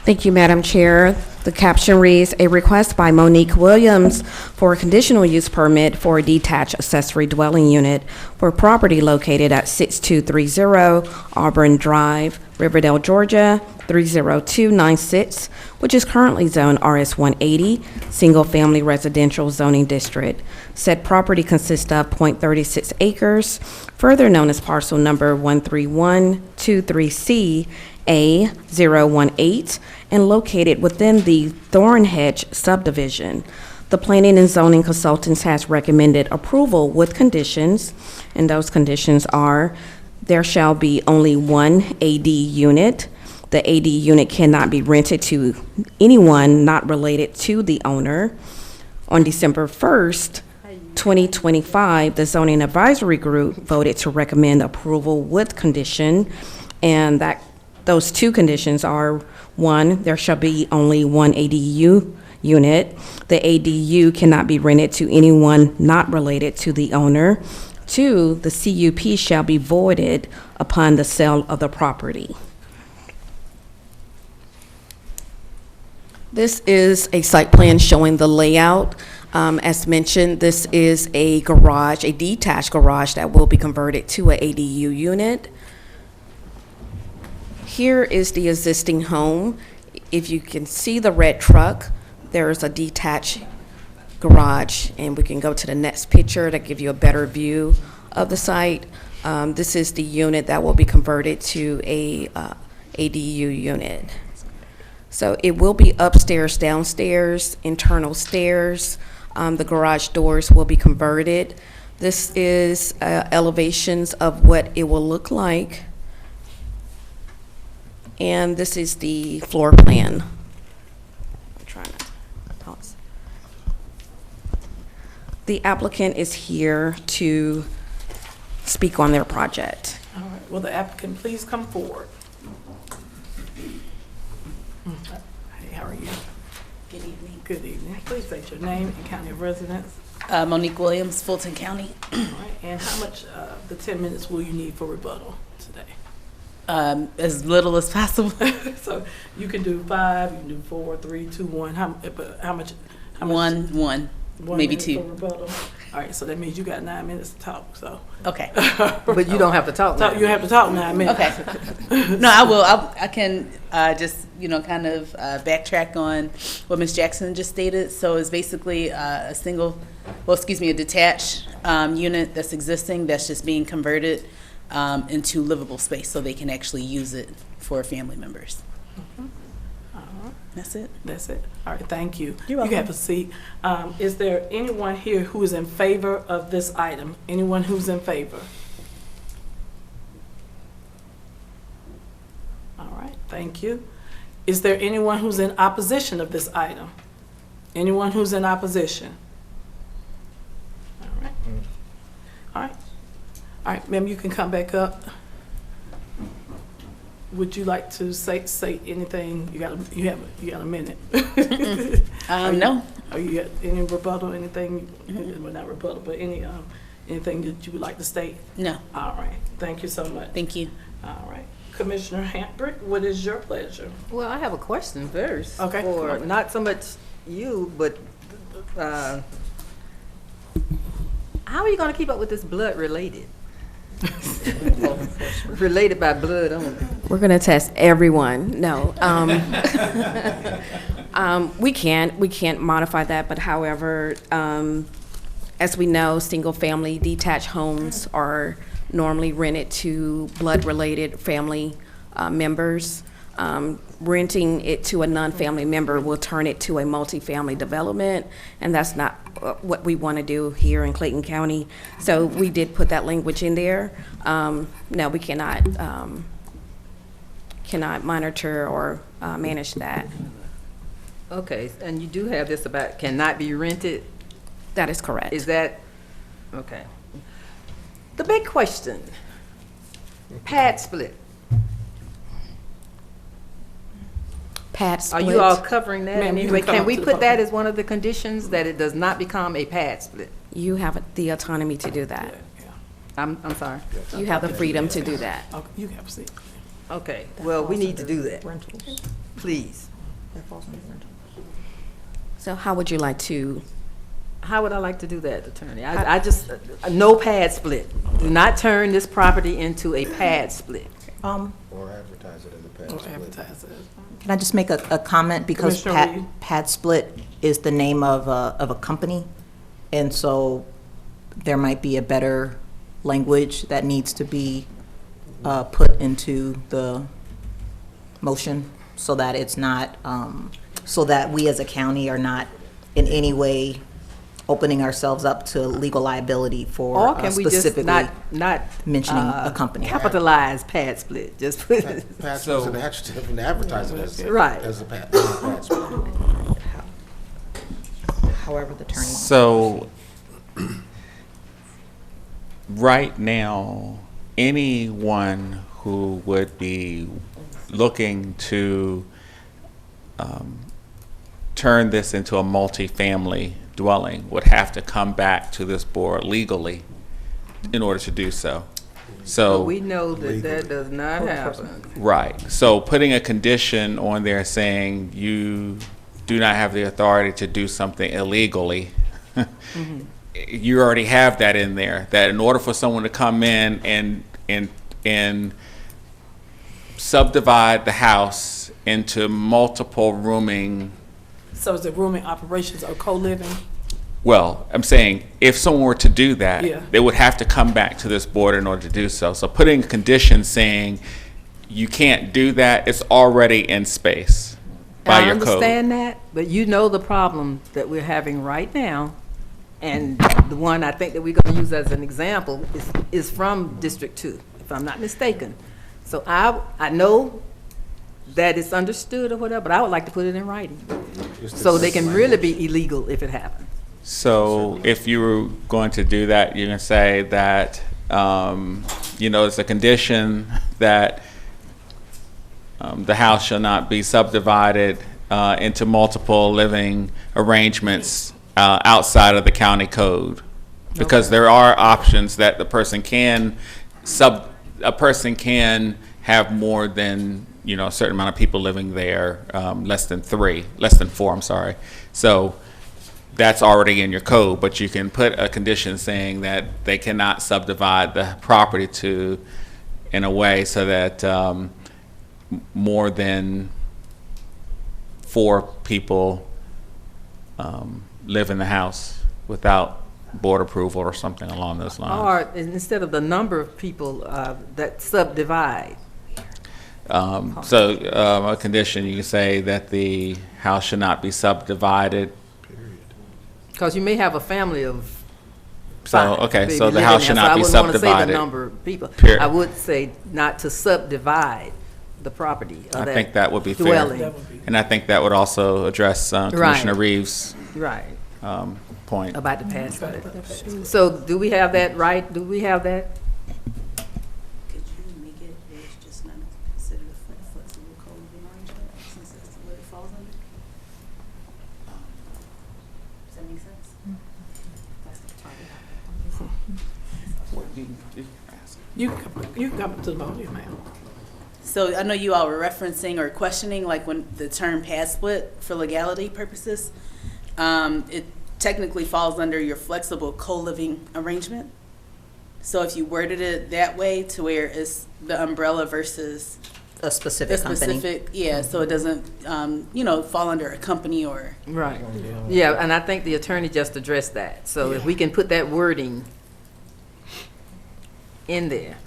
Thank you, Madam Chair. The caption reads, "A request by Monique Williams for a conditional use permit for a detached accessory dwelling unit for property located at 6230 Auburn Drive, Riverdale, Georgia, 30296, which is currently zoned RS 180, single-family residential zoning district. Said property consists of .36 acres, further known as parcel number 13123C, A018, and located within the Thornhedge subdivision. The Planning and Zoning Consultants has recommended approval with conditions, and those conditions are: there shall be only one AD unit. The AD unit cannot be rented to anyone not related to the owner. On December 1st, 2025, the Zoning Advisory Group voted to recommend approval with condition, and those two conditions are: one, there shall be only one ADU unit. The ADU cannot be rented to anyone not related to the owner. Two, the CUP shall be voided upon the sale of the property. This is a site plan showing the layout. As mentioned, this is a garage, a detached garage that will be converted to an ADU unit. Here is the existing home. If you can see the red truck, there's a detached garage, and we can go to the next picture to give you a better view of the site. This is the unit that will be converted to a ADU unit. So it will be upstairs, downstairs, internal stairs. The garage doors will be converted. This is elevations of what it will look like. And this is the floor plan. I'm trying to pause. The applicant is here to speak on their project. All right, will the applicant please come forward? Hey, how are you? Good evening. Good evening. Please state your name and county of residence. Monique Williams, Fulton County. All right, and how much, the 10 minutes will you need for rebuttal today? As little as possible. So you can do 5, you can do 4, 3, 2, 1. How much? One, maybe minute 2. for rebuttal? All right, so that means you got 9 minutes to talk, so. Okay. But you don't have to talk. You have to talk 9 minutes. Okay. No, I will. I can just, kind of backtrack on what Ms. Jackson just stated. So it's basically a detached unit that's existing that's just being converted into livable space so they can actually use it for family members. That's it. That's it. All right, thank you. You're welcome. You have a seat. Is there anyone here who is in favor of this item? Anyone who's in favor? All right, thank you. Is there anyone who's in opposition of this item? Anyone who's in opposition? All right. All right. All right, ma'am, you can come back up. Would you like to say anything? You got a minute. No. Are you got any rebuttal? Anything? Well, not rebuttal, but anything that you would like to state? No. All right. Thank you so much. Thank you. All right, Commissioner Hambrick, what is your pleasure? Well, I have a question first. Okay. For not so much you, but how are you going to keep up with this blood related? Related by blood only. We're going to test everyone. No. We can't modify that, but however, as we know, single-family detached homes are normally rented to blood-related family members. Renting it to a non-family member will turn it to a multifamily development, and that's not what we want to do here in Clayton County. So we did put that language in there. No, we cannot monitor or manage that. Okay, and you do have this about cannot be rented? That is correct. Is that, okay. The big question, pad split. Pad split. Are you all covering that? Ma'am, you Anyway, can come can up we to the put that podium. as one of the conditions, that it does not become a pad split? You have the autonomy to do that. I'm sorry. You have the freedom to do that. Okay, you have a seat. Okay, well, we need to do that, please. So how would you like to? How would I like to do that, attorney? I just, no pad split. Do not turn this property into a pad split. Or advertise it as a pad Or split. advertise it. Can I just make a comment? Because Commissioner Reed. Pad Split is the name of a company, and so there might be a better language that needs to be put into the motion so that it's not, so that we as a county are not in any way opening ourselves up to legal liability for Or can we just specifically not mentioning a company. capitalize pad split, just put it. Pad split is an adjective and advertise it as Right. as a pad split. However the attorney wants. So, right now, anyone who would be looking to turn this into a multifamily dwelling would have to come back to this board legally in order to do so. But So, we know that that does not happen. right. So putting a condition on there saying you do not have the authority to do something illegally, you already have that in there, that in order for someone to come in and subdivide the house into multiple rooming. So is it rooming operations or co-living? Well, I'm saying if someone were to do that, Yeah. they would have to come back to this board in order to do so. So putting a condition saying you can't do that, it's already in space by I your code. understand that, but you know the problem that we're having right now, and the one I think that we're going to use as an example is from District 2, if I'm not mistaken. So I know that it's understood or whatever, but I would like to put it in writing, so they can really be illegal if it happens. So if you were going to do that, you can say that, it's a condition that the house shall not be subdivided into multiple living arrangements outside of the county code. Because there are options that the person can have more than, you know, a certain amount of people living there, less than 4, I'm sorry. So that's already in your code, but you can put a condition saying that they cannot subdivide the property in a way so that more than 4 people live in the house without board approval or something along those lines. Or instead of the number of people that subdivide. A condition, you can say that the house should not be subdivided. Because you may have a family of So, 5. okay, maybe so the living house there, should so not be I wouldn't want to say subdivided. the number of people. Period. I would say not to subdivide the property. I think that would be fair. dwelling. And I think that would also address Commissioner Reeves' Right. point. About the password. So do we have that right? Do we have that? Could you make it where it's just not considered a flexible co-living arrangement, since that's what it falls under? Does that make sense? You can come to the podium, ma'am. So I know you all were referencing or questioning, like, when the term pad split for legality purposes, it technically falls under your flexible co-living arrangement. So if you worded it that way to where it's the umbrella versus A specific company. yeah, so it doesn't, fall under a company or. Right. Yeah, and I think the attorney just addressed that. So if we can put that wording in there.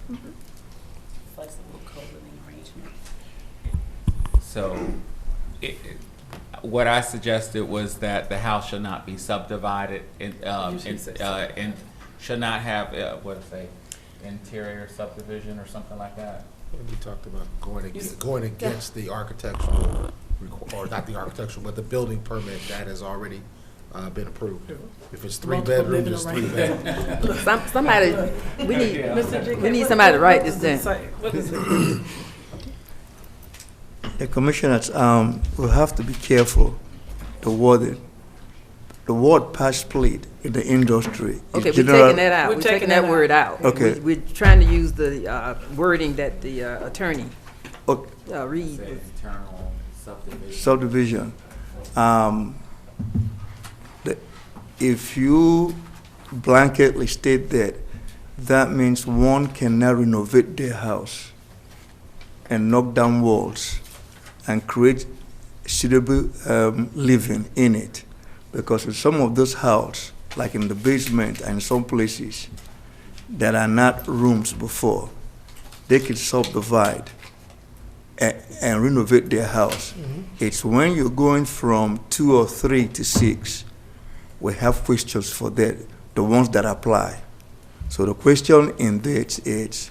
Flexible co-living arrangement. So, what I suggested was that the house should not be subdivided and should not have, interior subdivision or something like that. We talked about going against the architectural, or not the architectural, but the building permit that has already been approved. If it's 3 bedrooms, it's 3 bedrooms. Somebody, we need somebody to write this down. The commissioners will have to be careful. The word pad split in the industry. Okay, we're taking that out. We're taking that word out. Okay. We're trying to use the wording that the attorney read. Internal Subdivision. If you blanketly state that, that means one cannot renovate their house and knock down walls and create suitable living in it. Because in some of those houses, like in the basement and some places that are not rooms before, they can subdivide and renovate their house. It's when you're going from 2 or 3 to 6, we have questions for that, the ones that apply. So the question in that is,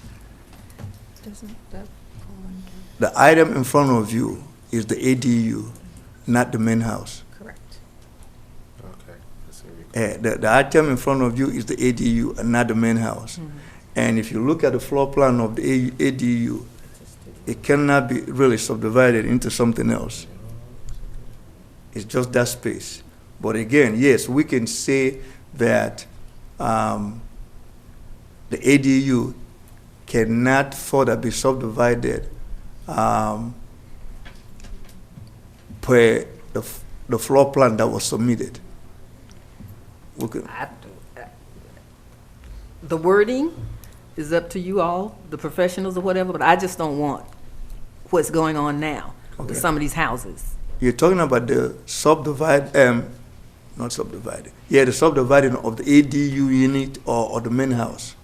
the item in front of you is the ADU, not the main house. Correct. Okay. The item in front of you is the ADU and not the main house. And if you look at the floor plan of the ADU, it cannot be really subdivided into something else. It's just that space. But again, yes, we can say that the ADU cannot further be subdivided per the floor plan that was submitted. The wording is up to you all, the professionals or whatever, but I just don't want what's going on now with some of these houses. You're talking about the not subdivided. Yeah, the subdividing of the ADU unit or the main house.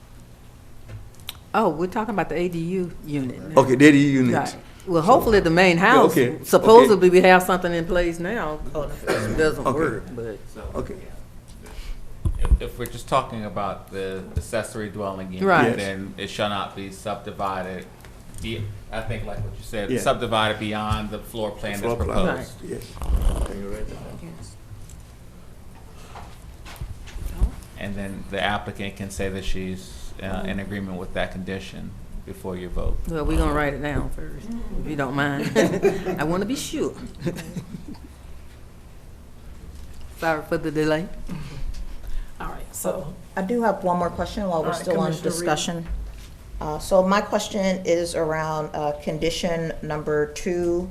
Oh, we're talking about the ADU unit now. Okay, the ADU unit. Right. Well, hopefully the main house, supposedly we have something in place now. It doesn't work, but. Okay. If we're just talking about the accessory dwelling unit, Right. then it shall not be subdivided. I think, like what you said, Yeah. subdivided beyond the floor plan that's proposed. Right. Yes. And then the applicant can say that she's in agreement with that condition before you vote. Well, we're gonna write it down first, if you don't mind. I wanna be sure. Sorry for the delay. All right, so. I do have one more question while we're All right, still on Commissioner Reed. discussion. So my question is around condition number 2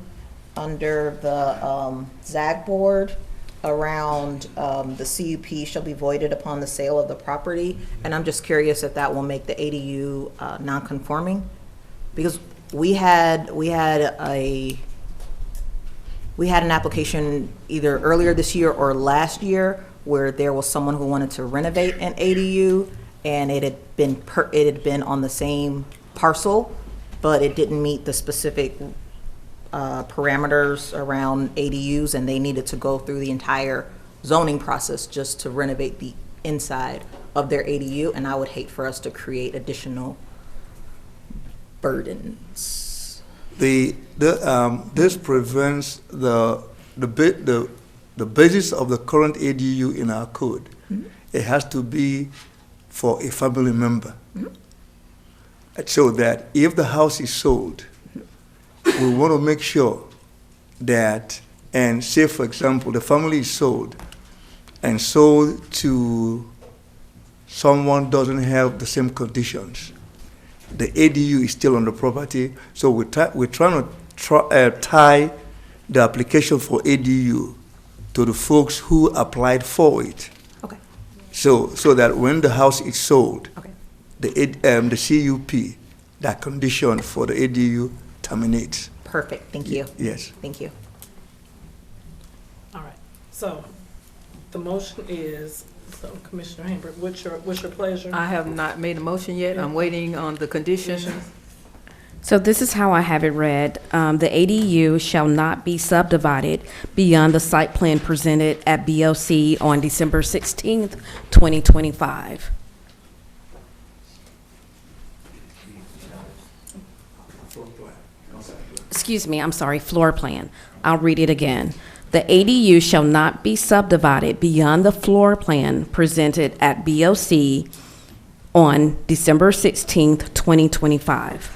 under the ZAG board around the CUP shall be voided upon the sale of the property. And I'm just curious if that will make the ADU non-conforming? Because we had an application either earlier this year or last year where there was someone who wanted to renovate an ADU, and it had been on the same parcel, but it didn't meet the specific parameters around ADUs, and they needed to go through the entire zoning process just to renovate the inside of their ADU, and I would hate for us to create additional burdens. This prevents the basis of the current ADU in our code. Mm-hmm. It has to be for a family member. Mm-hmm. So that if the house is sold, we want to make sure that, and say for example, the family is sold and sold to someone doesn't have the same conditions, the ADU is still on the property. So we're trying to tie the application for ADU to the folks who applied for it. Okay. So that when the house is sold, Okay. the CUP, that condition for the ADU terminates. Perfect, thank you. Yes. Thank you. All right, so the motion is, so Commissioner Hamburg, what's your pleasure? I have not made a motion yet. I'm waiting on the conditions. So this is how I have it read. The ADU shall not be subdivided beyond the site plan presented at BOC on December 16th, 2025. Excuse me, I'm sorry, floor plan. I'll read it again. The ADU shall not be subdivided beyond the floor plan presented at BOC on December 16th, 2025.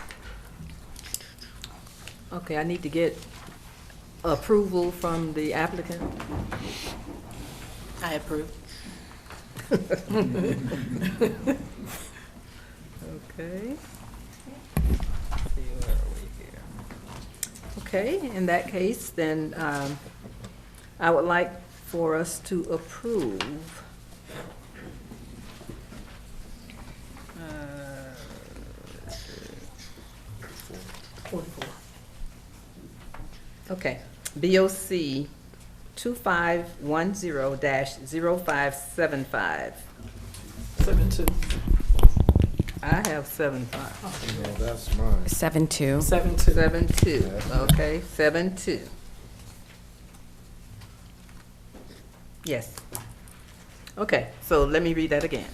Okay, I need to get approval from the applicant. I approve. Okay. Okay, in that case, then I would like for us to approve okay, BOC 2510-0575. 7-2. I have 7-5. No, that's mine. 7-2. 7-2. 7-2, okay, 7-2. Yes. Okay, so let me read that again.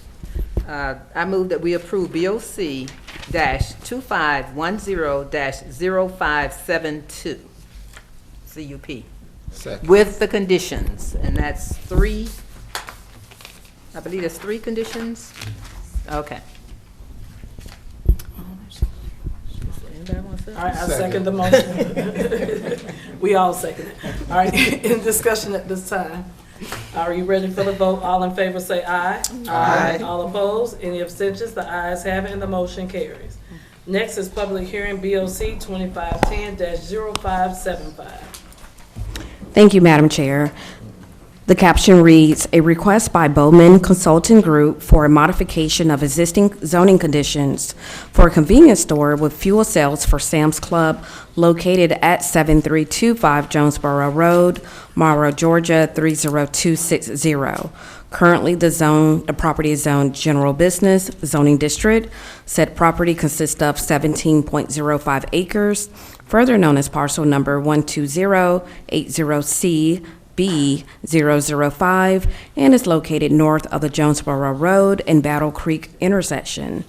I move that we approve BOC -2510-0572 CUP. Second. With the conditions, and that's 3, I believe that's 3 conditions? Okay. All right, I second the motion. We all second it. All right, in discussion at this time. Are you ready for the vote? All in favor say aye. Aye. All opposed? Any abstentions? The ayes have it and the motion carries. Next is public hearing BOC 2510-0575. Thank you, Madam Chair. The caption reads, "A request by Bowman Consulting Group for a modification of existing zoning conditions for a convenience store with fuel cells for Sam's Club located at 7325 Jonesboro Road, Morrow, Georgia 30260. Currently, the property is zoned general business zoning district. Said property consists of 17.05 acres, further known as parcel number 12080C. B005 and is located north of the Jonesboro Road and Battle Creek intersection.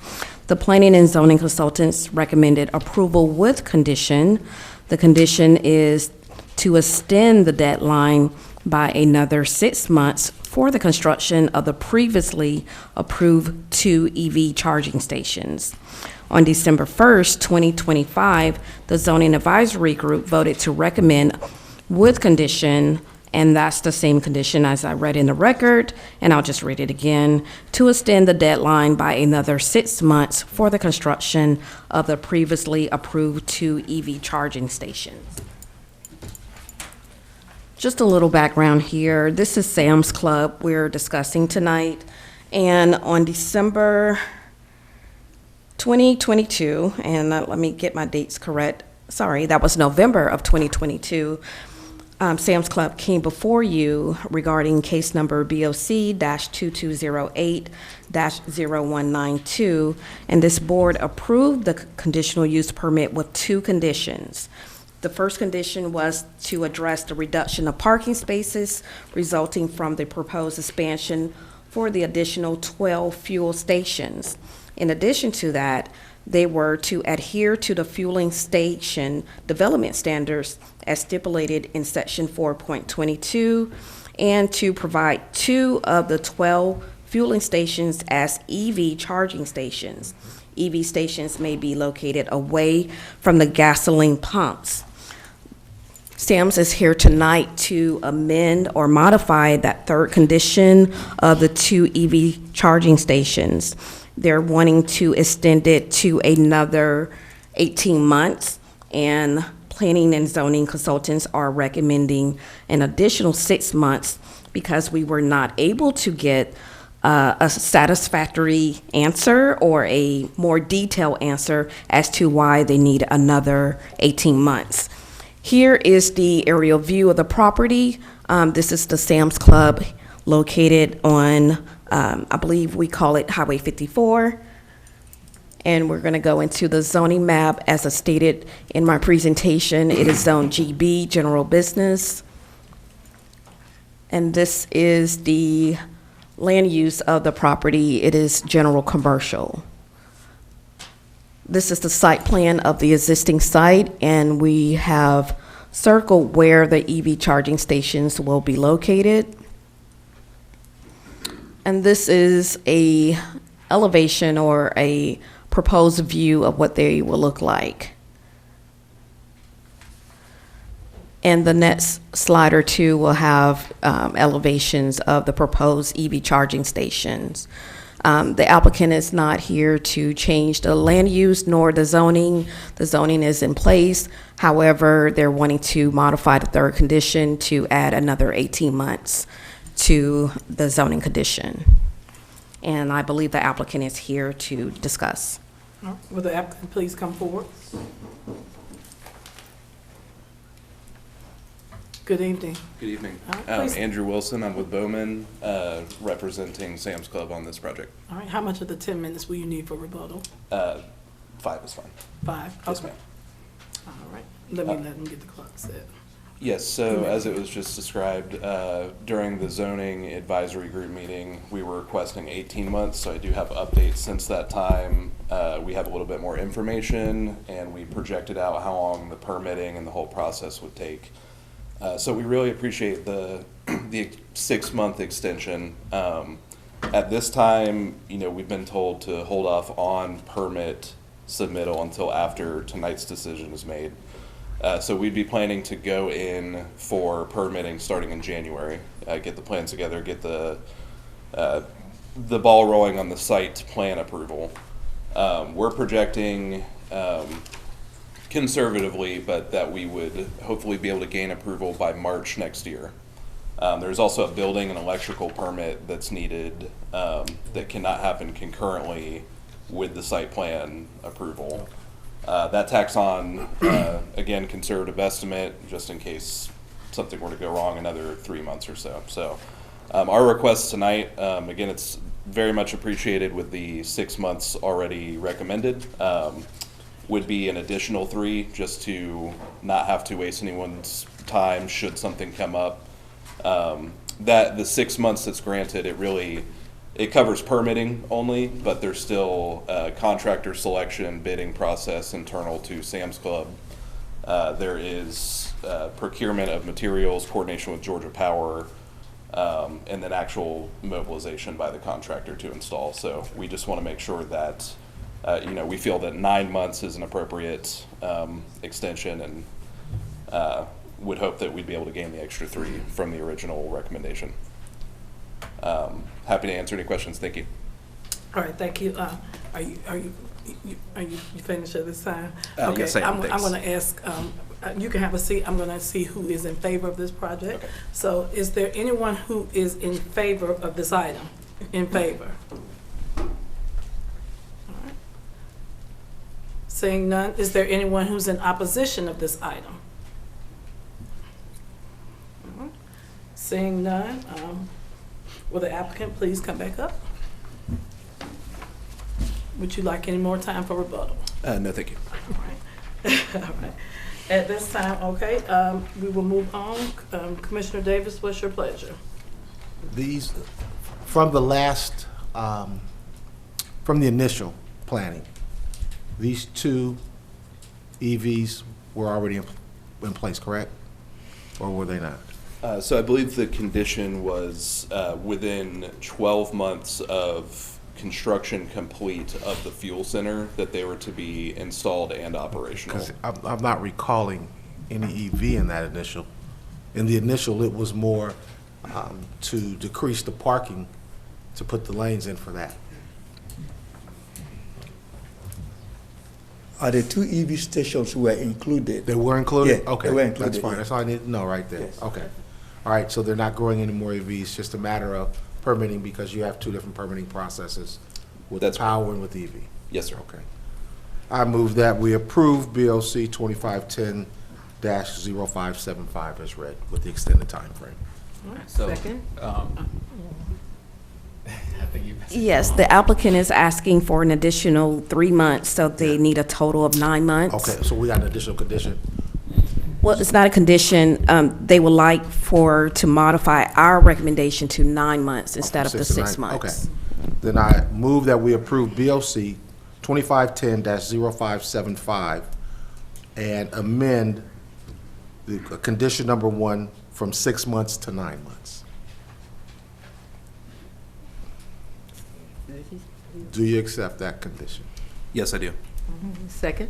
The planning and zoning consultants recommended approval with condition. The condition is to extend the deadline by another 6 months for the construction of the previously approved 2 EV charging stations. On December 1st, 2025, the Zoning Advisory Group voted to recommend with condition And that's the same condition as I read in the record, and I'll just read it again. To extend the deadline by another 6 months for the construction of the previously approved 2 EV charging stations. Just a little background here. This is Sam's Club we're discussing tonight. And on December 2022, and let me get my dates correct. Sorry, that was November of 2022. Sam's Club came before you regarding case number BOC-2208-0192, and this board approved the conditional use permit with 2 conditions. The first condition was to address the reduction of parking spaces resulting from the proposed expansion for the additional 12 fuel stations. In addition to that, they were to adhere to the fueling station development standards as stipulated in section 4.22 and to provide 2 of the 12 fueling stations as EV charging stations. EV stations may be located away from the gasoline pumps. Sam's is here tonight to amend or modify that third condition of the 2 EV charging stations. They're wanting to extend it to another 18 months, and planning and zoning consultants are recommending an additional 6 months because we were not able to get a satisfactory answer or a more detailed answer as to why they need another 18 months. Here is the aerial view of the property. This is the Sam's Club located on, I believe we call it Highway 54. And we're going to go into the zoning map as I stated in my presentation. It is Zone GB, General Business. And this is the land use of the property. It is General Commercial. This is the site plan of the existing site, and we have circled where the EV charging stations will be located. And this is a elevation or a proposed view of what they will look like. And the next slide or two will have elevations of the proposed EV charging stations. The applicant is not here to change the land use nor the zoning. The zoning is in place. However, they're wanting to modify the third condition to add another 18 months to the zoning condition. And I believe the applicant is here to discuss. Will the applicant please come forward? Good evening. Good evening. Please. Andrew Wilson, I'm with Bowman, representing Sam's Club on this project. All right, how much of the 10 minutes will you need for rebuttal? 5 is fine. 5? Yes, Okay. ma'am. All right, let them get the clock set. Yes, so as it was just described, during the zoning advisory group meeting, we were requesting 18 months, so I do have updates since that time. We have a little bit more information, and we projected out how long the permitting and the whole process would take. So we really appreciate the 6-month extension. At this time, we've been told to hold off on permit submittal until after tonight's decision is made. So we'd be planning to go in for permitting starting in January, get the plans together, get the ball rolling on the site plan approval. We're projecting conservatively, but that we would hopefully be able to gain approval by March next year. There's also a building and electrical permit that's needed that cannot happen concurrently with the site plan approval. That tacks on, again, conservative estimate, just in case something were to go wrong another 3 months or so. So our request tonight, again, it's very much appreciated with the 6 months already recommended. Would be an additional 3 just to not have to waste anyone's time should something come up. That the 6 months that's granted, it covers permitting only, but there's still contractor selection, bidding process internal to Sam's Club. There is procurement of materials, coordination with Georgia Power, and then actual mobilization by the contractor to install. So we just want to make sure that we feel that 9 months is an appropriate extension, and would hope that we'd be able to gain the extra 3 from the original recommendation. Happy to answer any questions. Thank you. All right, thank you. Are you finished at this time? Okay, Yes, I am. I'm going to ask, you can have a seat. I'm going to see who is in favor of this project. Okay. So is there anyone who is in favor of this item? In favor? All right. Seeing none, is there anyone who's in opposition of this item? All right. Seeing none, will the applicant please come back up? Would you like any more time for rebuttal? No, thank you. All right. All right. At this time, okay, we will move on. Commissioner Davis, what's your pleasure? These, from the last, from the initial planning, these 2 EVs were already in place, correct? Or were they not? So I believe the condition was within 12 months of construction complete of the fuel center that they were to be installed and operational. Because I'm not recalling any EV in that initial. In the initial, it was more to decrease the parking, to put the lanes in for that. Are the 2 EV stations were included? They were included? Yeah, Okay, they were included, that's fine. yeah. That's all I need to know right there. Yes. Okay. All right, so they're not growing any more EVs, just a matter of permitting because you have 2 different permitting processes with That's power and with EV. Yes, sir. Okay. I move that we approve BOC 2510-0575 as read with the extended time frame. All right, So, second. Yes, the applicant is asking for an additional 3 months, so they need a total of 9 months. Okay, so we got an additional condition. Well, it's not a condition. They would like to modify our recommendation to 9 months instead of the 6 to 6 9. months. Okay. Then I move that we approve BOC 2510-0575 and amend the condition number 1 from 6 months to 9 months. Do you accept that condition? Yes, I do. Second?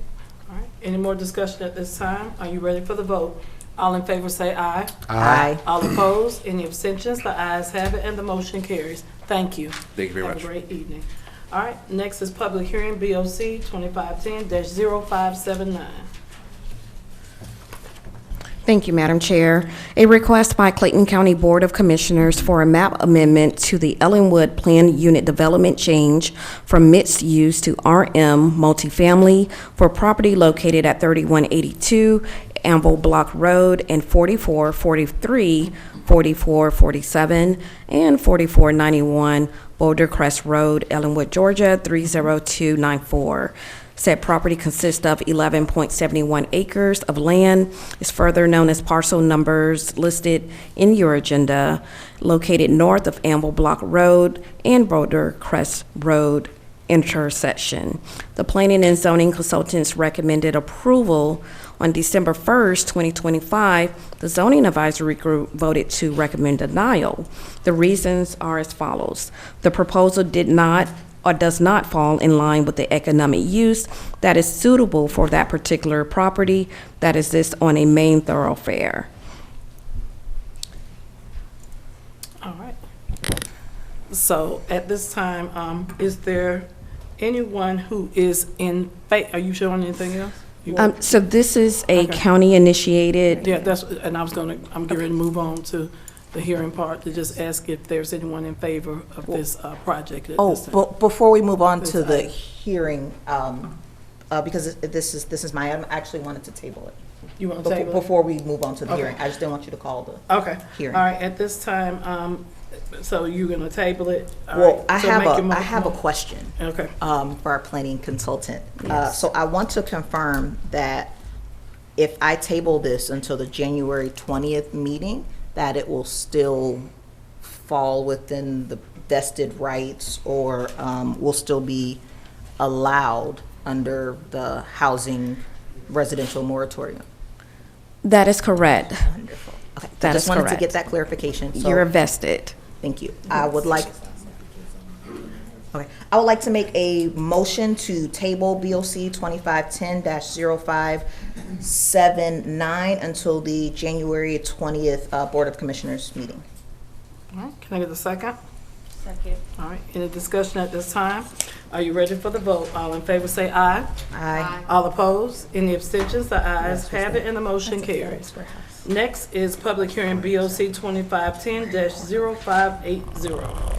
All right, any more discussion at this time? Are you ready for the vote? All in favor say aye. Aye. All opposed? Any abstentions? The ayes have it and the motion carries. Thank you. Thank you very much. Have a great evening. All right, next is public hearing, BOC 2510-0579. Thank you, Madam Chair. A request by Clayton County Board of Commissioners for a map amendment to the Ellenwood Planned Unit Development change from mixed use to RM multifamily for property located at 3182 Amble Block Road and 4443, 4447, and 4491 Boulder Crest Road, Ellenwood, Georgia 30294. Said property consists of 11.71 acres of land, is further known as parcel numbers listed in your agenda, located north of Amble Block Road and Boulder Crest Road intersection. The Planning and Zoning Consultants recommended approval on December 1st, 2025. The Zoning Advisory Group voted to recommend denial. The reasons are as follows. The proposal did not or does not fall in line with the economic use that is suitable for that particular property that exists on a main thoroughfare. All right. So at this time, is there anyone who is in favor? Are you showing anything else? So this is a Okay. county-initiated. Yeah, that's, and I'm getting ready to move on to the hearing part to just ask if there's anyone in favor of this project at Oh, this time. before we move on This to the item. hearing, because this is my item, I actually wanted to table it. You want to table it? Before we move on to the Okay. hearing, I just didn't want you to call the Okay. hearing. All right, at this time, so you're going to table it? All Well, right, I so have make your I have a motion. question. Okay. For our planning consultant. Yes. So I want to confirm that if I table this until the January 20th meeting, that it will still fall within the vested rights or will still be allowed under the housing residential moratorium. That is correct. Wonderful. Okay, That I just is wanted to correct. get that clarification. So- You're vested. Thank you. I would like, Okay, I would like to make a motion to table BOC 2510-0579 until the January 20th Board of Commissioners meeting. All right, can I get a second? Second. All right, any discussion at this time? Are you ready for the vote? All in favor say aye. Aye. All opposed? Any abstentions? The ayes have it and the motion carries. Next is public hearing BOC 2510-0580.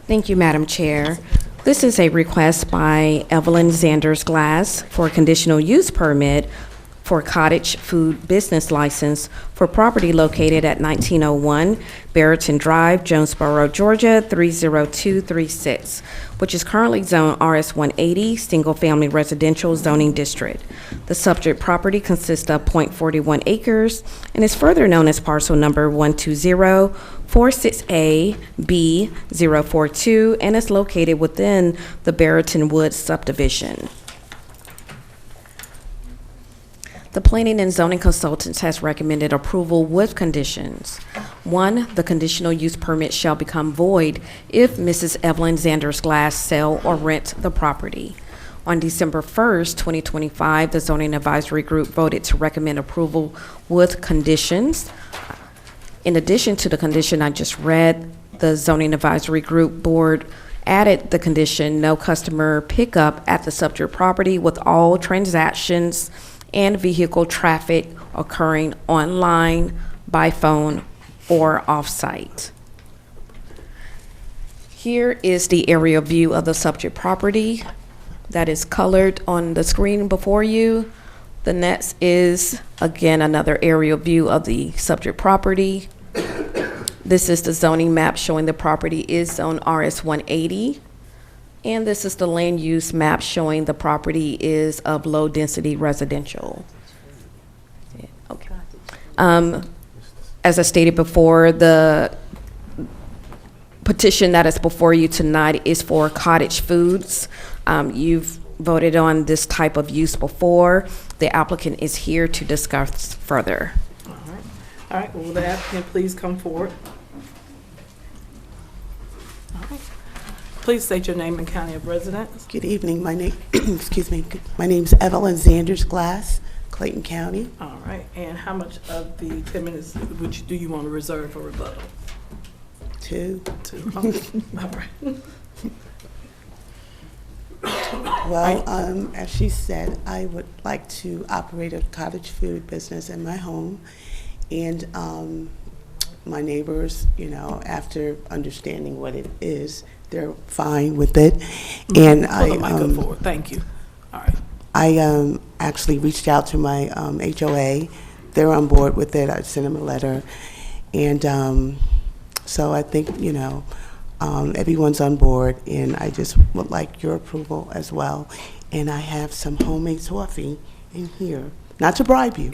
Thank you, Madam Chair. This is a request by Evelyn Zanders Glass for a conditional use permit for cottage food business license for property located at 1901 Barrington Drive, Jonesboro, Georgia, 30236, which is currently zoned RS-180, single-family residential zoning district. The subject property consists of .41 acres and is further known as parcel number 12046A-B042 and is located within the Barrington Woods subdivision. The Planning and Zoning Consultants has recommended approval with conditions. 1, the conditional use permit shall become void if Mrs. Evelyn Zanders Glass sell or rent the property. On December 1st, 2025, the Zoning Advisory Group voted to recommend approval with conditions. In addition to the condition I just read, the Zoning Advisory Group Board added the condition no customer pickup at the subject property with all transactions and vehicle traffic occurring online, by phone, or off-site. Here is the aerial view of the subject property that is colored on the screen before you. The next is, again, another aerial view of the subject property. This is the zoning map showing the property is zone RS-180. And this is the land use map showing the property is of low-density residential. Okay. As I stated before, the petition that is before you tonight is for cottage foods. You've voted on this type of use before. The applicant is here to discuss further. All right, will the applicant please come forward? All right. Please state your name and county of residence. Good evening. My name, excuse me. My name's Evelyn Zanders Glass, Clayton County. All right, and how much of the 10 minutes do you want to reserve for rebuttal? 2. Okay. All right. Well, as she said, I would like to operate a cottage food business in my home, and my neighbors, you know, after understanding what it is, they're fine with it. And Thank you. All right. I actually reached out to my HOA. They're on board with it. I sent them a letter, and so I think, you know, everyone's on board, and I just would like your approval as well. And I have some homemade toffee in here, not to bribe you,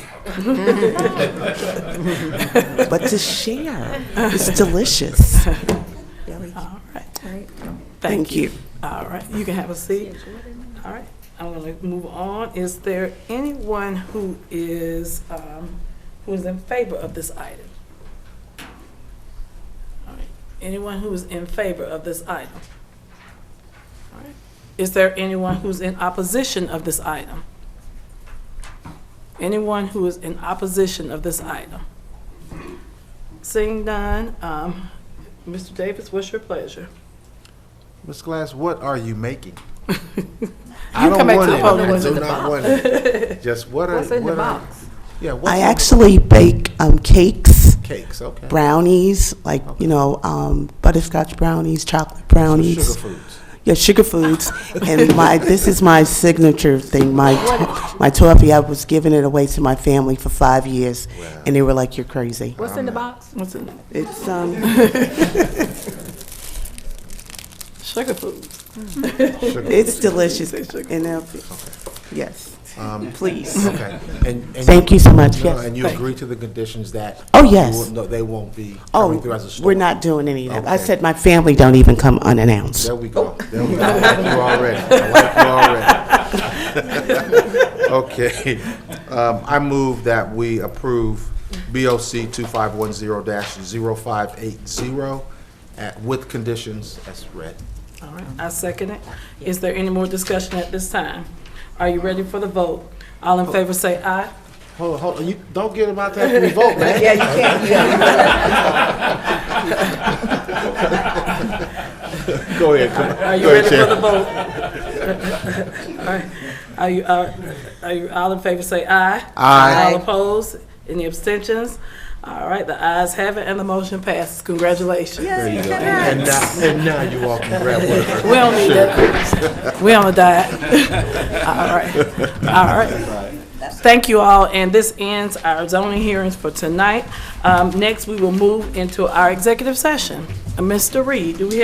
but to share. It's delicious. Really. All right. Thank you. All right, you can have a seat. All right, I'm going to move on. Is there anyone who is in favor of this item? All right, anyone who is in favor of this item? All right. Is there anyone who's in opposition of this item? Anyone who is in opposition of this item? Seeing none, Mr. Davis, what's your pleasure? Ms. Glass, what are you making? I don't want it. I do not want it. Just What's in the box? Yeah, I actually bake cakes. Cakes, okay. Brownies, like, you know, butterscotch brownies, chocolate brownies. So sugar foods. Yeah, sugar foods. And this is my signature thing, my toffee. I was giving it away to my family for 5 years, and they were like, "You're crazy." What's in the box? What's in it? It's Sugar foods. It's delicious. And yes. Please. Okay. And Thank you so much. No, Yes. and you agree to the conditions that. Oh, yes. No, they won't be coming through as a store. We're not doing any of that. I Okay. said my family don't even come unannounced. There we go. There we go. I like you already. I like you already. Okay. I move that we approve BOC 2510-0580 with conditions as read. All right, I second it. Is there any more discussion at this time? Are you ready for the vote? All in favor say aye. Hold on, you don't get them out there after we vote, man. Yeah, you can't. Go ahead. Are you ready for the vote? All right. Are you all in favor say aye? Aye. All opposed? Any abstentions? All right, the ayes have it and the motion passes. Congratulations. There you go. And now you all can grab one. We don't need that. We on a diet. All right. All right. Thank you all, and this ends our zoning hearings for tonight. Next, we will move into our executive session. Mr. Reed, do we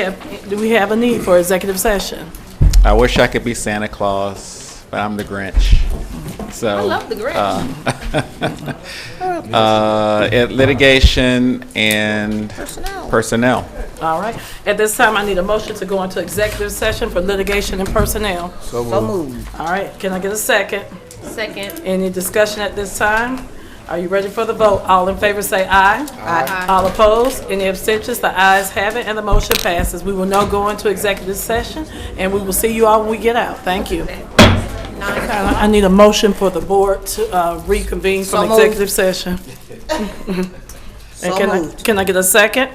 have a need for executive session? I wish I could be Santa Claus, but I'm the Grinch. So, I love the Grinch. Litigation and personnel. All right. At this time, I need a motion to go into executive session for litigation and personnel. So moved. All right. Can I get a second? Second. Any discussion at this time? Are you ready for the vote? All in favor say aye. Aye. All opposed? Any abstentions? The ayes have it and the motion passes. We will now go into executive session and we will see you all when we get out. Thank you. I need a motion for the board to reconvene from executive session. And can I get a second?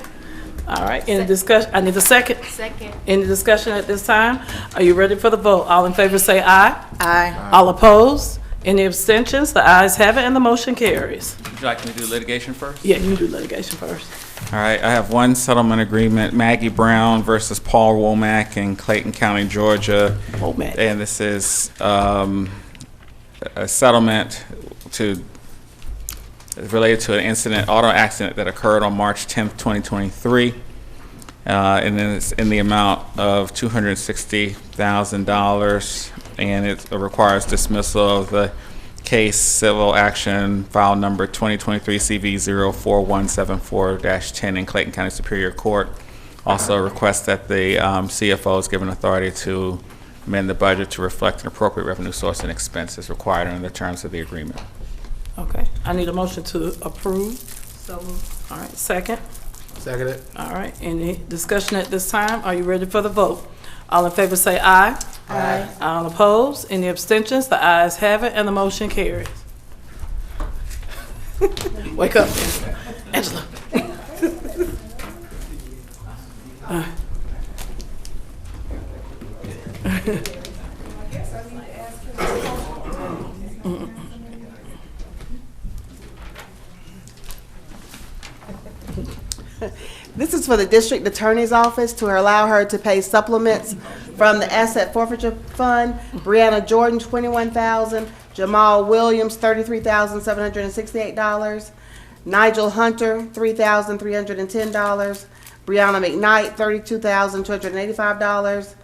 All right, any discussion? I need a second. Second. Any discussion at this time? Are you ready for the vote? All in favor say aye. Aye. All opposed? Any abstentions? The ayes have it and the motion carries. Would you like me to do litigation first? Yeah, you can do litigation first. All right, I have one settlement agreement, Maggie Brown versus Paul Womack in Clayton County, Georgia. Womack. And this is a settlement related to an auto accident that occurred on March 10th, 2023. And then it's in the amount of $260,000, and it requires dismissal of the case civil action file number 2023 CV 04174-10 in Clayton County Superior Court. Also requests that the CFO is given authority to amend the budget to reflect an appropriate revenue source and expenses required under the terms of the agreement. Okay, I need a motion to approve. So moved. All right, second. Second it. All right, any discussion at this time? Are you ready for the vote? All in favor say aye. Aye. All opposed? Any abstentions? The ayes have it and the motion carries. Wake up, Angela. This is for the district attorney's office to allow her to pay supplements from the asset forfeiture fund. Brianna Jordan, $21,000. Jamal Williams, $33,768. Nigel Hunter, $3,310. Brianna McKnight, $32,285.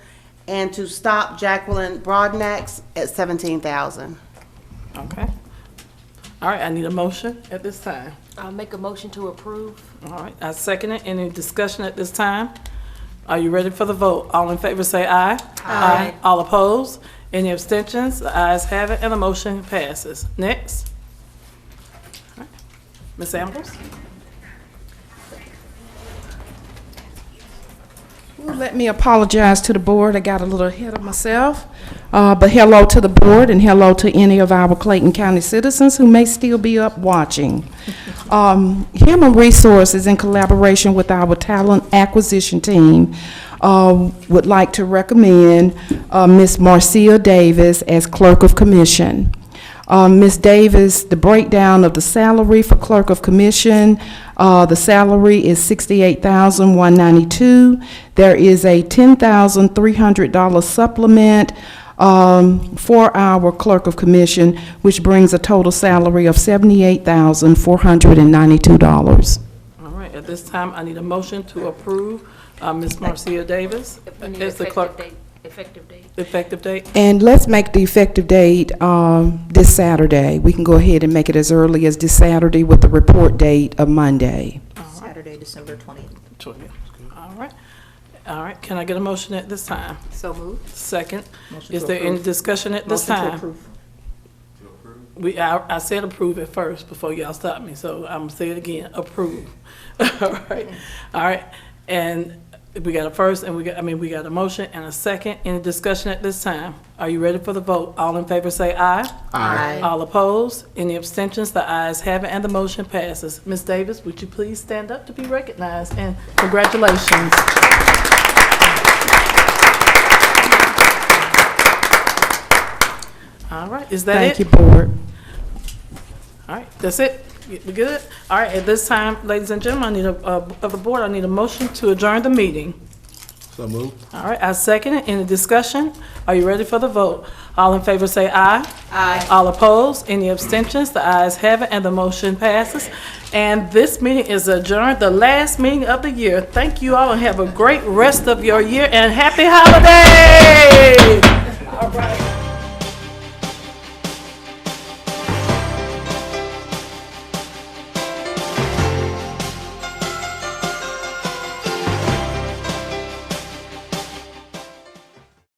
And to stop Jacqueline Broadnax at $17,000. Okay. All right, I need a motion at this time. I'll make a motion to approve. All right, I second it. Any discussion at this time? Are you ready for the vote? All in favor say aye. Aye. All opposed? Any abstentions? The ayes have it and the motion passes. Next. All right. Ms. Ambrose? Well, let me apologize to the board. I got a little ahead of myself. But hello to the board and hello to any of our Clayton County citizens who may still be up watching. Human Resources, in collaboration with our talent acquisition team, would like to recommend Ms. Marcia Davis as Clerk of Commission. Ms. Davis, the breakdown of the salary for Clerk of Commission, the salary is $68,192. There is a $10,300 supplement for our Clerk of Commission, which brings a total salary of $78,492. All right, at this time, I need a motion to approve Ms. Marcia Davis as the clerk. Effective date. Effective date? And let's make the effective date this Saturday. We can go ahead and make it as early as this Saturday with the report date of Monday. Saturday, December 20th. 20th. All right. All right, can I get a motion at this time? So moved. Second. Motion Is to there any approve. discussion at this Motion to time? approve. I said approve it first before y'all stopped me, so I'm gonna say it again, approve. All right, all right. And We got a first and we got a motion and a second. Any discussion at this time? Are you ready for the vote? All in favor say aye. Aye. All opposed? Any abstentions? The ayes have it and the motion passes. Ms. Davis, would you please stand up to be recognized, and congratulations. All right, is that it? Thank you, Board. All right, that's it? We good? All right, at this time, ladies and gentlemen, I need of the board, I need a motion to adjourn the meeting. So moved. All right, I second it. Any discussion? Are you ready for the vote? All in favor say aye. Aye. All opposed? Any abstentions? The ayes have it and the motion passes. And this meeting is adjourned, the last meeting of the year. Thank you all and have a great rest of your year and happy holidays! All right.